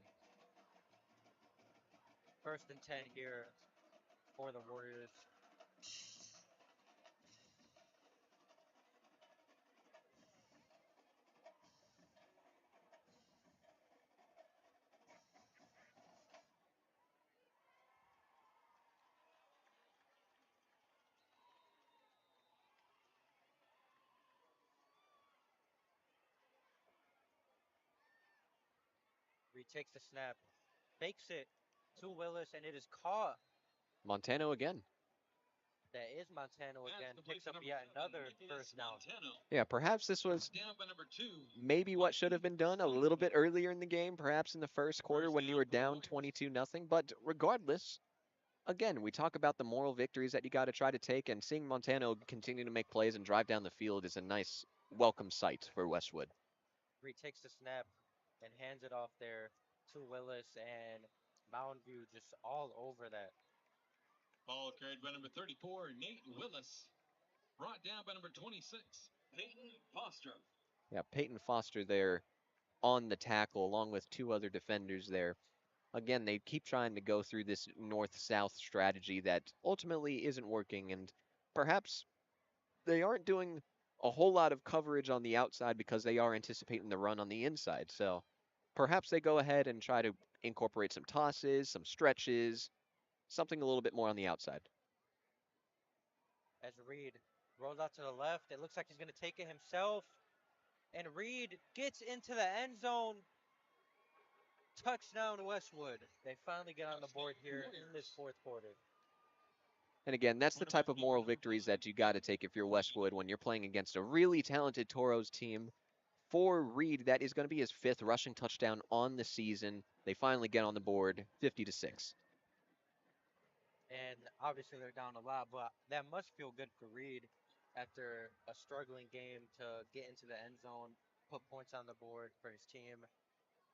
First and 10 here for the Warriors. Reed takes the snap, fakes it to Willis, and it is caught. Montano again. That is Montano again. Picks up yet another first down. Yeah, perhaps this was Down by number 2. maybe what should have been done a little bit earlier in the game, perhaps in the first quarter when you were down 22-0. But regardless, again, we talk about the moral victories that you got to try to take, and seeing Montano continue to make plays and drive down the field is a nice welcome sight for Westwood. Reed takes the snap and hands it off there to Willis, and Mountain View just all over that. Ball carried by number 34, Nate Willis. Brought down by number 26, Peyton Foster. Yeah, Peyton Foster there on the tackle along with 2 other defenders there. Again, they keep trying to go through this north-south strategy that ultimately isn't working, and perhaps they aren't doing a whole lot of coverage on the outside because they are anticipating the run on the inside. So perhaps they go ahead and try to incorporate some tosses, some stretches, something a little bit more on the outside. As Reed rolls out to the left, it looks like he's going to take it himself. And Reed gets into the end zone. Touchdown Westwood. They finally get on the board here in this fourth quarter. And again, that's the type of moral victories that you got to take if you're Westwood when you're playing against a really talented Toros team. For Reed, that is going to be his 5th rushing touchdown on the season. They finally get on the board, 50-6. And obviously they're down a lot, but that must feel good for Reed after a struggling game to get into the end zone, put points on the board for his team.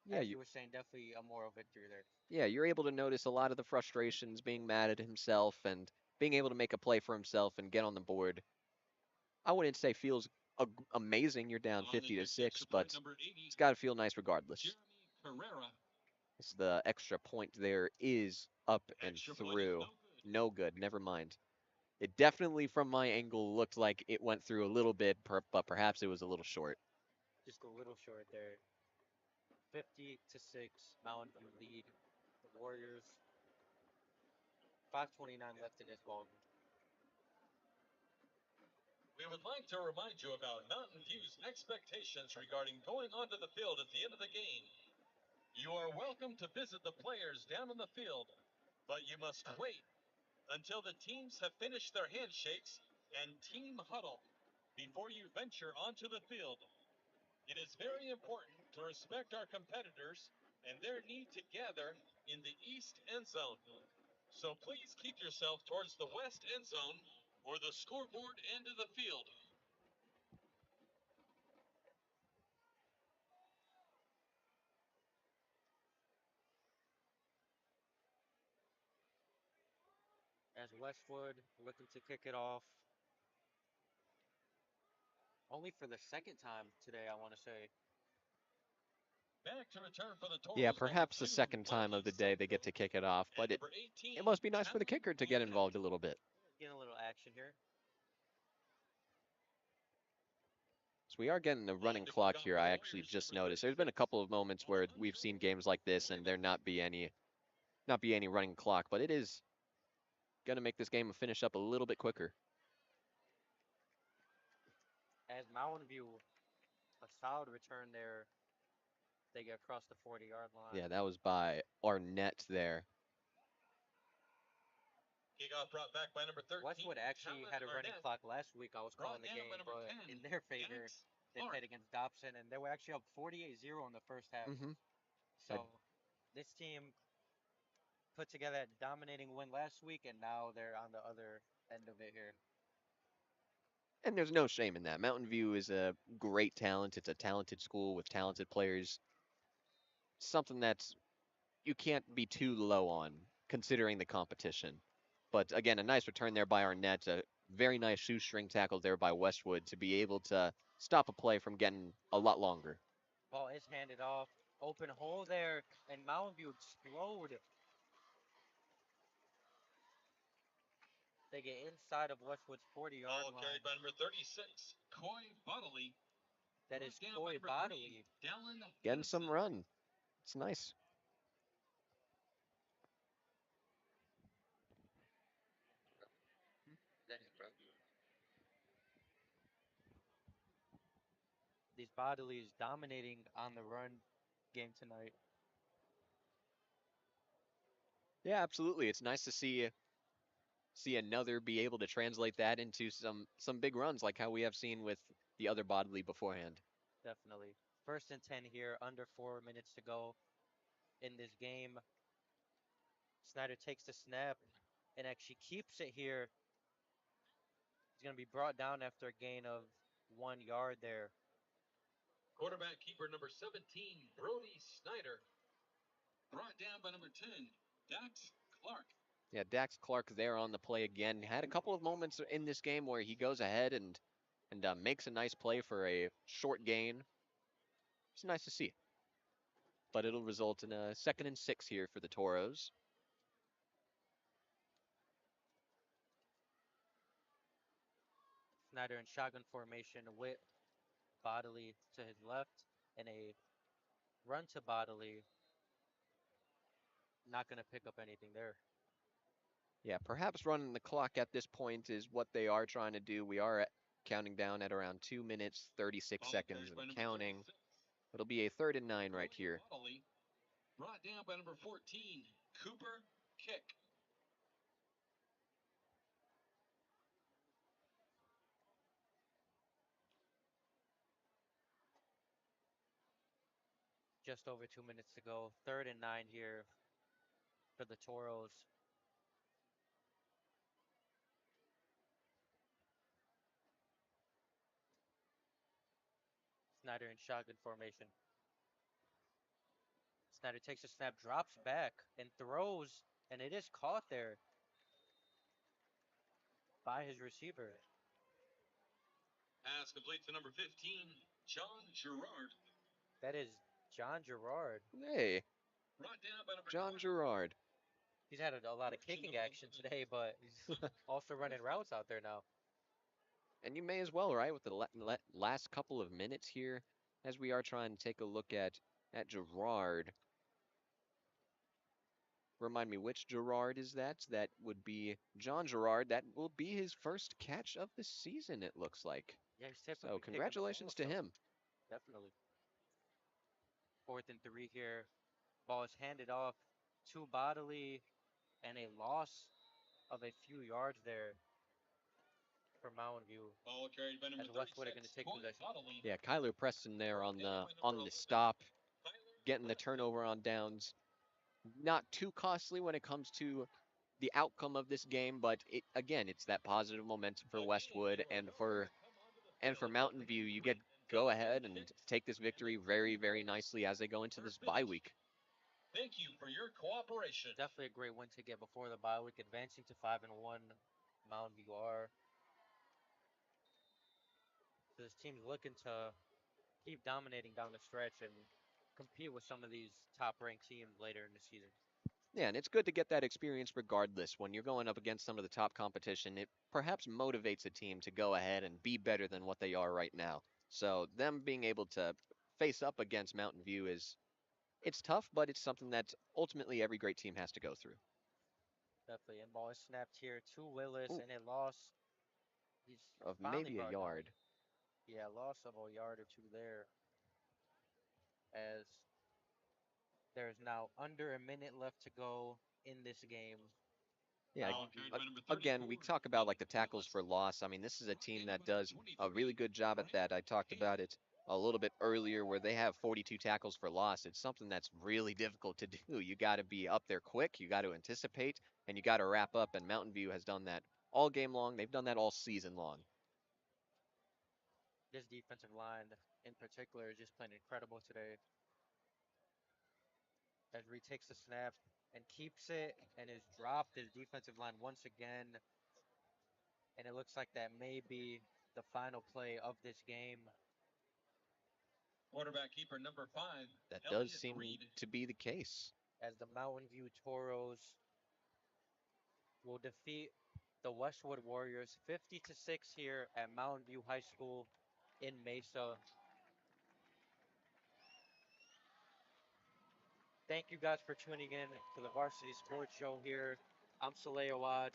Yeah, As you were saying, definitely a moral victory there. Yeah, you're able to notice a lot of the frustrations, being mad at himself and being able to make a play for himself and get on the board. I wouldn't say feels amazing you're down 50-6, but it's got to feel nice regardless. It's the extra point there is up and through. No good, never mind. It definitely, from my angle, looked like it went through a little bit, but perhaps it was a little short. Just a little short there. 50-6, Mountain View lead. The Warriors. 5:29 left in this ball. We would like to remind you about Mountain View's expectations regarding going onto the field at the end of the game. You are welcome to visit the players down on the field, but you must wait until the teams have finished their handshakes and team huddle before you venture onto the field. It is very important to respect our competitors and their need to gather in the east end zone. So please keep yourself towards the west end zone or the scoreboard end of the field. As Westwood looking to kick it off. Only for the second time today, I want to say. Back to return for the Toros, Yeah, perhaps the second time of the day they get to kick it off, but it must be nice for the kicker to get involved a little bit. Getting a little action here. So we are getting the running clock here. I actually just noticed. There's been a couple of moments where we've seen games like this and there not be any running clock, but it is going to make this game finish up a little bit quicker. As Mountain View, a solid return there. They get across the 40-yard line. Yeah, that was by Arnett there. Kickoff brought back by number 13. Westwood actually had a running clock last week. I was calling the game, but in their favor, they played against Dobson, and they were actually up 48-0 in the first half. So this team put together a dominating win last week, and now they're on the other end of it here. And there's no shame in that. Mountain View is a great talent. It's a talented school with talented players. Something that you can't be too low on, considering the competition. But again, a nice return there by Arnett. A very nice shoestring tackle there by Westwood to be able to stop a play from getting a lot longer. Ball is handed off. Open hole there, and Mountain View explode. They get inside of Westwood's 40-yard line. Ball carried by number 36, Coy Bodley. That is Coy Bodley. Getting some run. It's nice. These Bodleys dominating on the run game tonight. Yeah, absolutely. It's nice to see another be able to translate that into some big runs like how we have seen with the other bodily beforehand. Definitely. First and 10 here, under 4 minutes to go in this game. Snyder takes the snap and actually keeps it here. He's going to be brought down after a gain of 1 yard there. Quarterback keeper number 17, Brody Snyder. Brought down by number 10, Dax Clark. Yeah, Dax Clark there on the play again. Had a couple of moments in this game where he goes ahead and makes a nice play for a short gain. It's nice to see. But it'll result in a 2nd and 6 here for the Toros. Snyder in shotgun formation with Bodily to his left and a run to Bodily. Not going to pick up anything there. Yeah, perhaps running the clock at this point is what they are trying to do. We are counting down at around 2 minutes, 36 seconds and counting. It'll be a 3rd and 9 right here. Brought down by number 14, Cooper Kick. Just over 2 minutes to go. 3rd and 9 here for the Toros. Snyder in shotgun formation. Snyder takes a snap, drops back, and throws, and it is caught there by his receiver. Pass complete to number 15, John Gerard. That is John Gerard. Hey, Brought down by number John 12. Gerard. He's had a lot of kicking action today, but he's also running routes out there now. And you may as well, right, with the last couple of minutes here, as we are trying to take a look at Gerard. Remind me, which Gerard is that? That would be John Gerard. That will be his first catch of the season, it looks like. Yeah, he's typically So picking the ball congratulations to up. him. Definitely. 4th and 3 here. Ball is handed off to Bodily, and a loss of a few yards there for Mountain View. Ball carried by number As Westwood are going to 36, take Boyd possession. Bodily. Yeah, Kyler Preston there on the stop, getting the turnover on downs. Not too costly when it comes to the outcome of this game, but it's that positive momentum for Westwood and for Mountain View. You go ahead and take this victory very, very nicely as they go into this bye week. Thank you for your cooperation. Definitely a great win to get before the bye week, advancing to 5-1. Mountain View are. So this team's looking to keep dominating down the stretch and compete with some of these top-ranked teams later in the season. Yeah, and it's good to get that experience regardless. When you're going up against some of the top competition, it perhaps motivates a team to go ahead and be better than what they are right now. So them being able to face up against Mountain View it's tough, but it's something that ultimately every great team has to go through. Definitely. And ball is snapped here to Willis, Ooh. and a loss. He's Of finally maybe a brought down. yard. Yeah, loss of a yard or two there. As there's now under a minute left to go in this game. Yeah, Ball carried by number again, we 34, talk about like the Nick tackles for loss. I mean, this is a team that does a really good job at that. I talked about it a little bit earlier where they have 42 tackles for loss. It's something that's really difficult to do. You got to be up there quick, you got to anticipate, and you got to wrap up, and Mountain View has done that all game long. They've done that all season long. This defensive line in particular is just playing incredible today. As Reed takes the snap and keeps it and is dropped his defensive line once again. And it looks like that may be the final play of this game. Quarterback keeper number 5. That Elliott does seem Reed. to be the case. As the Mountain View Toros will defeat the Westwood Warriors 50-6 here at Mountain View High School in Mesa. Thank you guys for tuning in to the Varsity Sports Show here. I'm Saleh Awad.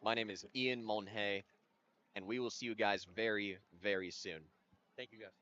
My name is Ian Monhay, and we will see you guys very, very soon. Thank you guys.